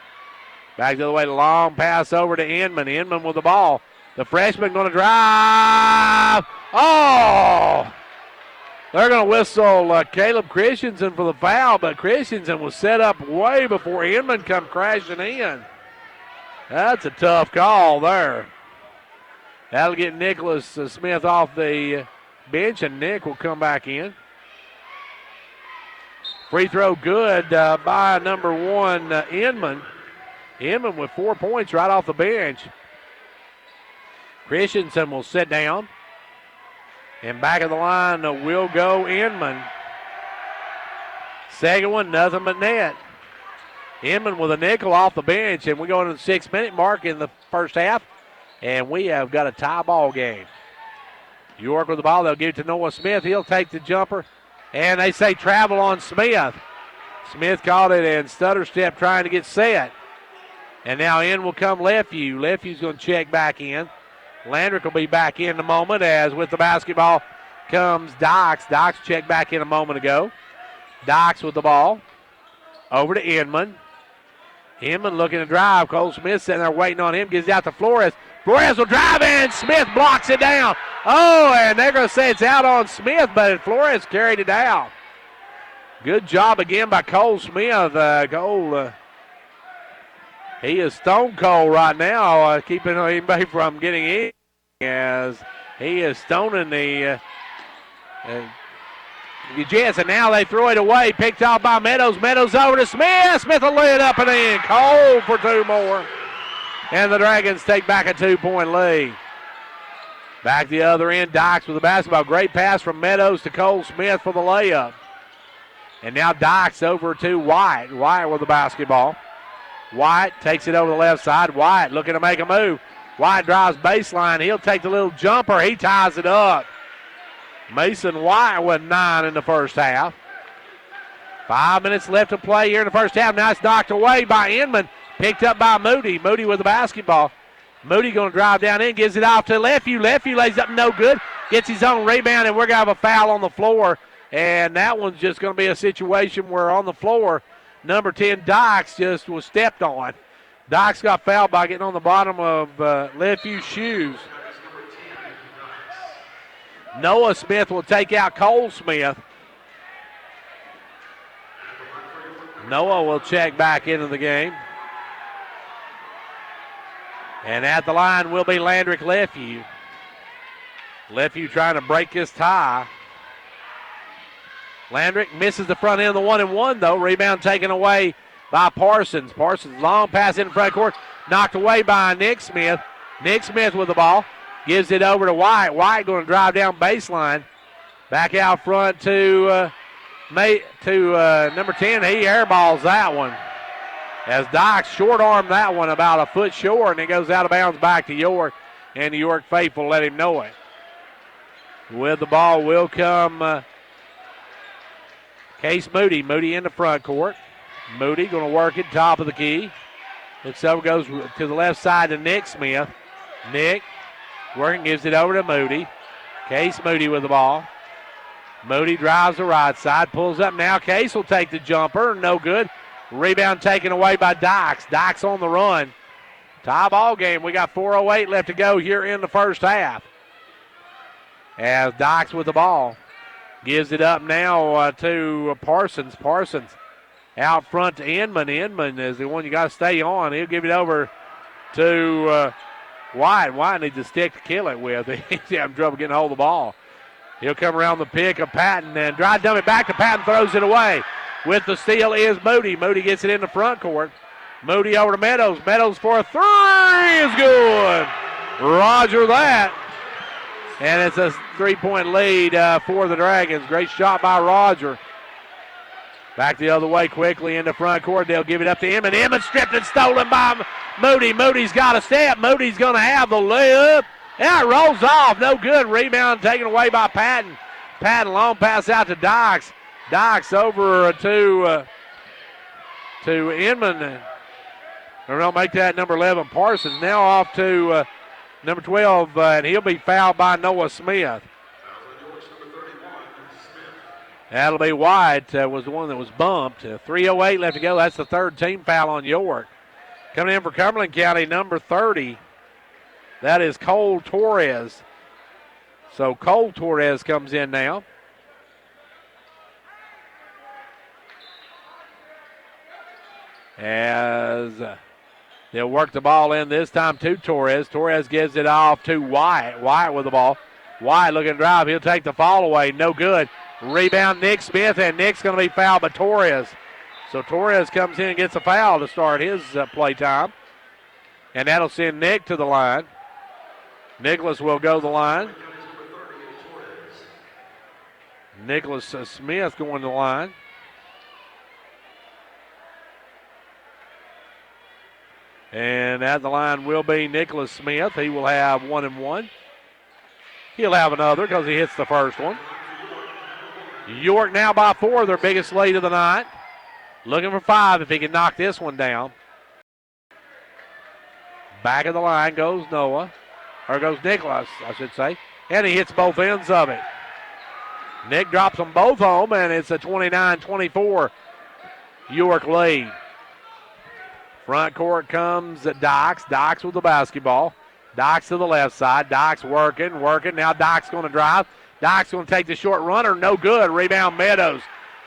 Back the other way, the long pass over to Inman. Inman with the ball. The freshman going to drive. Oh! They're going to whistle Caleb Christensen for the foul, but Christensen was set up way before Inman come crashing in. That's a tough call there. That'll get Nicholas Smith off the bench, and Nick will come back in. Free throw good by number 1, Inman. Inman with 4 points right off the bench. Christensen will sit down. And back of the line will go Inman. Second one, nothing but net. Inman with a nickel off the bench, and we go into the 6-minute mark in the first half, and we have got a tie ball game. York with the ball, they'll give it to Noah Smith. He'll take the jumper, and they say travel on Smith. Smith caught it and stutter step trying to get set. And now in will come Lefevue. Lefevue's going to check back in. Landrick will be back in a moment as with the basketball comes Dykes. Dykes checked back in a moment ago. Dykes with the ball. Over to Inman. Inman looking to drive. Cole Smith sitting there waiting on him. Gives it out to Flores. Flores will drive in. Smith blocks it down. Oh, and they're going to say it's out on Smith, but Flores carried it out. Good job again by Cole Smith. He is stone cold right now, keeping anybody from getting in as he is stoning the Jets. And now they throw it away. Picked off by Meadows. Meadows over to Smith. Smith will lay it up and in. Cole for 2 more. And the Dragons take back a 2-point lead. Back the other end, Dykes with the basketball. Great pass from Meadows to Cole Smith for the layup. And now Dykes over to White. White with the basketball. White takes it over the left side. White looking to make a move. White drives baseline. He'll take the little jumper. He ties it up. Mason White with 9 in the first half. 5 minutes left to play here in the first half. Now it's knocked away by Inman. Picked up by Moody. Moody with the basketball. Moody going to drive down in, gives it off to Lefevue. Lefevue lays up no good. Gets his own rebound, and we're going to have a foul on the floor. And that one's just going to be a situation where on the floor, number 10, Dykes, just was stepped on. Dykes got fouled by getting on the bottom of Lefue's shoes. Noah Smith will take out Cole Smith. Noah will check back into the game. And at the line will be Landrick Lefevue. Lefevue trying to break this tie. Landrick misses the front end of the 1-and-1, though. Rebound taken away by Parsons. Parsons, long pass in front court, knocked away by Nick Smith. Nick Smith with the ball. Gives it over to White. White going to drive down baseline. Back out front to number 10. He airballs that one. As Dykes short-armed that one about a foot short, and it goes out of bounds back to York, and the York faithful let him know it. With the ball will come Case Moody. Moody in the front court. Moody going to work it top of the key. Looks over, goes to the left side to Nick Smith. Nick working, gives it over to Moody. Case Moody with the ball. Moody drives the right side, pulls up now. Case will take the jumper, no good. Rebound taken away by Dykes. Dykes on the run. Tie ball game. We got 4:08 left to go here in the first half. As Dykes with the ball. Gives it up now to Parsons. Parsons out front to Inman. Inman is the one you got to stay on. He'll give it over to White. White needs a stick to kill it with. He's having trouble getting hold of the ball. He'll come around the pick of Patton and drive dump it back to Patton, throws it away. With the steal is Moody. Moody gets it in the front court. Moody over to Meadows. Meadows for a three is good. Roger that. And it's a 3-point lead for the Dragons. Great shot by Roger. Back the other way quickly in the front court. They'll give it up to Inman. Inman stripped and stolen by Moody. Moody's got a step. Moody's going to have the layup. Yeah, it rolls off. No good. Rebound taken away by Patton. Patton, long pass out to Dykes. Dykes over to Inman. Or don't make that number 11, Parsons. Now off to number 12, and he'll be fouled by Noah Smith. That'll be White, was the one that was bumped. 3:08 left to go. That's the third team foul on York. Coming in for Cumberland County, number 30. That is Cole Torres. So Cole Torres comes in now. As they'll work the ball in this time to Torres. Torres gives it off to White. White with the ball. White looking to drive. He'll take the fall away. No good. Rebound Nick Smith, and Nick's going to be fouled by Torres. So Torres comes in and gets a foul to start his play time. And that'll send Nick to the line. Nicholas will go to the line. Nicholas Smith going to the line. And at the line will be Nicholas Smith. He will have 1-and-1. He'll have another because he hits the first one. York now by 4, their biggest lead of the night. Looking for 5 if he can knock this one down. Back of the line goes Noah. Or goes Nicholas, I should say. And he hits both ends of it. Nick drops them both home, and it's a 29-24 York lead. Front court comes Dykes. Dykes with the basketball. Dykes to the left side. Dykes working. Now Dykes going to drive. Dykes going to take the short runner. No good. Rebound Meadows.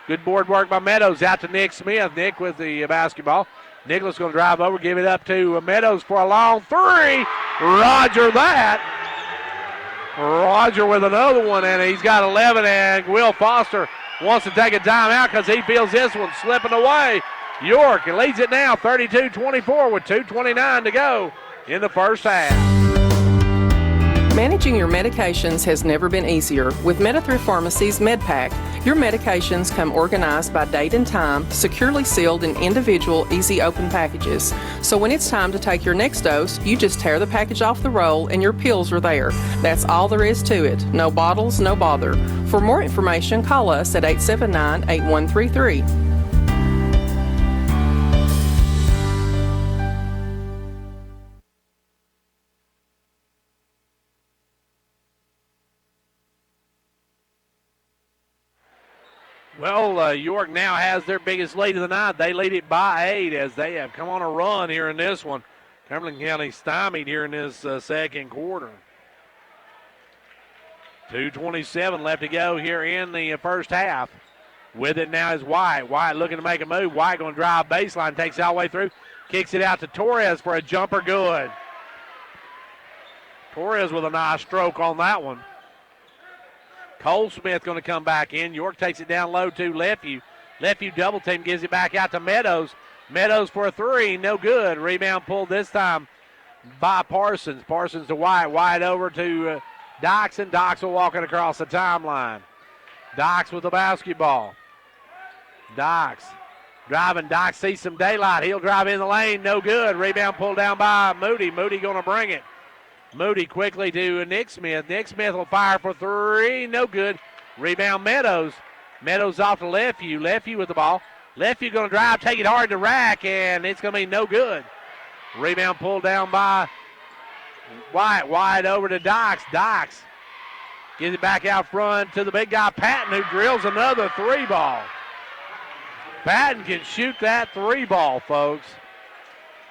Good board work by Meadows. Out to Nick Smith. Nick with the basketball. Nicholas going to drive over. Give it up to Meadows for a long three. Roger that. Roger with another one, and he's got 11, and Will Foster wants to take a timeout because he feels this one slipping away. York leads it now 32-24 with 2:29 to go in the first half. Managing your medications has never been easier. With MetaThrift Pharmacy's MedPack, your medications come organized by date and time, securely sealed in individual, easy open packages. So when it's time to take your next dose, you just tear the package off the roll and your pills are there. That's all there is to it. No bottles, no bother. For more information, call us at 879-8133. Well, York now has their biggest lead of the night. They lead it by 8 as they have come on a run here in this one. Cumberland County stymied here in this second quarter. 2:27 left to go here in the first half. With it now is White. White looking to make a move. White going to drive baseline, takes it all the way through, kicks it out to Torres for a jumper, good. Torres with a nice stroke on that one. Cole Smith going to come back in. York takes it down low to Lefeview. Lefeview double team, gives it back out to Meadows. Meadows for a three, no good. Rebound pulled this time by Parsons. Parsons to White. White over to Dox, and Dox will walk it across the timeline. Dox with the basketball. Dox driving. Dox sees some daylight. He'll drive in the lane, no good. Rebound pulled down by Moody. Moody going to bring it. Moody quickly to Nick Smith. Nick Smith will fire for three. No good. Rebound Meadows. Meadows off to Lefeview. Lefeview with the ball. Lefeview going to drive, take it hard to rack, and it's going to be no good. Rebound pulled down by White. White over to Dox. Dox gives it back out front to the big guy, Patton, who drills another three ball. Patton can shoot that three ball, folks.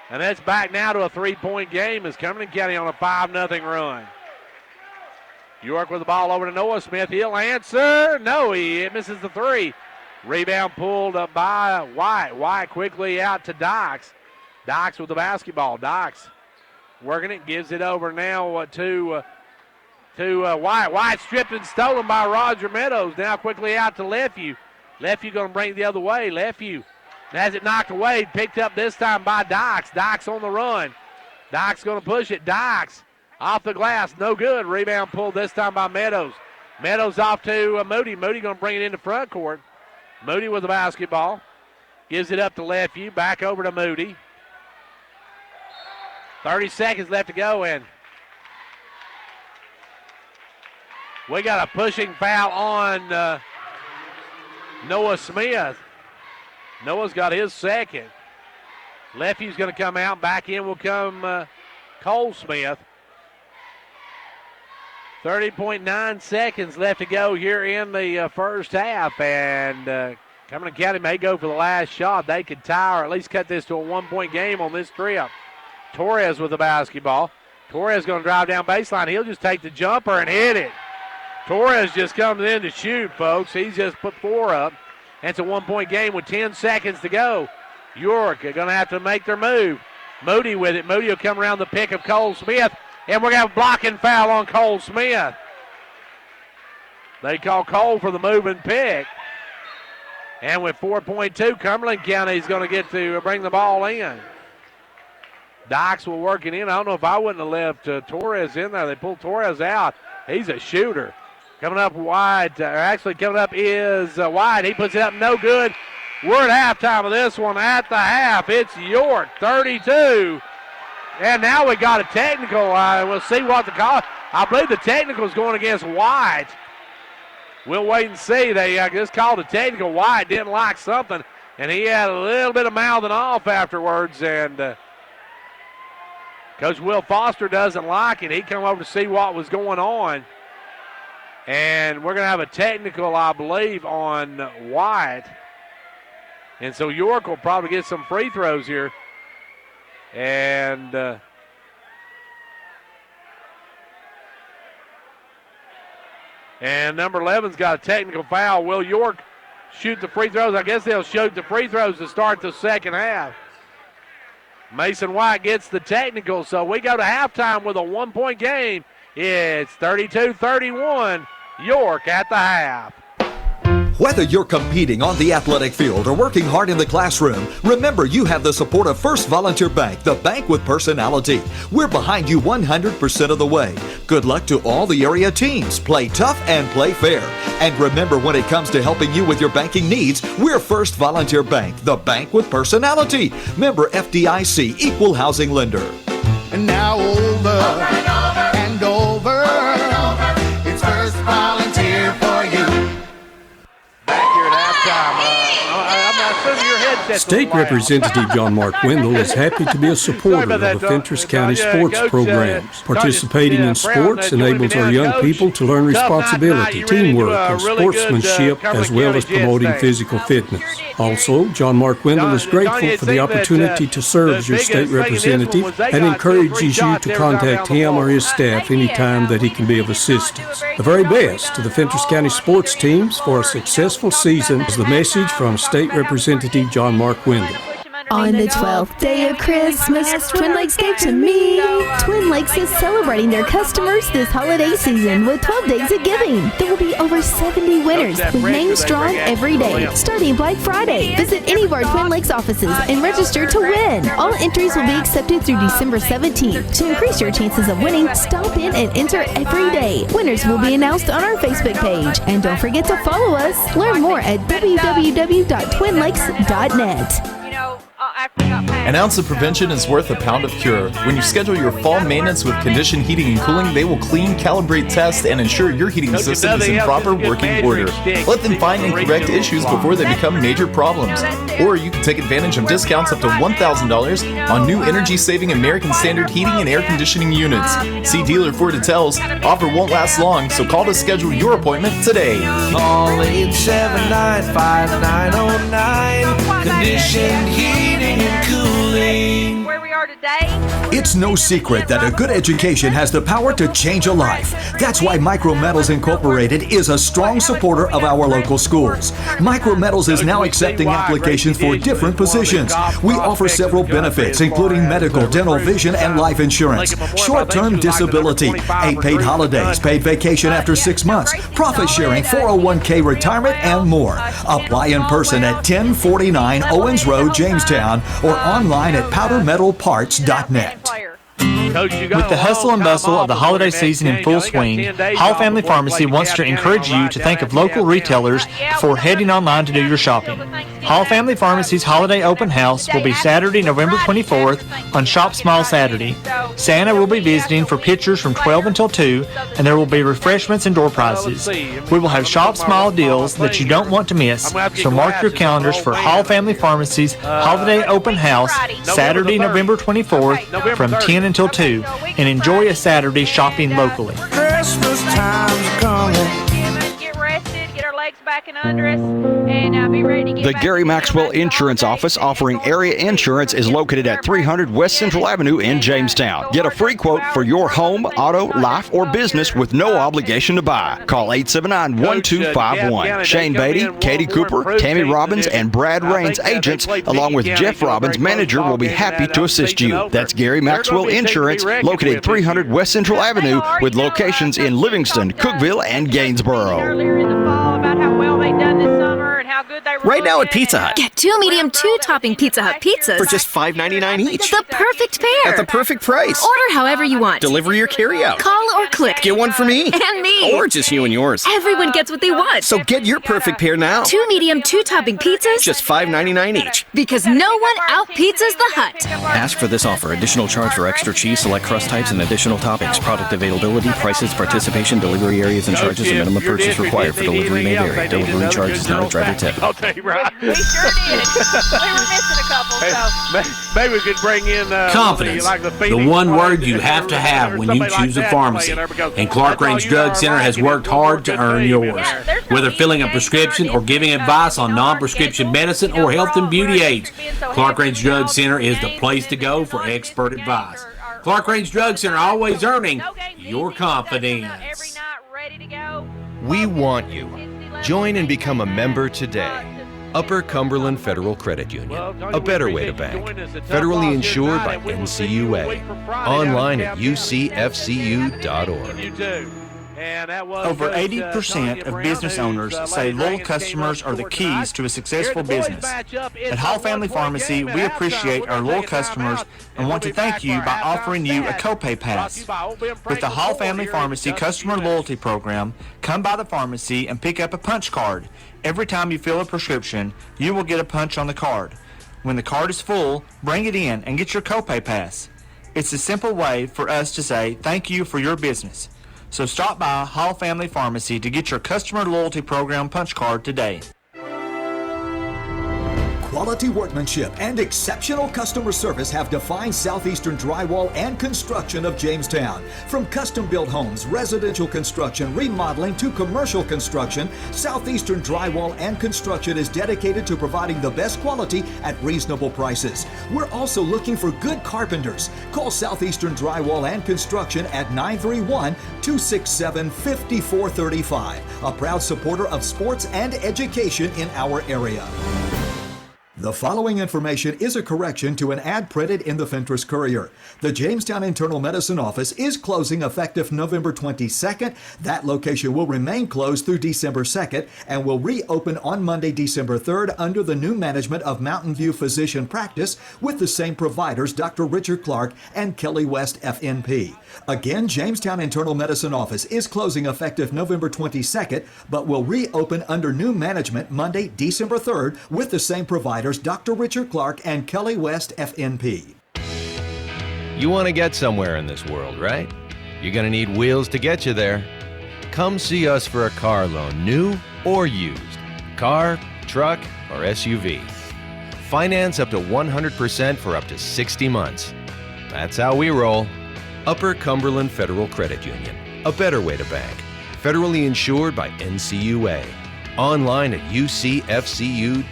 And that's back now to a three-point game as Cumberland County on a 5-0 run. York with the ball over to Noah Smith. He'll answer. No, he misses the three. Rebound pulled up by White. White quickly out to Dox. Dox with the basketball. Dox working it, gives it over now to White. White stripped and stolen by Roger Meadows. Now quickly out to Lefeview. Lefeview going to bring it the other way. Lefeview has it knocked away, picked up this time by Dox. Dox on the run. Dox going to push it. Dox off the glass, no good. Rebound pulled this time by Meadows. Meadows off to Moody. Moody going to bring it into front court. Moody with the basketball. Gives it up to Lefeview. Back over to Moody. 30 seconds left to go, and we got a pushing foul on Noah Smith. Noah's got his second. Lefeview's going to come out. Back in will come Cole Smith. 30.9 seconds left to go here in the first half. And Cumberland County may go for the last shot. They could tie or at least cut this to a one-point game on this trip. Torres with the basketball. Torres going to drive down baseline. He'll just take the jumper and hit it. Torres just comes in to shoot, folks. He's just put four up. And it's a one-point game with 10 seconds to go. York are going to have to make their move. Moody with it. Moody will come around the pick of Cole Smith. And we're going to have a blocking foul on Cole Smith. They call Cole for the move and pick. And with 4.2, Cumberland County is going to get to bring the ball in. Dox will work it in. I don't know if I wouldn't have left Torres in there. They pulled Torres out. He's a shooter. Coming up wide, coming up is Wide. He puts it up, no good. We're at halftime of this one. At the half, it's York, 32. And now we got a technical. We'll see what the call. I believe the technical is going against White. We'll wait and see. They just called a technical. White didn't like something, and he had a little bit of mouthing off afterwards. And Coach Will Foster doesn't like it. He come over to see what was going on. And we're going to have a technical, I believe, on White. And so York will probably get some free throws here. And number 11's got a technical foul. Will York shoot the free throws? I guess they'll shoot the free throws to start the second half. Mason White gets the technical, so we go to halftime with a one-point game. It's 32-31, York at the half. Whether you're competing on the athletic field or working hard in the classroom, remember you have the support of First Volunteer Bank, the bank with personality. We're behind you 100% of the way. Good luck to all the area teams. Play tough and play fair. And remember, when it comes to helping you with your banking needs, we're First Volunteer Bank, the bank with personality. Member FDIC, Equal Housing Lender. And now over and over. It's First Volunteer for you. Back here at halftime. I'm assuming your headset's State Representative John Mark Wendell is happy to be a supporter of the Fentress County sports programs. Participating in sports enables our young people to learn responsibility, teamwork, and sportsmanship, as well as promoting physical fitness. Also, John Mark Wendell is grateful for the opportunity to serve as your state representative and encourages you to contact him or his staff anytime that he can be of assistance. The very best to the Fentress County sports teams for a successful season is the message from State Representative John Mark Wendell. On the 12th day of Christmas, Twin Lakes gave to me. Twin Lakes is celebrating their customers this holiday season with 12 days of giving. There will be over 70 winners with names drawn every day, starting Black Friday. Visit any of our Twin Lakes offices and register to win. All entries will be accepted through December 17th. To increase your chances of winning, stop in and enter every day. Winners will be announced on our Facebook page. And don't forget to follow us. Learn more at www.twinlakes.net. An ounce of prevention is worth a pound of cure. When you schedule your fall maintenance with Condition Heating and Cooling, they will clean, calibrate, test, and ensure your heating system is in proper working order. Let them find and correct issues before they become major problems. Or you can take advantage of discounts up to $1,000 on new energy-saving American Standard heating and air conditioning units. See dealer for details. Offer won't last long, so call to schedule your appointment today. Call 879-5909. Condition Heating and Cooling. Where we are today. It's no secret that a good education has the power to change a life. That's why Micrometals Incorporated is a strong supporter of our local schools. Micrometals is now accepting applications for different positions. We offer several benefits, including medical, dental, vision, and life insurance, short-term disability, 8 paid holidays, paid vacation after 6 months, profit sharing, 401k retirement, and more. Apply in person at 1049 Owens Road, Jamestown, or online at powdermetalparts.net. With the hustle and bustle of the holiday season in full swing, Hall Family Pharmacy wants to encourage you to think of local retailers before heading online to do your shopping. Hall Family Pharmacy's holiday open house will be Saturday, November 24th on Shop Smile Saturday. Santa will be visiting for pictures from 12 until 2, and there will be refreshments and door prizes. We will have Shop Smile deals that you don't want to miss, so mark your calendars for Hall Family Pharmacy's holiday open house Saturday, November 24th from 10 until 2, and enjoy a Saturday shopping locally. Christmas time's coming. Get rested, get our legs back and under us, and be ready to get The back Gary to Maxwell Insurance Office offering area insurance is located at 300 West Central Avenue in Jamestown. Get a free quote for your home, auto, life, or business with no obligation to buy. Call 879-1251. Shane Beatty, Katie Cooper, Tammy Robbins, and Brad Raines agents, along with Jeff Robbins, manager, will be happy to assist you. That's Gary Maxwell Insurance, located 300 West Central Avenue, with locations in Livingston, Cookeville, and Gainsboro. earlier in the fall about how well they've done this summer and how good they were. Right now at Pizza Hut. Get 2 medium 2-topping Pizza Hut pizzas For just $5.99 each. The perfect pair. At the perfect price. Order however you want. Delivery or carry out. Call or click. Get one for me. And me. Or just you and yours. Everyone gets what they want. So get your perfect pair now. 2 medium 2-topping pizzas. Just $5.99 each. Because no one out-pizzas the Hut. Ask for this offer. Additional charge for extra cheese, select crust types, and additional toppings. Product availability, prices, participation, delivery areas, and charges, and minimum purchase required for delivery may vary. Delivery charge is not a driver tip. I'll tell you right. We sure did. We were missing a couple, so. Maybe we could bring in confidence, the one word you have to have when you choose a pharmacy. And Clark Range Drug Center has worked hard to earn yours. Whether filling a prescription or giving advice on non-prescription medicine or health and beauty aids, Clark Range Drug Center is the place to go for expert advice. Clark Range Drug Center, always earning your confidence. We want you. Join and become a member today. Upper Cumberland Federal Credit Union, a better way to bank. Federally insured by NCUA. Online at ucfcu.org. And that was Over Coach, 80% Tanya of Brown, business who's, owners say Lady loyal Dragons customers came are up the short keys tonight. to a successful Here the boys business. match up. It's At a Hall Family 1-point Pharmacy, game we at appreciate halftime. our We're loyal gonna take a customers timeout, and want we'll to be back thank you for our by halftime offering you a stats. copay Brought to you pass. by Old Ben With the Franklin Hall Ford Family here in Pharmacy Customer WS. Loyalty Program, come by the pharmacy and pick up a punch card. Every time you fill a prescription, you will get a punch on the card. When the card is full, bring it in and get your copay pass. It's a simple way for us to say thank you for your business. So stop by Hall Family Pharmacy to get your Customer Loyalty Program punch card today. Quality workmanship and exceptional customer service have defined Southeastern Drywall and Construction of Jamestown. From custom-built homes, residential construction, remodeling to commercial construction, Southeastern Drywall and Construction is dedicated to providing the best quality at reasonable prices. We're also looking for good carpenters. Call Southeastern Drywall and Construction at 931-267-5435, a proud supporter of sports and education in our area. The following information is a correction to an ad printed in the Fentress Courier. The Jamestown Internal Medicine Office is closing effective November 22nd. That location will remain closed through December 2nd and will reopen on Monday, December 3rd under the new management of Mountain View Physician Practice with the same providers, Dr. Richard Clark and Kelly West, FNP. Again, Jamestown Internal Medicine Office is closing effective November 22nd, but will reopen under new management Monday, December 3rd with the same providers, Dr. Richard Clark and Kelly West, FNP. You want to get somewhere in this world, right? You're going to need wheels to get you there. Come see us for a car loan, new or used. Car, truck, or SUV. Finance up to 100% for up to 60 months. That's how we roll. Upper Cumberland Federal Credit Union. A better way to bank. Federally insured by NCUA. Online at ucfcu.org.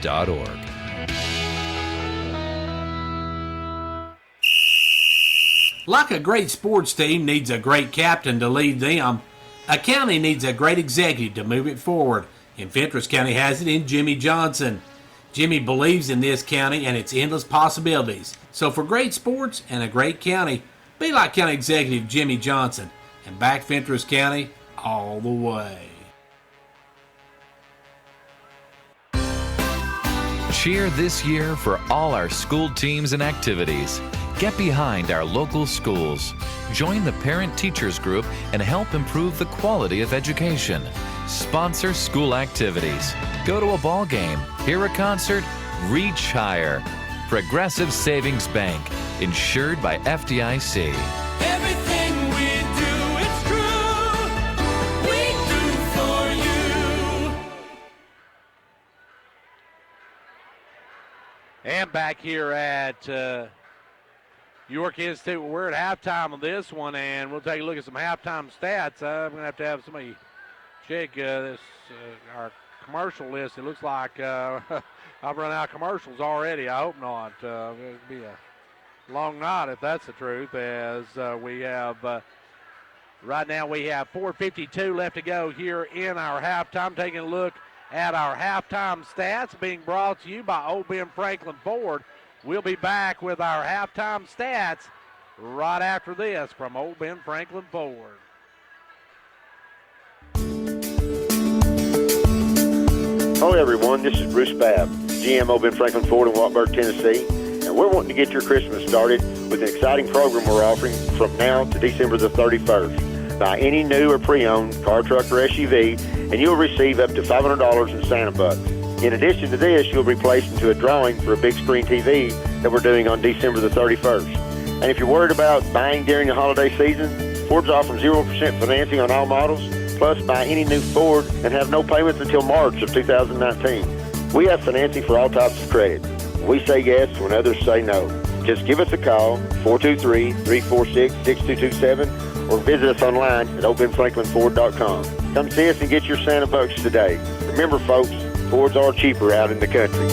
Like a great sports team needs a great captain to lead them, a county needs a great executive to move it forward, and Fentress County has it in Jimmy Johnson. Jimmy believes in this county and its endless possibilities. So for great sports and a great county, be like County Executive Jimmy Johnson and back Fentress County all the way. Cheer this year for all our school teams and activities. Get behind our local schools. Join the Parent Teachers Group and help improve the quality of education. Sponsor school activities. Go to a ball game, hear a concert, reach higher. Progressive Savings Bank, insured by FDIC. Everything we do, it's true. We do for you. And back here at York Institute, we're at halftime of this one, and we'll take a look at some halftime stats. I'm going to have somebody check this our commercial list. It looks like I've run out of commercials already. I hope not. It'll be a long night if that's the truth, as we have right now we have 4:52 left to go here in our halftime. Taking a look at our halftime stats being brought to you by Old Ben Franklin Ford. We'll be back with our halftime stats right after this from Old Ben Franklin Ford. Hello everyone, this is Bruce Babb, GM Old Ben Franklin Ford in Wartburg, Tennessee, and we're wanting to get your Christmas started with an exciting program we're offering from now to December the 31st. Buy any new or pre-owned car, truck, or SUV, and you'll receive up to $500 in Santa bucks. In addition to this, you'll be placed into a drawing for a big screen TV that we're doing on December the 31st. And if you're worried about buying during the holiday season, Ford's offering 0% financing on all models, plus buy any new Ford and have no payments until March of 2019. We have financing for all types of credit. We say yes when others say no. Just give us a call, 423-346-6227, or visit us online at openfranklinford.com. Come see us and get your Santa bucks today. Remember, folks, Fords are cheaper out in the country.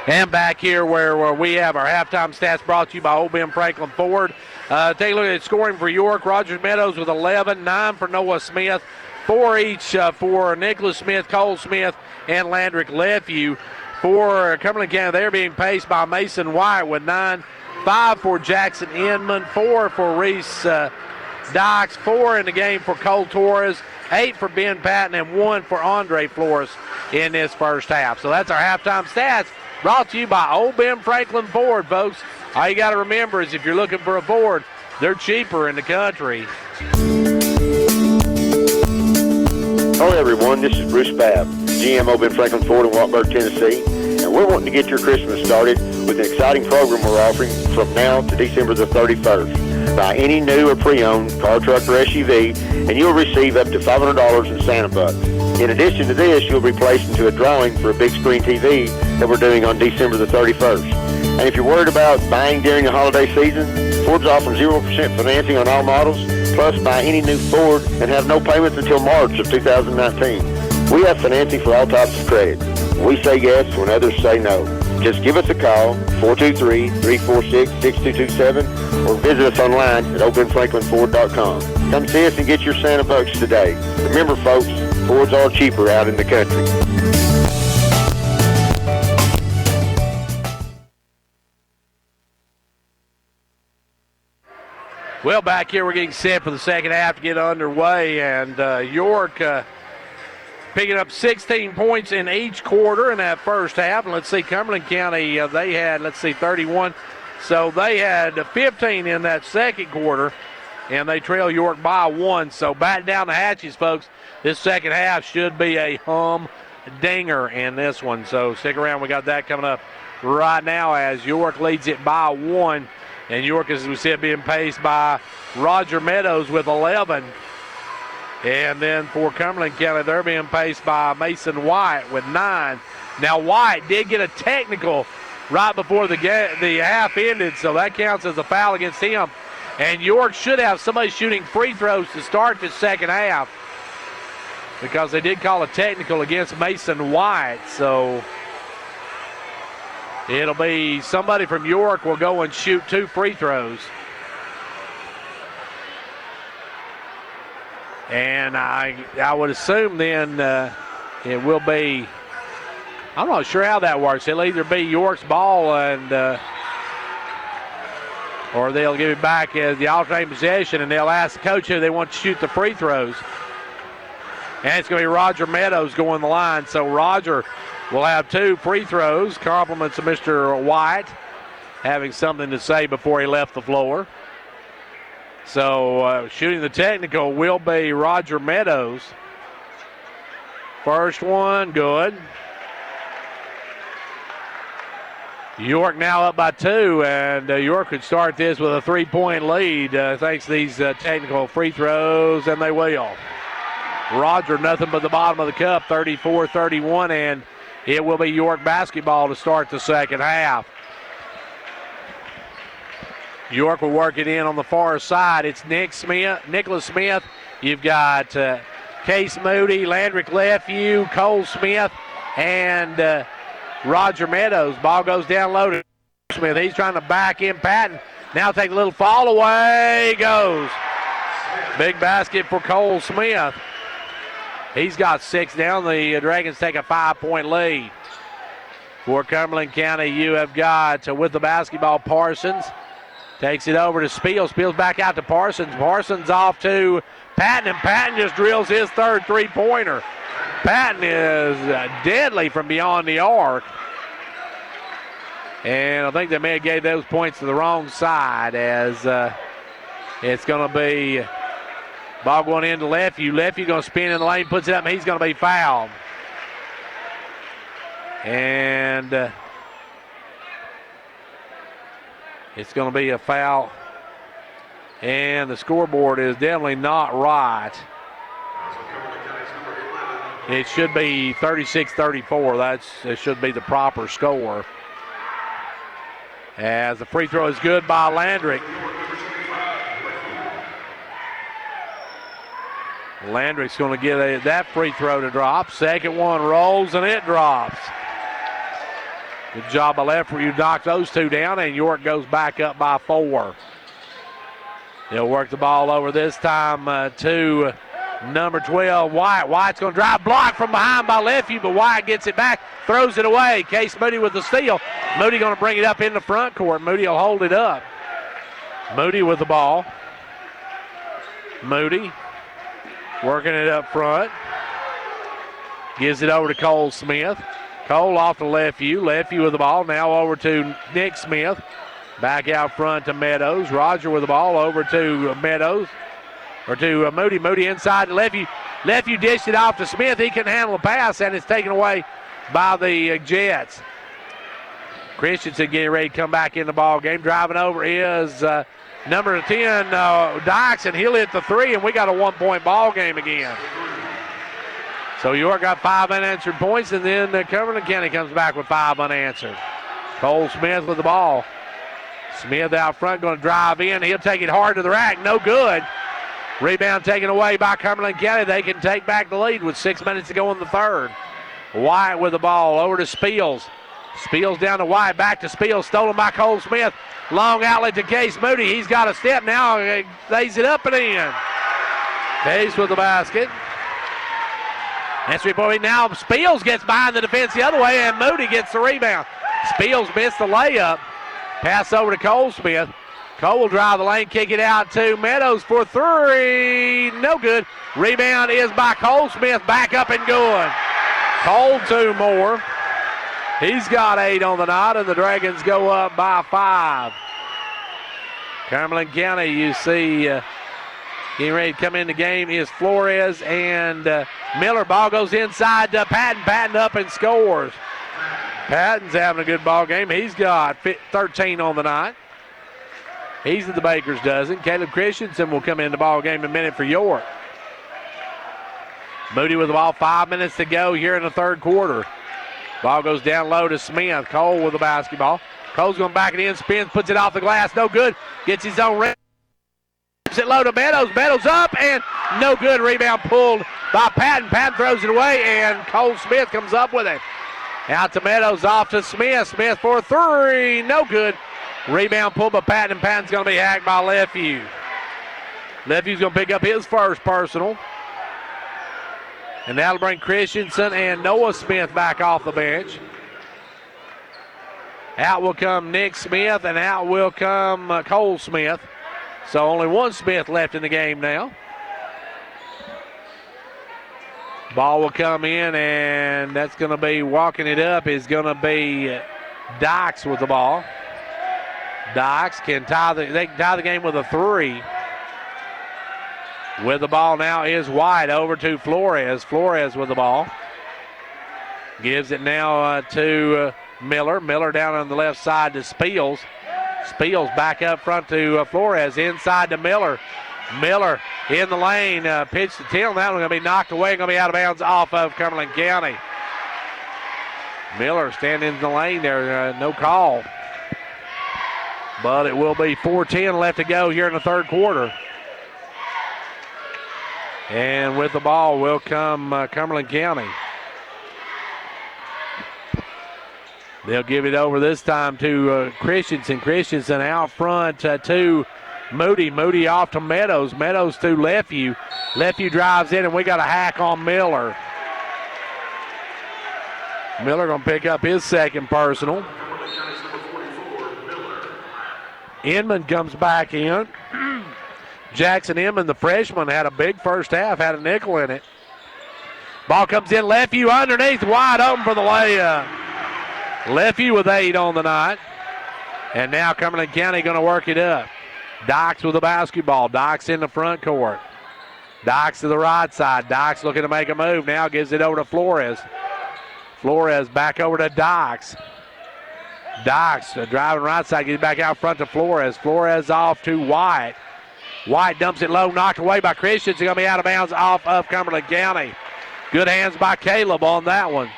And back here where we have our halftime stats brought to you by Old Ben Franklin Ford. Take a look at scoring for York. Rogers Meadows with 11, 9 for Noah Smith, 4 each for Nicholas Smith, Cole Smith, and Landrick Lefew. For Cumberland County, they're being paced by Mason White with 9, 5 for Jackson Inman, 4 for Reese Dykes, 4 in the game for Cole Torres, 8 for Ben Patton, and 1 for Andre Flores in this first half. So that's our halftime stats brought to you by Old Ben Franklin Ford, folks. All you got to remember is if you're looking for a Ford, they're cheaper in the country. Hello, everyone. This is Bruce Babb, GM Old Ben Franklin Ford in Wartburg, Tennessee. And we're wanting to get your Christmas started with an exciting program we're offering from now to December the 31st. Buy any new or pre-owned car, truck, or SUV, and you'll receive up to $500 in Santa bucks. In addition to this, you'll be placed into a drawing for a big screen TV that we're doing on December the 31st. And if you're worried about buying during the holiday season, Ford's offering 0% financing on all models, plus buy any new Ford and have no payments until March of 2019. We have financing for all types of credit. We say yes when others say no. Just give us a call, 423-346-6227, or visit us online at oldbenfranklinford.com. Come see us and get your Santa bucks today. Remember, folks, Fords are cheaper out in the country. Well, back here we're getting set for the second half to get underway, and York picking up 16 points in each quarter in that first half. And let's see, Cumberland County, they had, 31. So they had 15 in that second quarter, and they trail York by 1. So batten down the hatches, folks. This second half should be a humdinger in this one. So stick around. We got that coming up right now as York leads it by 1. And York, as we said, being paced by Roger Meadows with 11. And then for Cumberland County, they're being paced by Mason White with 9. Now, White did get a technical right before the half ended, so that counts as a foul against him. And York should have somebody shooting free throws to start the second half because they did call a technical against Mason White. So it'll be somebody from York will go and shoot 2 free throws. And I would assume then it will be, I'm not sure how that works. It'll either be York's ball and or they'll give it back as the alternating possession, and they'll ask the coach who they want to shoot the free throws. And it's going to be Roger Meadows going the line. So Roger will have 2 free throws. Compliments of Mr. White having something to say before he left the floor. So shooting the technical will be Roger Meadows. First one, good. York now up by 2, and York could start this with a 3-point lead thanks to these technical free throws, and they will. Roger, nothing but the bottom of the cup, 34-31, and it will be York basketball to start the second half. York will work it in on the far side. It's Nicholas Smith. You've got Case Moody, Landrick Lefew, Cole Smith, and Roger Meadows. Ball goes down low to Smith. He's trying to back in Patton. Now take a little fall away. Goes. Big basket for Cole Smith. He's got 6 down. The Dragons take a 5-point lead. For Cumberland County, you have got with the basketball Parsons. Takes it over to Spiel. Spiel's back out to Parsons. Parsons off to Patton, and Patton just drills his third 3-pointer. Patton is deadly from beyond the arc. And I think they may have gave those points to the wrong side as it's going to be ball going into Lefew. Lefew going to spin in the lane, puts it up, and he's going to be fouled. And it's going to be a foul. And the scoreboard is definitely not right. It should be 36-34. That should be the proper score. As the free throw is good by Landrick. Landrick's going to get that free throw to drop. Second one rolls and it drops. Good job by left where you knocked those two down, and York goes back up by 4. They'll work the ball over this time to number 12, Wyatt. Wyatt's going to drive, block from behind by Lefeview, but Wyatt gets it back, throws it away. Case Moody with the steal. Moody going to bring it up in the front court. Moody will hold it up. Moody with the ball. Moody working it up front. Gives it over to Cole Smith. Cole off to Lefeview. Lefeview with the ball. Now over to Nick Smith. Back out front to Meadows. Roger with the ball over to Meadows. Or to Moody. Moody inside to Lefeview. Lefeview dished it off to Smith. He couldn't handle the pass, and it's taken away by the Jets. Christensen getting ready to come back in the ball game. Driving over is number 10, Dykes, and he'll hit the 3, and we got a 1-point ball game again. So York got 5 unanswered points, and then Cumberland County comes back with 5 unanswered. Cole Smith with the ball. Smith out front going to drive in. He'll take it hard to the rack. No good. Rebound taken away by Cumberland County. They can take back the lead with 6 minutes to go in the third. Wyatt with the ball over to Spiels. Spiels down to Wyatt. Back to Spiels. Stolen by Cole Smith. Long outlet to Case Moody. He's got a step now. Lays it up and in. Case with the basket. That's 3-point. Now Spiels gets behind the defense the other way, and Moody gets the rebound. Spiels missed the layup. Pass over to Cole Smith. Cole will drive the lane, kick it out to Meadows for 3. No good. Rebound is by Cole Smith. Back up and going. Cole 2 more. He's got 8 on the night, and the Dragons go up by 5. Cumberland County, you see, getting ready to come in the game is Flores and Miller. Ball goes inside to Patton. Patton up and scores. Patton's having a good ball game. He's got 13 on the night. He's at the Baker's dozen. Caleb Christensen will come in the ball game in a minute for York. Moody with the ball, 5 minutes to go here in the third quarter. Ball goes down low to Smith. Cole with the basketball. Cole's going to back it in, spins, puts it off the glass. No good. Gets his own rebound. It low to Meadows. Meadows up and no good. Rebound pulled by Patton. Patton throws it away, and Cole Smith comes up with it. Out to Meadows, off to Smith. Smith for 3. No good. Rebound pulled by Patton, and Patton's going to be hacked by Lefeview. Leview's going to pick up his first personal. And that'll bring Christensen and Noah Smith back off the bench. Out will come Nick Smith, and out will come Cole Smith. So only one Smith left in the game now. Ball will come in, and that's going to be walking it up is going to be Dykes with the ball. Dykes can tie the game with a 3. With the ball now is White over to Flores. Flores with the ball. Gives it now to Miller. Miller down on the left side to Spiels. Spiels back up front to Flores. Inside to Miller. Miller in the lane. Pitch to Till. That one's going to be knocked away. Going to be out of bounds off of Cumberland County. Miller standing in the lane there. No call. But it will be 4:10 left to go here in the third quarter. And with the ball will come Cumberland County. They'll give it over this time to Christensen. Christensen out front to Moody. Moody off to Meadows. Meadows to Lefeview. Lefeview drives in, and we got a hack on Miller. Miller going to pick up his second personal. Inman comes back in. Jackson Inman, the freshman, had a big first half, had a nickel in it. Ball comes in, Lefeview underneath, wide open for the layup. Lefeview with 8 on the night. And now Cumberland County going to work it up. Dykes with the basketball. Dykes in the front court. Dykes to the right side. Dykes looking to make a move. Now gives it over to Flores. Flores back over to Dykes. Dykes driving right side, gets back out front to Flores. Flores off to White. White dumps it low, knocked away by Christians. He's going to be out of bounds off of Cumberland County. Good hands by Caleb on that one.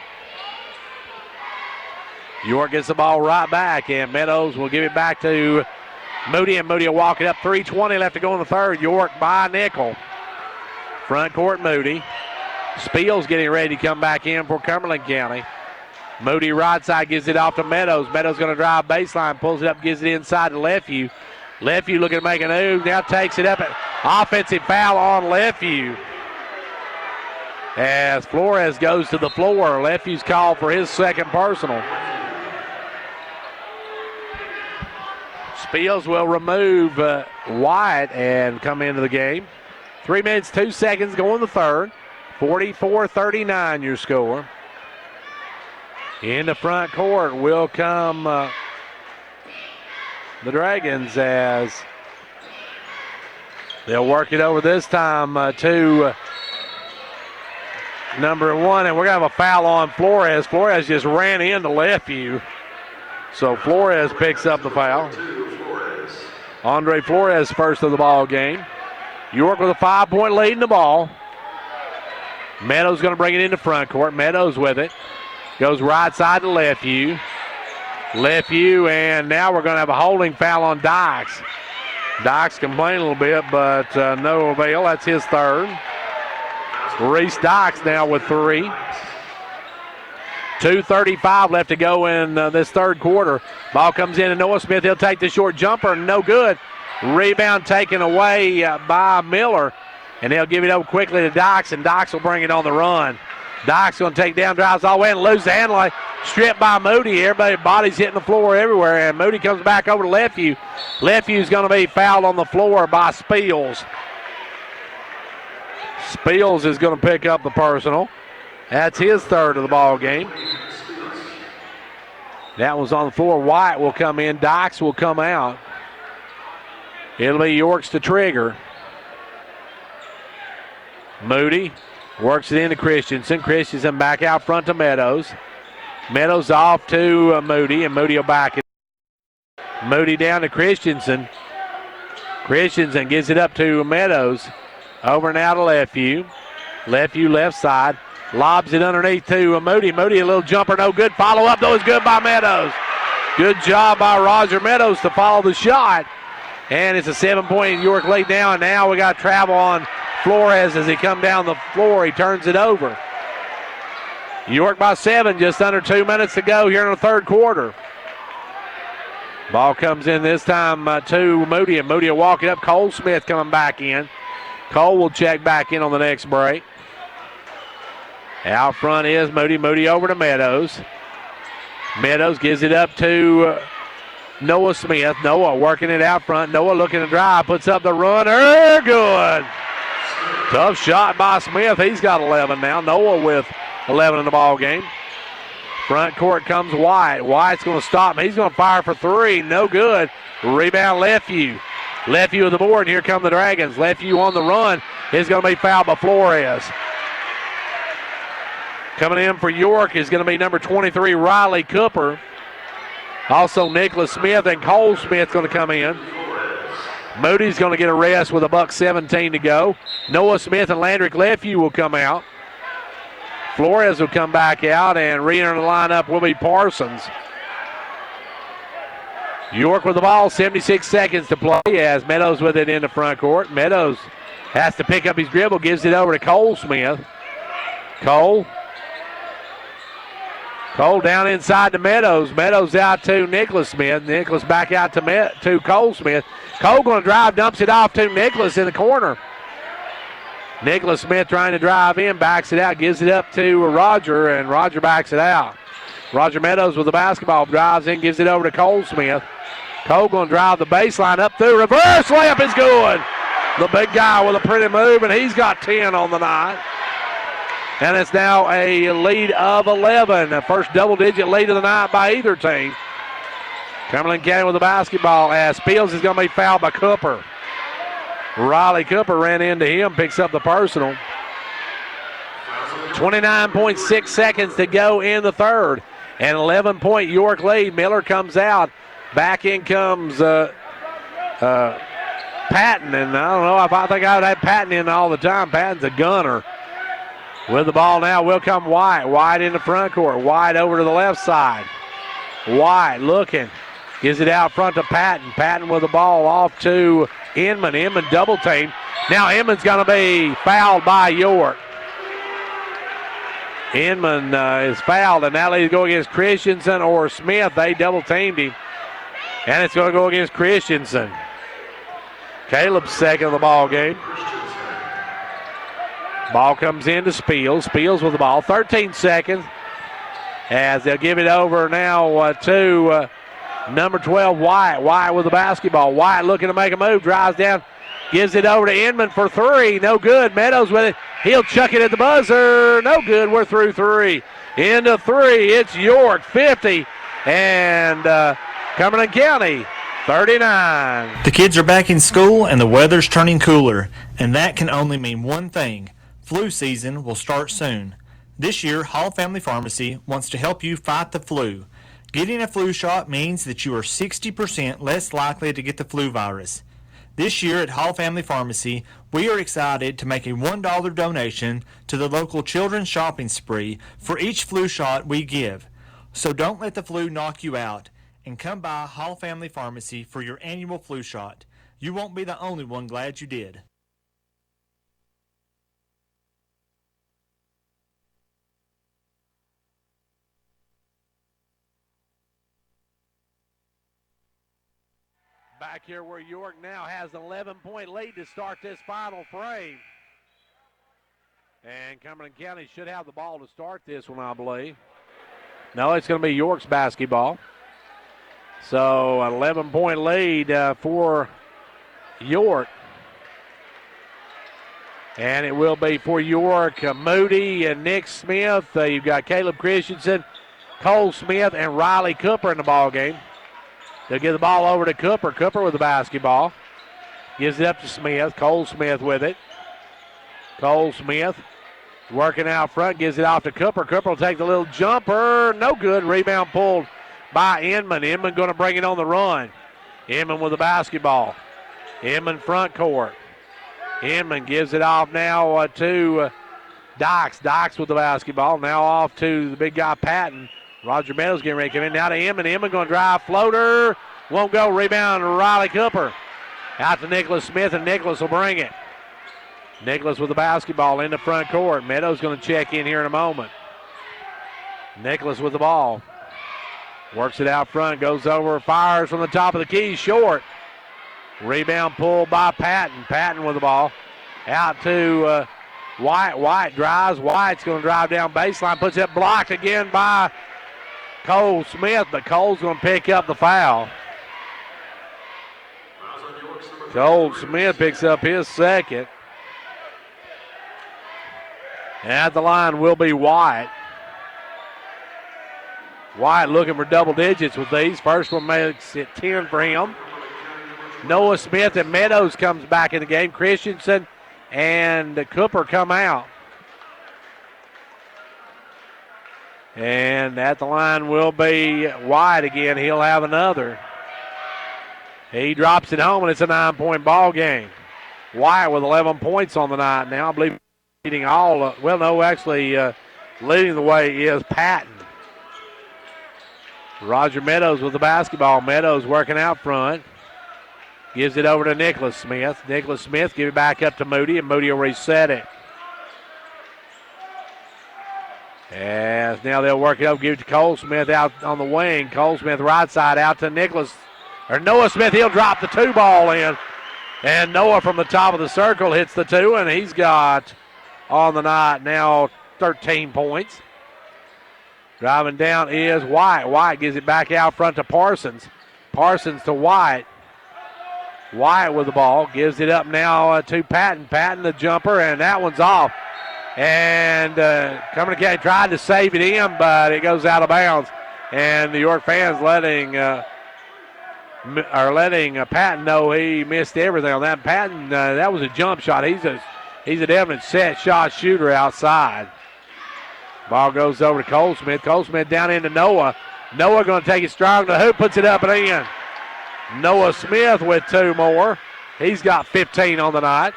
York gets the ball right back, and Meadows will give it back to Moody, and Moody will walk it up. 3:20 left to go in the third. York by nickel. Front court Moody. Spiels getting ready to come back in for Cumberland County. Moody right side gives it off to Meadows. Meadows going to drive baseline, pulls it up, gives it inside to Lefeview. Lefeview looking to make a move, now takes it up. Offensive foul on Lefeview. As Flores goes to the floor, Lefiew's called for his second personal. Spiels will remove Wyatt and come into the game. 3 minutes, 2 seconds go in the third. 44-39 your score. In the front court will come the Dragons as they'll work it over this time to number 1. And we're going to have a foul on Flores. Flores just ran into Lefeview. So Flores picks up the foul. Andre Flores first of the ball game. York with a 5-point lead in the ball. Meadows going to bring it into front court. Meadows with it. Goes right side to Lefeview. Lefeview, and now we're going to have a holding foul on Dykes. Dykes complaining a little bit, but no avail. That's his third. Reese Dykes now with 3. 2:35 left to go in this third quarter. Ball comes in to Noah Smith. He'll take the short jumper. No good. Rebound taken away by Miller. And they'll give it over quickly to Dykes, and Dykes will bring it on the run. Dykes going to take down, drives all the way, and lose the handle. Stripped by Moody. Everybody's body's hitting the floor everywhere, and Moody comes back over to Lefeview. Lefeview's going to be fouled on the floor by Spiels. Spiels is going to pick up the personal. That's his third of the ball game. That was on the floor. White will come in. Dykes will come out. It'll be York's to trigger. Moody works it into Christensen. Christensen back out front to Meadows. Meadows off to Moody, and Moody will back it. Moody down to Christensen. Christensen gives it up to Meadows. Over now to Lefeview. Lefeview left side. Lobs it underneath to Moody. Moody, a little jumper, no good. Follow up, though, is good by Meadows. Good job by Roger Meadows to follow the shot. And it's a 7-point York lead now, and now we got travel on Flores as he come down the floor. He turns it over. York by 7, just under 2 minutes to go here in the third quarter. Ball comes in this time to Moody, and Moody will walk it up. Cole Smith coming back in. Cole will check back in on the next break. Out front is Moody. Moody over to Meadows. Meadows gives it up to Noah Smith. Noah working it out front. Noah looking to drive. Puts up the runner. Good. Tough shot by Smith. He's got 11 now. Noah with 11 in the ball game. Front court comes White. White's going to stop him. He's going to fire for 3. No good. Rebound Lefeview. Lefeview with the board. And here come the Dragons. Lefeview on the run. Is going to be fouled by Flores. Coming in for York is going to be number 23, Riley Cooper. Also Nicholas Smith and Cole Smith going to come in. Moody's going to get a rest with $1:17 to go. Noah Smith and Landrick Lefeview will come out. Flores will come back out, and re-entering the lineup will be Parsons. York with the ball, 76 seconds to play as Meadows with it in the front court. Meadows has to pick up his dribble, gives it over to Cole Smith. Cole down inside to Meadows. Meadows out to Nicholas Smith. Nicholas back out to Cole Smith. Cole going to drive, dumps it off to Nicholas in the corner. Nicholas Smith trying to drive in, backs it out, gives it up to Roger, and Roger backs it out. Roger Meadows with the basketball, drives in, gives it over to Cole Smith. Cole going to drive the baseline up through. Reverse layup is good. The big guy with a pretty move, and he's got 10 on the night. And it's now a lead of 11. The first double-digit lead of the night by either team. Cumberland County with the basketball as Spiels is going to be fouled by Cooper. Riley Cooper ran into him, picks up the personal. 29.6 seconds to go in the third. An 11-point York lead. Miller comes out. Back in comes Patton. And I don't know if I think I would have Patton in all the time. Patton's a gunner. With the ball now will come White. White in the front court. White over to the left side. White looking. Gives it out front to Patton. Patton with the ball off to Inman. Inman double team. Now Inman's going to be fouled by York. Inman is fouled, and now he's going against Christensen or Smith. They double teamed him, and it's going to go against Christensen. Caleb's second of the ball game. Ball comes in to Spiels. Spiels with the ball. 13 seconds as they'll give it over now to number 12, Wyatt. Wyatt with the basketball. Wyatt looking to make a move. Drives down. Gives it over to Inman for three. No good. Meadows with it. He'll chuck it at the buzzer. No good. We're through three. Into three. It's York 50 and Cumberland County 39. The kids are back in school and the weather's turning cooler, and that can only mean one thing. Flu season will start soon. This year, Hall Family Pharmacy wants to help you fight the flu. Getting a flu shot means that you are 60% less likely to get the flu virus. This year at Hall Family Pharmacy, we are excited to make a $1 donation to the local children's shopping spree for each flu shot we give. So don't let the flu knock you out, and come by Hall Family Pharmacy for your annual flu shot. You won't be the only one glad you did. Back here where York now has an 11-point lead to start this final frame. And Cumberland County should have the ball to start this one, I believe. No, it's going to be York's basketball. So an 11-point lead for York. And it will be for York, Moody and Nick Smith. You've got Caleb Christensen, Cole Smith, and Riley Cooper in the ball game. They'll give the ball over to Cooper. Cooper with the basketball. Gives it up to Smith. Cole Smith with it. Cole Smith working out front. Gives it off to Cooper. Cooper will take the little jumper. No good. Rebound pulled by Inman. Inman going to bring it on the run. Inman with the basketball. Inman front court. Inman gives it off now to Dykes. Dykes with the basketball. Now off to the big guy Patton. Roger Meadows getting ready to come in. Now to Inman. Inman going to drive. Floater. Won't go. Rebound to Riley Cooper. Out to Nicholas Smith, and Nicholas will bring it. Nicholas with the basketball in the front court. Meadows going to check in here in a moment. Nicholas with the ball. Works it out front. Goes over. Fires from the top of the key. Short. Rebound pulled by Patton. Patton with the ball. Out to White. White drives. White's going to drive down baseline. Puts it blocked again by Cole Smith, but Cole's going to pick up the foul. Cole Smith picks up his second. And at the line will be White. White looking for double digits with these. First one makes it 10 for him. Noah Smith and Meadows comes back in the game. Christensen and Cooper come out. And at the line will be White again. He'll have another. He drops it home, and it's a 9-point ball game. White with 11 points on the night now. I believe leading all. Leading the way is Patton. Roger Meadows with the basketball. Meadows working out front. Gives it over to Nicholas Smith. Nicholas Smith give it back up to Moody, and Moody will reset it. As now they'll work it up, give it to Cole Smith out on the wing. Cole Smith right side out to Noah Smith. He'll drop the two ball in. And Noah from the top of the circle hits the two, and he's got on the night now 13 points. Driving down is White. White gives it back out front to Parsons. Parsons to White. White with the ball. Gives it up now to Patton. Patton the jumper, and that one's off. And Cumberland County tried to save it in, but it goes out of bounds. And the York fans letting Patton know he missed everything on that. Patton, that was a jump shot. He's a definite set shot shooter outside. Ball goes over to Cole Smith. Cole Smith down into Noah. Noah going to take it strong to the hoop, puts it up and in. Noah Smith with two more. He's got 15 on the night.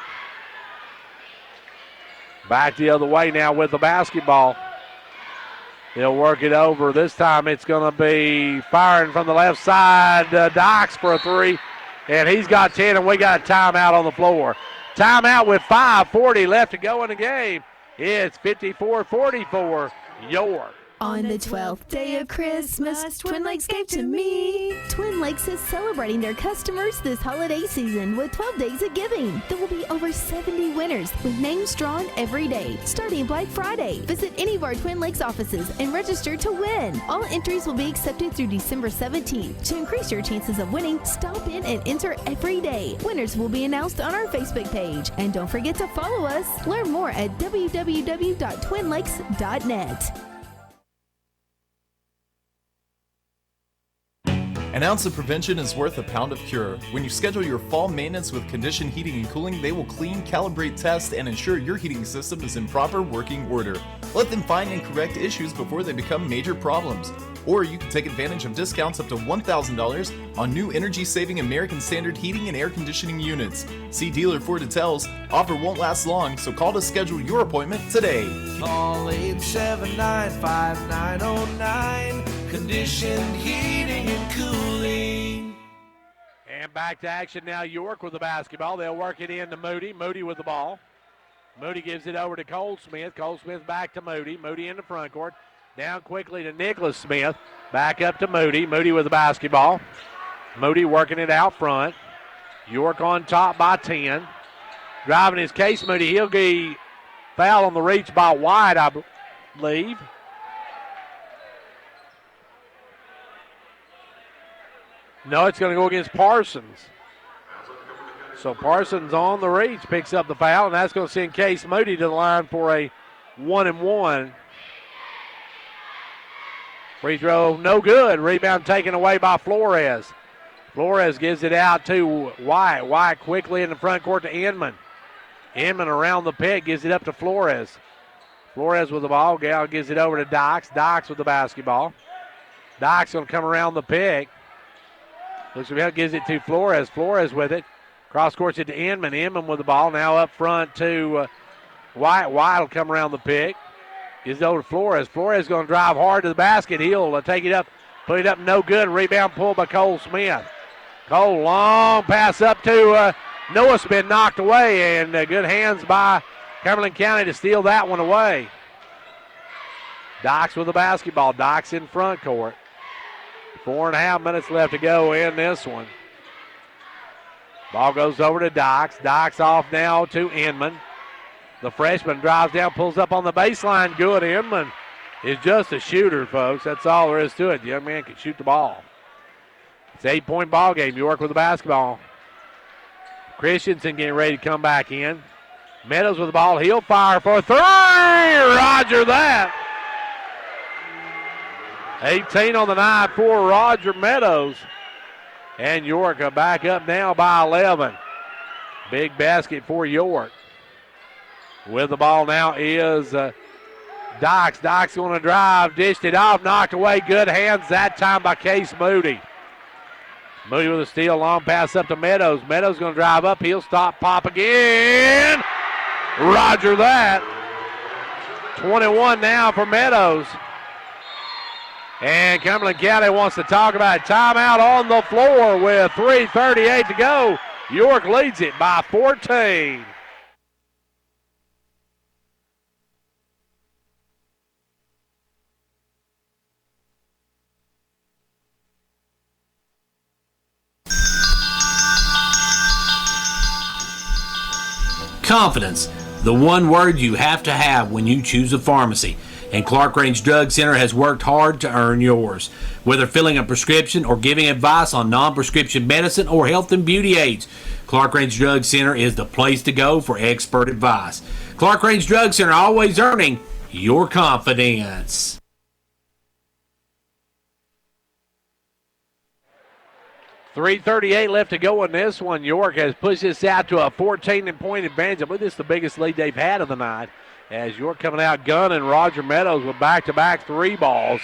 Back the other way now with the basketball. He'll work it over. This time it's going to be firing from the left side. Dykes for a three. And he's got 10, and we got a timeout on the floor. Timeout with 5:40 left to go in the game. It's 54-44. York. On the 12th day of Christmas, Twin Lakes gave to me. Twin Lakes is celebrating their customers this holiday season with 12 days of giving. There will be over 70 winners with names drawn every day, starting Black Friday. Visit any of our Twin Lakes offices and register to win. All entries will be accepted through December 17th. To increase your chances of winning, stop in and enter every day. Winners will be announced on our Facebook page. And don't forget to follow us. Learn more at www.twinlakes.net. An ounce of prevention is worth a pound of cure. When you schedule your fall maintenance with Condition Heating and Cooling, they will clean, calibrate, test, and ensure your heating system is in proper working order. Let them find and correct issues before they become major problems. Or you can take advantage of discounts up to $1,000 on new energy-saving American Standard heating and air conditioning units. See dealer for details. Offer won't last long, so call to schedule your appointment today. Call 879-5909. Conditioned heating and cooling. And back to action now. York with the basketball. They'll work it in to Moody. Moody with the ball. Moody gives it over to Cole Smith. Cole Smith back to Moody. Moody in the front court. Down quickly to Nicholas Smith. Back up to Moody. Moody with the basketball. Moody working it out front. York on top by 10. Driving his case, Moody. He'll be fouled on the reach by White, I believe. No, it's going to go against Parsons. So Parsons on the reach, picks up the foul, and that's going to send Case Moody to the line for a 1-and-1. Free throw, no good. Rebound taken away by Flores. Flores gives it out to White. White quickly in the front court to Inman. Inman around the pick, gives it up to Flores. Flores with the ball. Gal gives it over to Dox. Dox with the basketball. Dox going to come around the pick. Looks like gives it to Flores. Flores with it. Cross courts it to Inman. Inman with the ball. Now up front to White. White will come around the pick. Gives it over to Flores. Flores going to drive hard to the basket. He'll take it up. Put it up no good. Rebound pulled by Cole Smith. Cole, long pass up to Noah Smith, knocked away. And good hands by Cumberland County to steal that one away. Dox with the basketball. Dox in front court. 4.5 minutes left to go in this one. Ball goes over to Dox. Dox off now to Inman. The freshman drives down, pulls up on the baseline. Good. Inman is just a shooter, folks. That's all there is to it. The young man can shoot the ball. It's an 8-point ball game. York with the basketball. Christensen getting ready to come back in. Meadows with the ball. He'll fire for 3. Roger that. 18 on the night for Roger Meadows. And York back up now by 11. Big basket for York. With the ball now is Dox. Dox going to drive, dished it off, knocked away. Good hands that time by Case Moody. Moody with a steal, long pass up to Meadows. Meadows going to drive up. He'll stop, pop again. Roger that. 21 now for Meadows. And Cumberland County wants to talk about a timeout on the floor with 3:38 to go. York leads it by 14. Confidence, the one word you have to have when you choose a pharmacy. And Clark Range Drug Center has worked hard to earn yours. Whether filling a prescription or giving advice on non-prescription medicine or health and beauty aids, Clark Range Drug Center is the place to go for expert advice. Clark Range Drug Center, always earning your confidence. .338 left to go in this one. York has pushed this out to a 14-point advantage. I believe this is the biggest lead they've had of the night. As York coming out gunning Roger Meadows with back-to-back 3 balls.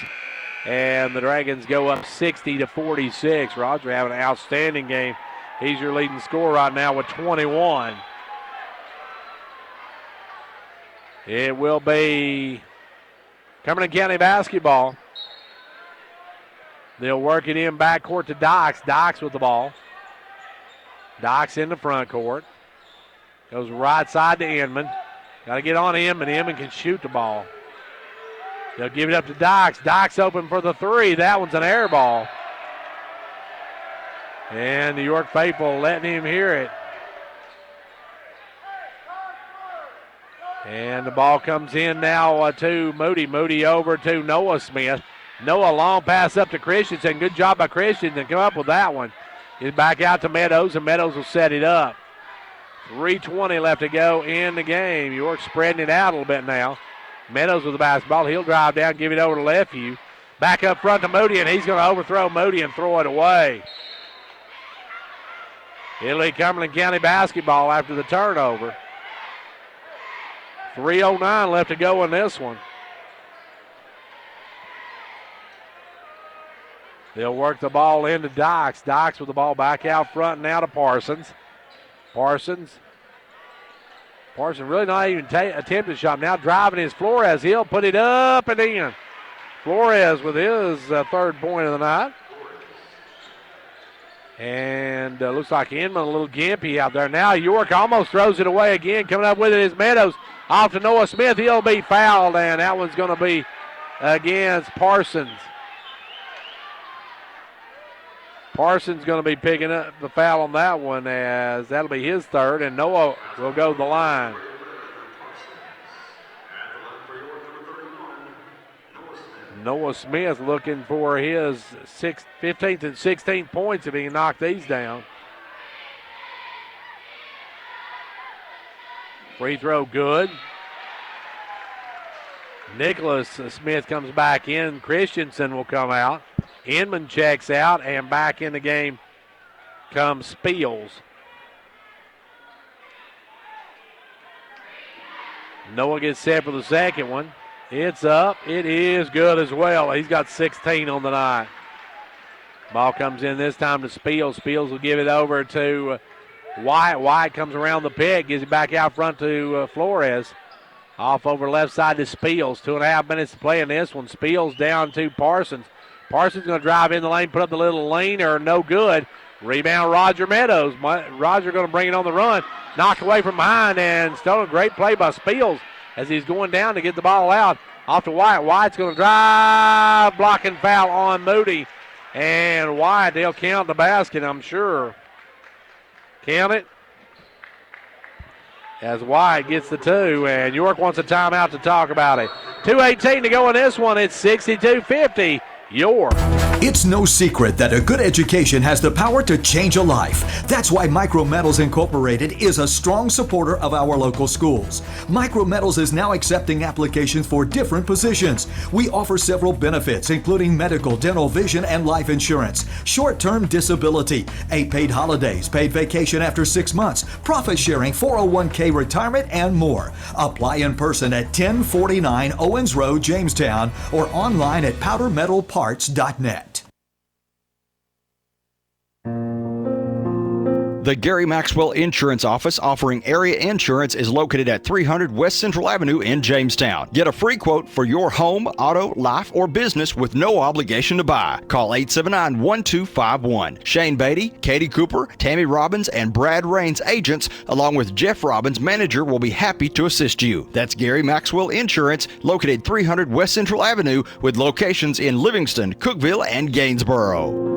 And the Dragons go up 60-46. Roger having an outstanding game. He's your leading scorer right now with 21. It will be Cumberland County basketball. They'll work it in backcourt to Dox. Dox with the ball. Dox in the front court. Goes right side to Inman. Got to get on Inman. Inman can shoot the ball. They'll give it up to Dykes. Dykes open for the three. That one's an air ball. And the York faithful letting him hear it. And the ball comes in now to Moody. Moody over to Noah Smith. Noah, long pass up to Christensen. Good job by Christensen to come up with that one. He's back out to Meadows, and Meadows will set it up. 3:20 left to go in the game. York spreading it out a little bit now. Meadows with the basketball. He'll drive down, give it over to Lefeview. Back up front to Moody, and he's going to overthrow Moody and throw it away. It'll be Cumberland County basketball after the turnover. 3:09 left to go in this one. They'll work the ball into Dykes. Dykes with the ball back out front now to Parsons. Parsons really not even attempting a shot. Now driving his Flores. He'll put it up and in. Flores with his third point of the night. And looks like Inman a little gimpy out there. Now York almost throws it away again. Coming up with it is Meadows. Off to Noah Smith. He'll be fouled, and that one's going to be against Parsons. Parsons going to be picking up the foul on that one, as that'll be his third, and Noah will go to the line. Noah Smith looking for his 15th and 16th points if he can knock these down. Free throw good. Nicholas Smith comes back in. Christensen will come out. Inman checks out, and back in the game comes Spiels. Noah gets set for the second one. It's up. It is good as well. He's got 16 on the night. Ball comes in this time to Spiels. Spiels will give it over to Wyatt. Wyatt comes around the pick, gives it back out front to Flores. Off over left side to Spiels. 2.5 minutes to play in this one. Spiels down to Parsons. Parsons going to drive in the lane, put up the little leaner, no good. Rebound Roger Meadows. Roger going to bring it on the run. Knocked away from behind and stolen. Great play by Spiels as he's going down to get the ball out. Off to Wyatt. Wyatt's going to drive. Blocking foul on Moody. And Wyatt, they'll count the basket, I'm sure. Count it. As Wyatt gets the two, and York wants a timeout to talk about it. 2:18 to go in this one. It's 62-50. York. It's no secret that a good education has the power to change a life. That's why Micro Metals Incorporated is a strong supporter of our local schools. Micro Metals is now accepting applications for different positions. We offer several benefits, including medical, dental, vision, and life insurance, short-term disability, 8 paid holidays, paid vacation after 6 months, profit sharing, 401k retirement, and more. Apply in person at 1049 Owens Road, Jamestown, or online at powdermetalparts.net. The Gary Maxwell Insurance Office offering area insurance is located at 300 West Central Avenue in Jamestown. Get a free quote for your home, auto, life, or business with no obligation to buy. Call 879-1251. Shane Beatty, Katie Cooper, Tammy Robbins, and Brad Rains agents, along with Jeff Robbins, manager, will be happy to assist you. That's Gary Maxwell Insurance, located 300 West Central Avenue, with locations in Livingston, Cookeville, and Gainsboro.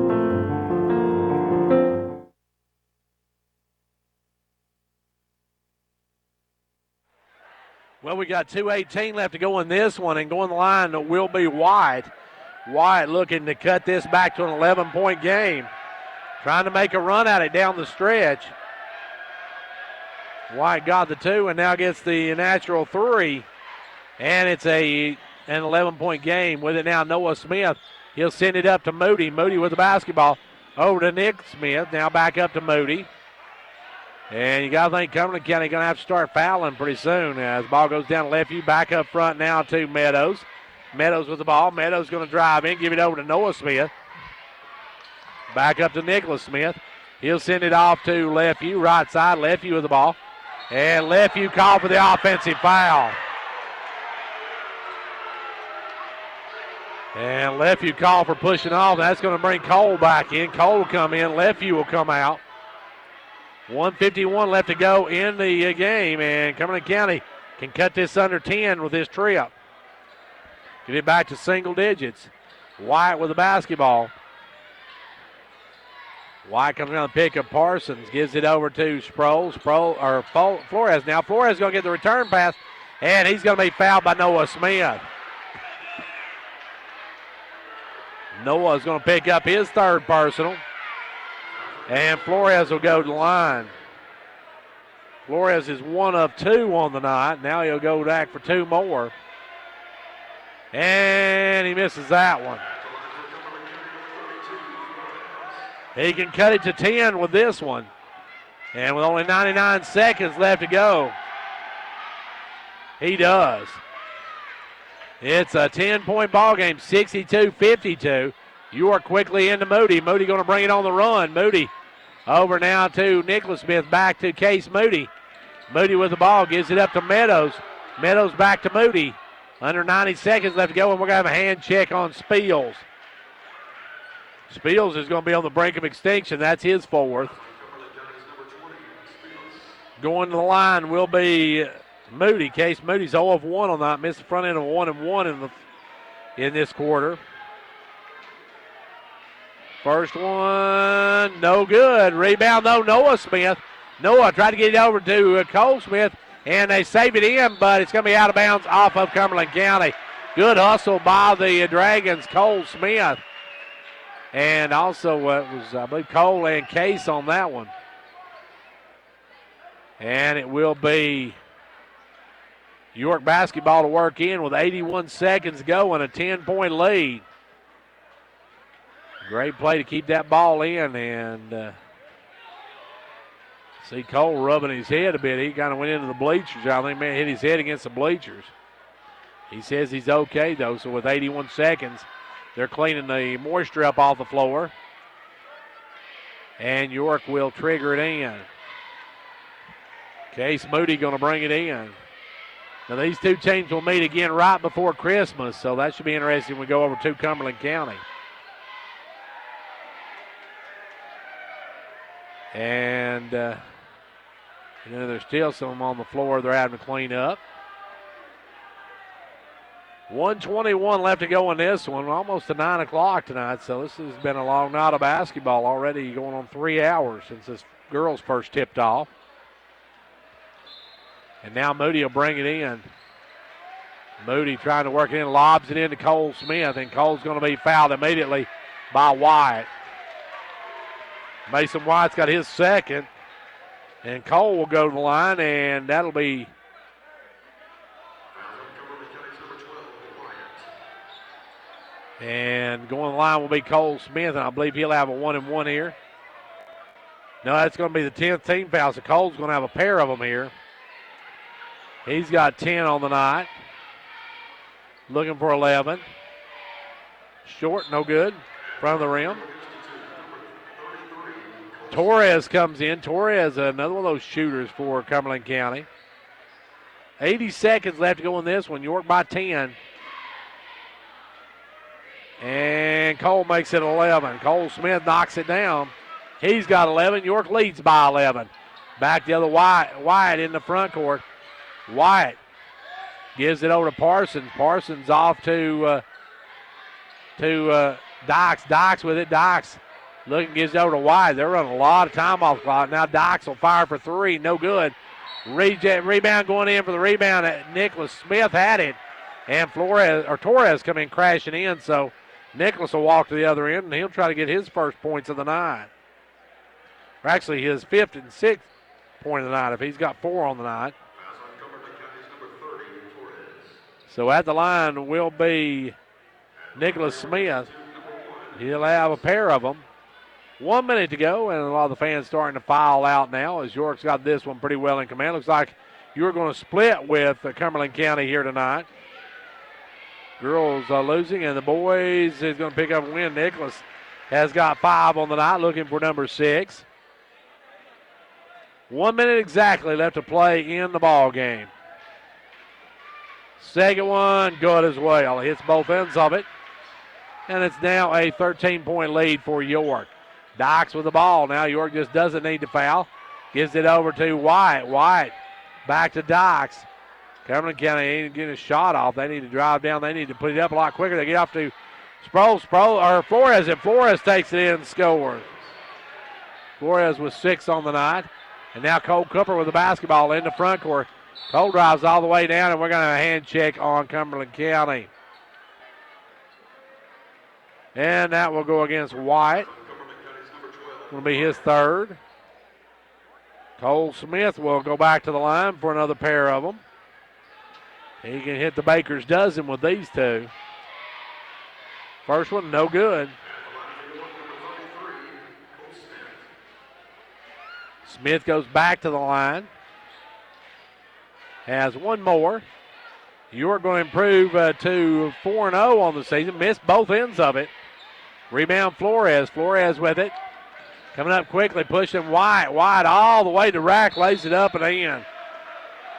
Well, we got 2:18 left to go in this one, and going the line will be Wyatt. Wyatt looking to cut this back to an 11-point game. Trying to make a run at it down the stretch. Wyatt got the two and now gets the natural three. And it's an 11-point game. With it now, Noah Smith. He'll send it up to Moody. Moody with the basketball. Over to Nick Smith. Now back up to Moody. And you got to think Cumberland County going to have to start fouling pretty soon as the ball goes down to left. You back up front now to Meadows. Meadows with the ball. Meadows going to drive in, give it over to Noah Smith. Back up to Nicholas Smith. He'll send it off to Lefeview, right side. Lefeview with the ball. And Lefeview called for the offensive foul. And Lefeview called for pushing off. That's going to bring Cole back in. Cole will come in. Lefeview will come out. 1:51 left to go in the game, and Cumberland County can cut this under 10 with this trip. Get it back to single digits. White with the basketball. White comes around the pick of Parsons. Gives it over to Flores now. Flores going to get the return pass. And he's going to be fouled by Noah Smith. Noah's going to pick up his third personal. And Flores will go to the line. Flores is 1 of 2 on the night. Now he'll go back for 2 more. And he misses that one. He can cut it to 10 with this one. And with only 99 seconds left to go, he does. It's a 10-point ball game, 62-52. York quickly into Moody. Moody going to bring it on the run. Moody over now to Nicholas Smith, back to Case Moody. Moody with the ball, gives it up to Meadows. Meadows back to Moody. Under 90 seconds left to go, and we're going to have a hand check on Spiels. Spiels is going to be on the brink of extinction. That's his 4th. Going to the line will be Moody. Case Moody's 0 of 1 on that. Missed the front end of 1 and 1 in this quarter. First one, no good. Rebound, though, Noah Smith. Noah tried to get it over to Cole Smith, and they save it in, but it's going to be out of bounds off of Cumberland County. Good hustle by the Dragons, Cole Smith. And also it was, I believe, Cole and Case on that one. And it will be York basketball to work in with 81 seconds to go and a 10-point lead. Great play to keep that ball in, and see Cole rubbing his head a bit. He kind of went into the bleachers. I think man hit his head against the bleachers. He says he's okay, though, so with 81 seconds, they're cleaning the moisture up off the floor. And York will trigger it in. Case Moody going to bring it in. Now, these two teams will meet again right before Christmas, so that should be interesting when we go over to Cumberland County. And there's still some on the floor they're having to clean up. 1:21 left to go in this one, almost to 9 o'clock tonight, so this has been a long night of basketball already, going on 3 hours since this girls first tipped off. And now Moody will bring it in. Moody trying to work it in, lobs it into Cole Smith, and Cole's going to be fouled immediately by Wyatt. Mason Wyatt's got his second, and Cole will go to the line, and that'll be and going to the line will be Cole Smith, and I believe he'll have a 1-and-1 here. No, that's going to be the 10th team foul, so Cole's going to have a pair of them here. He's got 10 on the night. Looking for 11. Short, no good. Front of the rim. Torres comes in. Torres, another one of those shooters for Cumberland County. 80 seconds left to go in this one. York by 10. And Cole makes it 11. Cole Smith knocks it down. He's got 11. York leads by 11. Back the other Wyatt in the front court. Wyatt gives it over to Parsons. Parsons off to Dykes. Dykes with it. Dykes looking, gives it over to Wyatt. They're running a lot of time off the clock. Now Dykes will fire for 3. No good. Rebound going in for the rebound. Nicholas Smith had it. And Torres coming crashing in. So Nicholas will walk to the other end, and he'll try to get his first points of the night. Or actually his 5th and 6th point of the night if he's got 4 on the night. So at the line will be Nicholas Smith. He'll have a pair of them. 1 minute to go, and a lot of the fans starting to file out now as York's got this one pretty well in command. Looks like you're going to split with Cumberland County here tonight. Girls are losing, and the boys is going to pick up a win. Nicholas has got 5 on the night, looking for number 6. 1 minute exactly left to play in the ball game. Second one, good as well. Hits both ends of it. And it's now a 13-point lead for York. Dykes with the ball. Now York just doesn't need to foul. Gives it over to Wyatt. Wyatt back to Dykes. Cumberland County ain't getting a shot off. They need to drive down. They need to put it up a lot quicker. They get off to Flores, and Flores takes it in and scores. Flores with 6 on the night. And now Cole Cooper with the basketball in the front court. Cole drives all the way down, and we're going to have a hand check on Cumberland County. And that will go against White. Will be his third. Cole Smith will go back to the line for another pair of them. He can hit the baker's dozen with these two. First one, no good. Smith goes back to the line. Has one more. You're going to improve to 4-0 on the season. Missed both ends of it. Rebound Flores. Flores with it. Coming up quickly, pushing White. White all the way to rack, lays it up and in.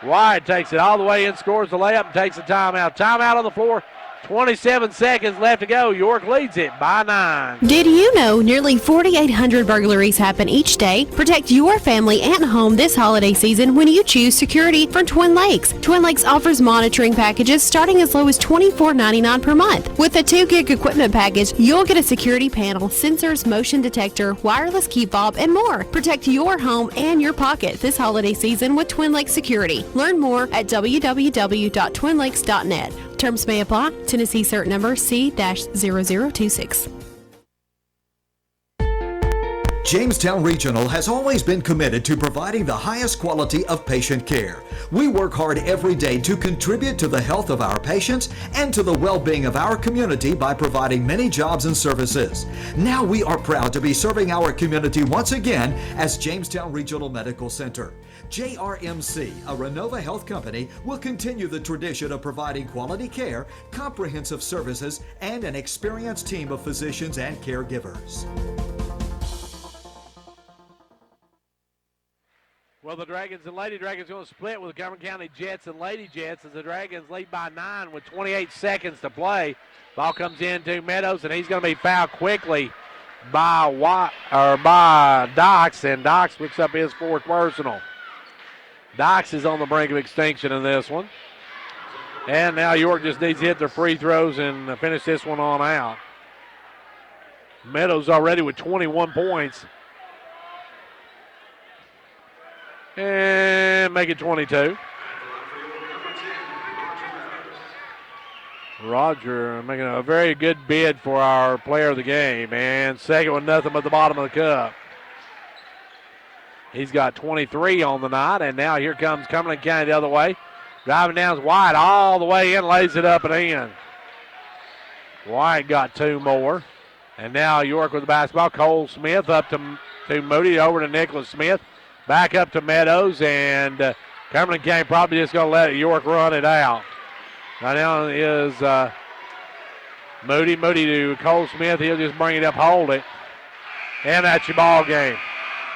White takes it all the way in, scores the layup, and takes a timeout. Timeout on the floor. 27 seconds left to go. York leads it by 9. Did you know nearly 4,800 burglaries happen each day? Protect your family and home this holiday season when you choose security from Twin Lakes. Twin Lakes offers monitoring packages starting as low as $24.99 per month. With a 2-gig equipment package, you'll get a security panel, sensors, motion detector, wireless key fob, and more. Protect your home and your pocket this holiday season with Twin Lakes Security. Learn more at www.twinlakes.net. Terms may apply. Tennessee cert number C-0026. Jamestown Regional has always been committed to providing the highest quality of patient care. We work hard every day to contribute to the health of our patients and to the well-being of our community by providing many jobs and services. Now we are proud to be serving our community once again as Jamestown Regional Medical Center. JRMC, a Renova Health company, will continue the tradition of providing quality care, comprehensive services, and an experienced team of physicians and caregivers. Well, the Dragons and Lady Dragons going to split with the Cumberland County Jets and Lady Jets as the Dragons lead by 9 with 28 seconds to play. Ball comes into Meadows, and he's going to be fouled quickly by Dox, and Dox picks up his 4th personal. Dox is on the brink of extinction in this one. And now York just needs to hit their free throws and finish this one on out. Meadows already with 21 points. And make it 22. Roger making a very good bid for our player of the game. And second with nothing but the bottom of the cup. He's got 23 on the night, and now here comes Cumberland County the other way. Driving down is White all the way in, lays it up and in. White got 2 more. And now York with the basketball. Cole Smith up to Moody, over to Nicholas Smith. Back up to Meadows, and Cumberland County probably just going to let York run it out. Right now is Moody to Cole Smith. He'll just bring it up, hold it. And that's your ball game.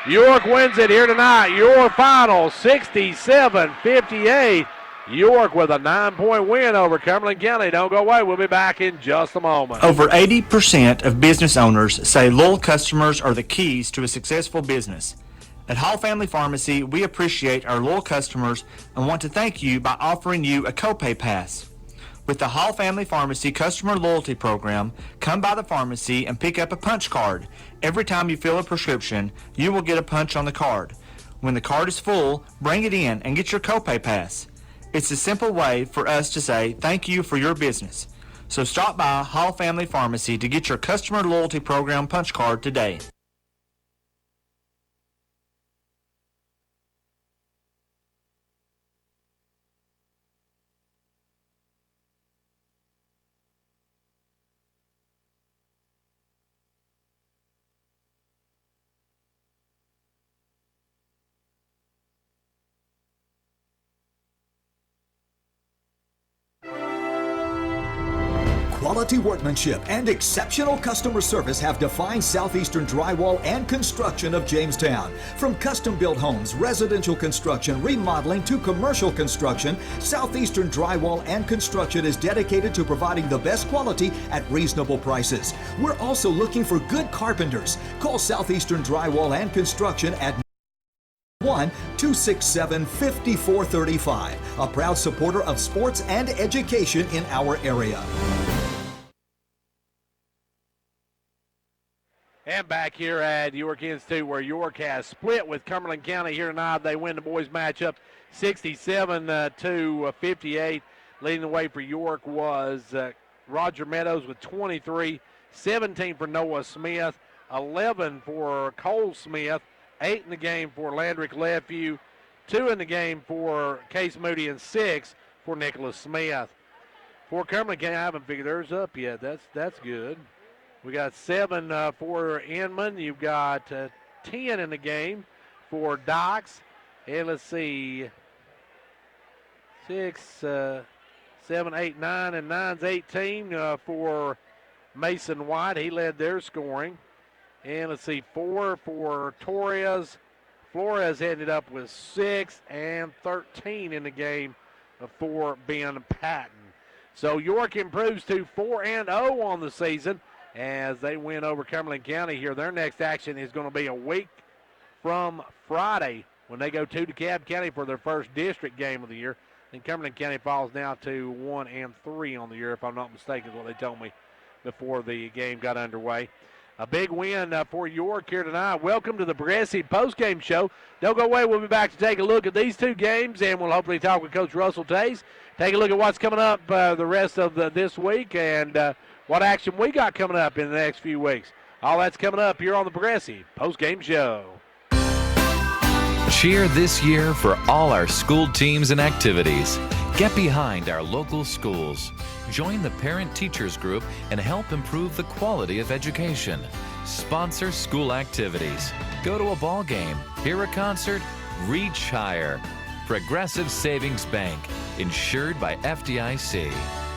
York wins it here tonight. Your final 67-58. York with a 9-point win over Cumberland County. Don't go away. We'll be back in just a moment. Over 80% of business owners say loyal customers are the keys to a successful business. At Hall Family Pharmacy, we appreciate our loyal customers and want to thank you by offering you a copay pass. With the Hall Family Pharmacy Customer Loyalty Program, come by the pharmacy and pick up a punch card. Every time you fill a prescription, you will get a punch on the card. When the card is full, bring it in and get your copay pass. It's a simple way for us to say thank you for your business. So stop by Hall Family Pharmacy to get your Customer Loyalty Program punch card today. Quality workmanship and exceptional customer service have defined Southeastern Drywall and Construction of Jamestown. From custom-built homes, residential construction, remodeling to commercial construction, Southeastern Drywall and Construction is dedicated to providing the best quality at reasonable prices. We're also looking for good carpenters. Call Southeastern Drywall and Construction at 1 267-5435. A proud supporter of sports and education in our area. And back here at York Institute, where York has split with Cumberland County here tonight. They win the boys matchup 67-58. Leading the way for York was Roger Meadows with 23, 17 for Noah Smith, 11 for Cole Smith, 8 in the game for Landrick Lefew, 2 in the game for Case Moody, and 6 for Nicholas Smith. For Cumberland County, I haven't figured theirs up yet. That's good. We got 7 for Inman. You've got 10 in the game for Docks. And let's see, 6, 7, 8, 9, and 9's 18 for Mason White. He led their scoring. And let's see, 4 for Torres. Flores ended up with 6 and 13 in the game for Ben Patton. So York improves to 4-0 on the season as they win over Cumberland County here. Their next action is going to be a week from Friday when they go to DeKalb County for their first district game of the year. And Cumberland County falls now to 1-3 on the year, if I'm not mistaken, is what they told me before the game got underway. A big win for York here tonight. Welcome to the Progressive postgame show. Don't go away. We'll be back to take a look at these two games, and we'll hopefully talk with Coach Russell Tays. Take a look at what's coming up the rest of this week and what action we got coming up in the next few weeks. All that's coming up here on the Progressive postgame show. Cheer this year for all our school teams and activities. Get behind our local schools. Join the parent-teachers group and help improve the quality of education. Sponsor school activities. Go to a ball game, hear a concert, reach higher. Progressive Savings Bank, insured by FDIC.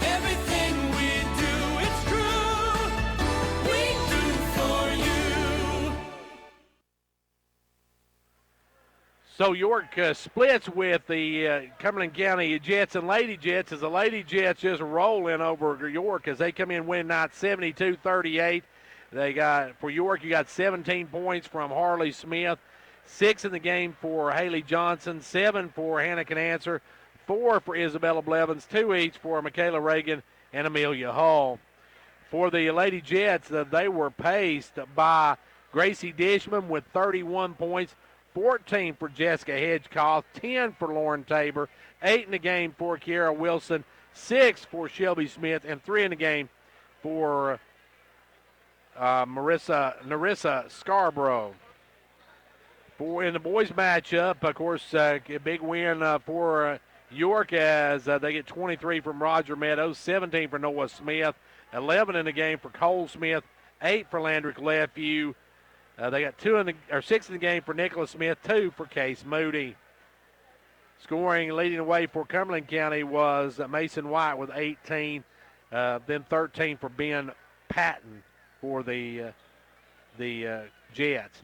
Everything we do, it's true. We do for you. So York splits with the Cumberland County Jets and Lady Jets as the Lady Jets just roll in over York as they come in win night 72-38. They got, for York, you got 17 points from Harley Smith, 6 in the game for Haley Johnson, 7 for Hannah Canancer, 4 for Isabella Blevins, 2 each for Michaela Reagan and Amelia Hall. For the Lady Jets, they were paced by Gracie Dishman with 31 points, 14 for Jessica Hedgecoff, 10 for Lauren Tabor, 8 in the game for Kiara Wilson, 6 for Shelby Smith, and 3 in the game for Narissa Scarborough. In the boys matchup, of course, a big win for York as they get 23 from Roger Meadows, 17 for Noah Smith, 11 in the game for Cole Smith, 8 for Landrick Lefew. They got 6 in the game for Nicholas Smith, 2 for Case Moody. Scoring leading the way for Cumberland County was Mason White with 18, then 13 for Ben Patton for the Jets.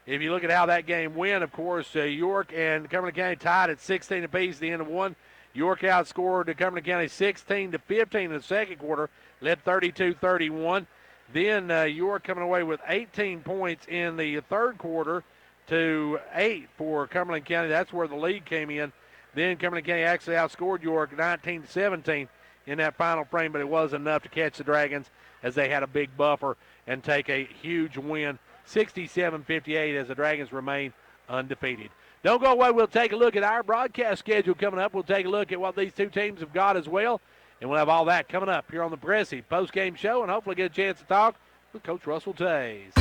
If you look at how that game went, of course, York and Cumberland County tied at 16 apiece at the end of one. York outscored Cumberland County 16-15 in the second quarter, led 32-31. Then York coming away with 18 points in the third quarter to 8 for Cumberland County. That's where the lead came in. Then Cumberland County actually outscored York 19-17 in that final frame, but it wasn't enough to catch the Dragons as they had a big buffer and take a huge win, 67-58, as the Dragons remain undefeated. Don't go away. We'll take a look at our broadcast schedule coming up. We'll take a look at what these two teams have got as well, and we'll have all that coming up here on the Progressive post-game show and hopefully get a chance to talk with Coach Russell Tays.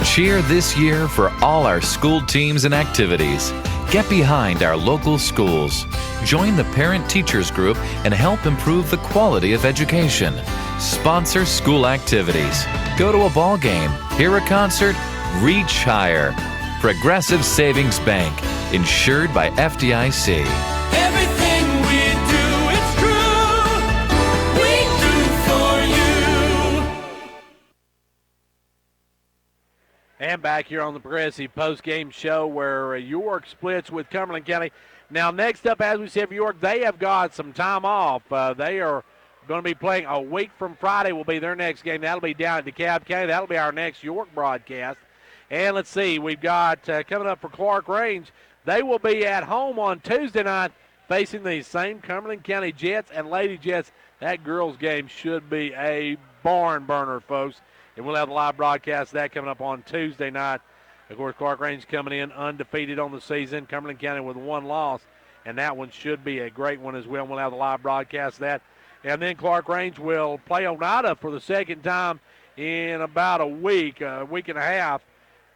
Cheer this year for all our school teams and activities. Get behind our local schools. Join the parent-teachers group and help improve the quality of education. Sponsor school activities. Go to a ball game, hear a concert, reach higher. Progressive Savings Bank, insured by FDIC. Everything we do, it's true. We do for you. And back here on the Progressive post-game show where York splits with Cumberland County. Now, next up, as we said for York, they have got some time off. They are going to be playing a week from Friday will be their next game. That'll be down at DeKalb County. That'll be our next York broadcast. And let's see, we've got coming up for Clark Range, They will be at home on Tuesday night facing the same Cumberland County Jets and Lady Jets. That girls game should be a barn burner, folks. And we'll have a live broadcast of that coming up on Tuesday night. Of course, Clark Range coming in undefeated on the season. Cumberland County with 1 loss. And that one should be a great one as well. We'll have the live broadcast of that. And then Clark Range will play Oneida for the second time in about a week and a half.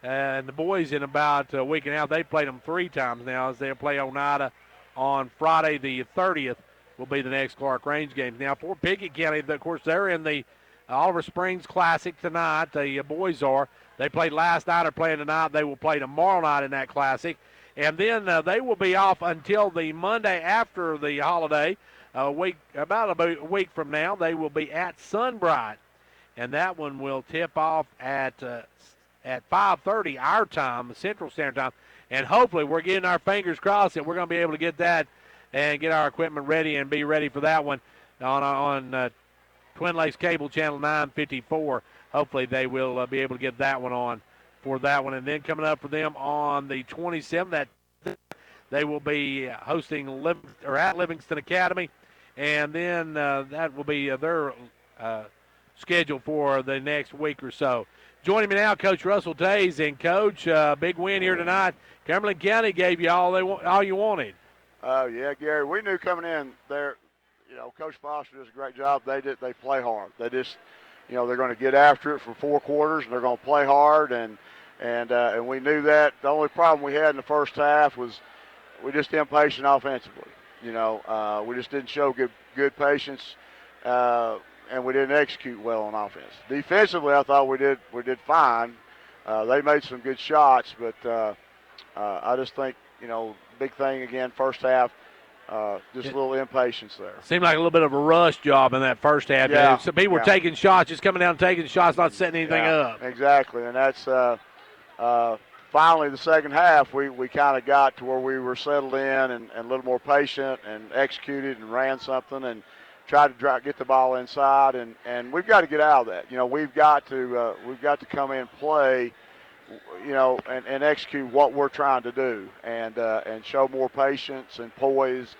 And the boys in about a week and a half. They played them 3 times now as they'll play Oneida on Friday the 30th will be the next Clark Range game. Now for Pickett County, of course, they're in the Oliver Springs Classic tonight. The boys are. They played last night, are playing tonight. They will play tomorrow night in that Classic. And then they will be off until the Monday after the holiday. About a week from now, they will be at Sunbright. And that one will tip off at 5:30 our time, Central Standard Time. And hopefully we're getting our fingers crossed that we're going to be able to get that and get our equipment ready and be ready for that one on Twin Lakes Cable Channel 954. Hopefully they will be able to get that one on for that one. And then coming up for them on the 27th, they will be hosting at Livingston Academy. And then that will be their schedule for the next week or so. Joining me now, Coach Russell Tays. And, Coach, big win here tonight. Cumberland County gave you all you wanted. Yeah, Gary, we knew coming in there, Coach Foster does a great job. They play hard. They just, they're going to get after it for 4 quarters, and they're going to play hard, and we knew that. The only problem we had in the first half was we just impatient offensively. We just didn't show good patience, and we didn't execute well on offense. Defensively, I thought we did fine. They made some good shots, but I just think, big thing again, first half, just a little impatience there. Seemed like a little bit of a rush job in that first half. Yeah, some people were taking shots, just coming down and taking shots, not setting anything up. Exactly, and that's finally the second half we kind of got to where we were settled in and a little more patient and executed and ran something and tried to get the ball inside, and we've got to get out of that. We've got to come in and play, and execute what we're trying to do, and show more patience and poise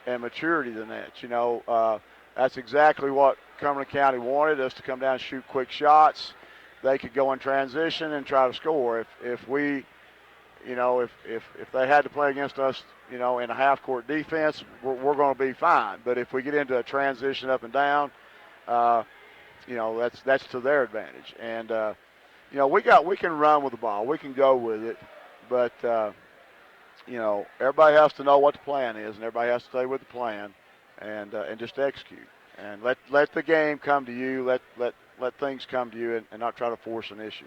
and maturity than that. That's exactly what Cumberland County wanted us to come down and shoot quick shots. They could go in transition and try to score. If they had to play against us, in a half-court defense, we're going to be fine. But if we get into a transition up and down, that's to their advantage. And we can run with the ball, we can go with it, but everybody has to know what the plan is, and everybody has to stay with the plan, and just execute, and let the game come to you, let things come to you, and not try to force an issue.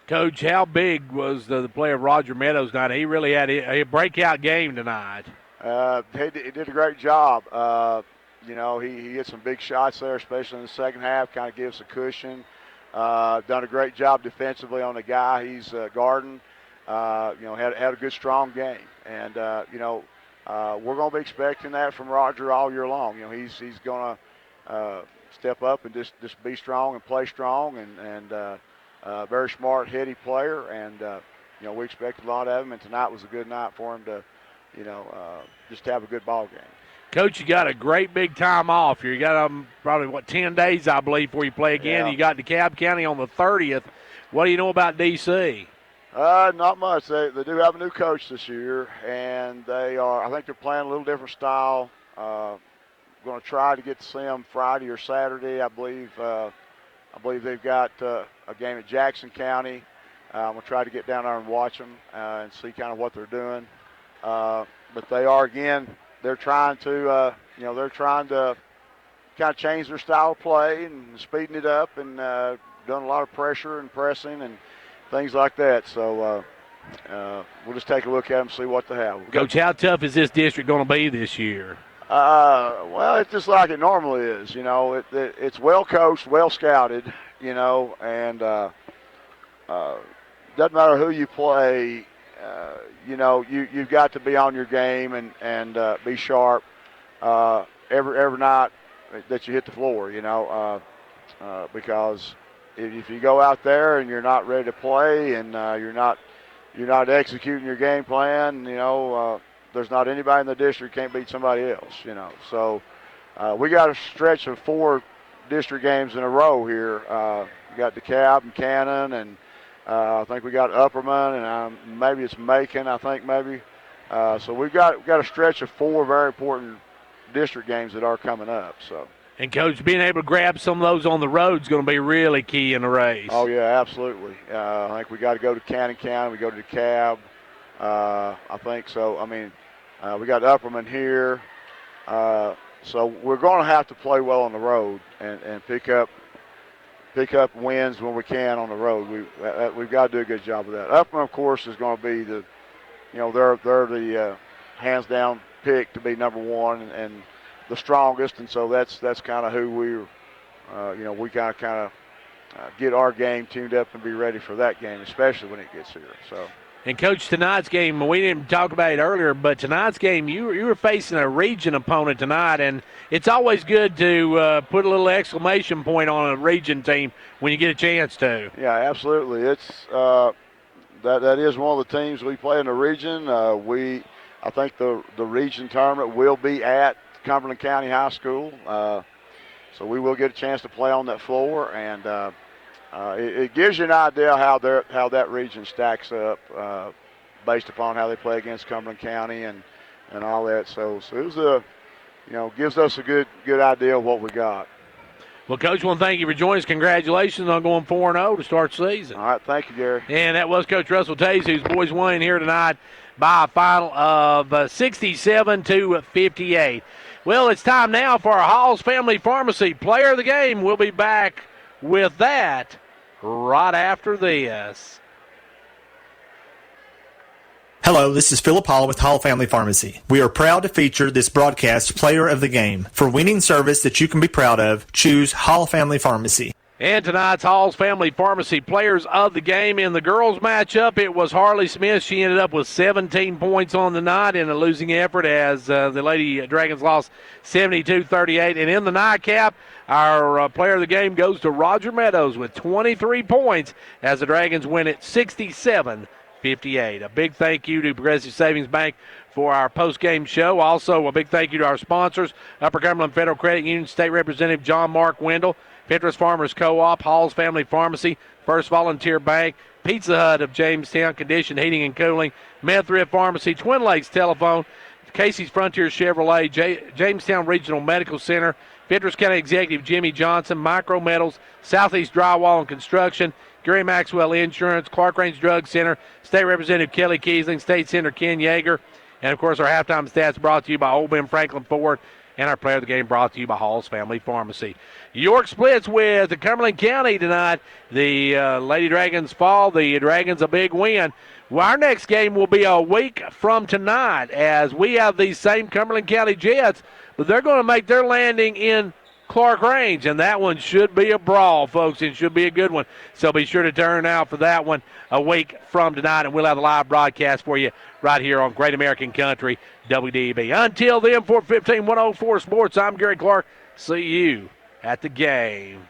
Coach, how big was the play of Roger Meadows tonight? He really had a breakout game tonight. He did a great job. He hit some big shots there, especially in the second half, kind of gave us a cushion. Done a great job defensively on the guy he's guarding. Had a good, strong game. And, we're going to be expecting that from Roger all year long. He's going to step up and just be strong and play strong, and very smart, heady player, and we expect a lot of him. And tonight was a good night for him to, just have a good ball game. Coach, you got a great big time off here. You got probably 10 days, I believe, before you play again. Yeah. You got DeKalb County on the 30th. What do you know about D.C.? Not much. They do have a new coach this year, and I think they're playing a little different style. Going to try to get to see them Friday or Saturday, I believe. I believe they've got a game at Jackson County. I'm going to try to get down there and watch them and see kind of what they're doing. But they are, again, they're trying to kind of change their style of play and speeding it up, and done a lot of pressure and pressing and things like that. So we'll just take a look at them and see what they have. Coach, how tough is this district going to be this year? Well, it's just like it normally is. It's well coached, well scouted, and doesn't matter who you play. You've got to be on your game and be sharp every night that you hit the floor. Because if you go out there and you're not ready to play and you're not you're not executing your game plan, there's not anybody in the district can't beat somebody else, So we got a stretch of 4 district games in a row here. We got DeKalb and Cannon, and I think we got Upperman, and maybe it's Macon, I think maybe. So we've got a stretch of 4 very important district games that are coming up. So. And, Coach, being able to grab some of those on the road is going to be really key in the race. Oh, yeah, absolutely. I think we got to go to Cannon County. We go to DeKalb. I think so. I mean, we got Upperman here. So we're going to have to play well on the road and pick up wins when we can on the road. We've got to do a good job of that. Upperman, of course, is going to be they're the hands down pick to be number 1 and the strongest, and so that's kind of who we kind of get our game tuned up and be ready for that game, especially when it gets here. So. And, Coach, tonight's game, we didn't talk about it earlier, but tonight's game, you were facing a region opponent tonight, and it's always good to put a little exclamation point on a region team when you get a chance to. Yeah, absolutely. It's that is one of the teams we play in the region. I think the region tournament will be at Cumberland County High School, so we will get a chance to play on that floor, and it gives you an idea how that region stacks up based upon how they play against Cumberland County and all that. So it was gives us a good idea of what we got. Well, Coach, I want to thank you for joining us. Congratulations on going 4-0 to start the season. All right, thank you, Gary. And that was Coach Russell Taze, whose boys won here tonight by a final of 67-58. Well, it's time now for our Hall's Family Pharmacy Player of the Game. We'll be back with that right after this. Hello, this is Philip Hall with Hall Family Pharmacy. We are proud to feature this broadcast Player of the Game. For winning service that you can be proud of, choose Hall Family Pharmacy. And tonight's Hall's Family Pharmacy Players of the Game in the girls' matchup, it was Harley Smith. She ended up with 17 points on the night in a losing effort as the Lady Dragons lost 72-38. And in the nightcap, our player of the game goes to Roger Meadows with 23 points as the Dragons win it 67-58. A big thank you to Progressive Savings Bank for our post-game show. Also, a big thank you to our sponsors, Upper Cumberland Federal Credit Union State Representative John Mark Wendell, Pinterest Farmers Co-op, Hall's Family Pharmacy, First Volunteer Bank, Pizza Hut of Jamestown, Condition Heating and Cooling, Med-Thrift Pharmacy, Twin Lakes Telephone, Casey's Frontier Chevrolet, Jamestown Regional Medical Center, Pinterest County Executive Jimmy Johnson, Micro Metals, Southeast Drywall and Construction, Gary Maxwell Insurance, Clark Range Drug Center, State Representative Kelly Kiesling, State Senator Ken Yeager, and, of course, our halftime stats brought to you by Old Ben Franklin Ford, and our player of the game brought to you by Hall's Family Pharmacy. York splits with the Cumberland County tonight. The Lady Dragons fall. The Dragons a big win. Well, our next game will be a week from tonight as we have these same Cumberland County Jets, but they're going to make their landing in Clark Range, and that one should be a brawl, folks. It should be a good one. So be sure to turn out for that one a week from tonight, and we'll have a live broadcast for you right here on Great American Country, WDB. Until then, 415-104 Sports, I'm Gary Clark. See you at the game.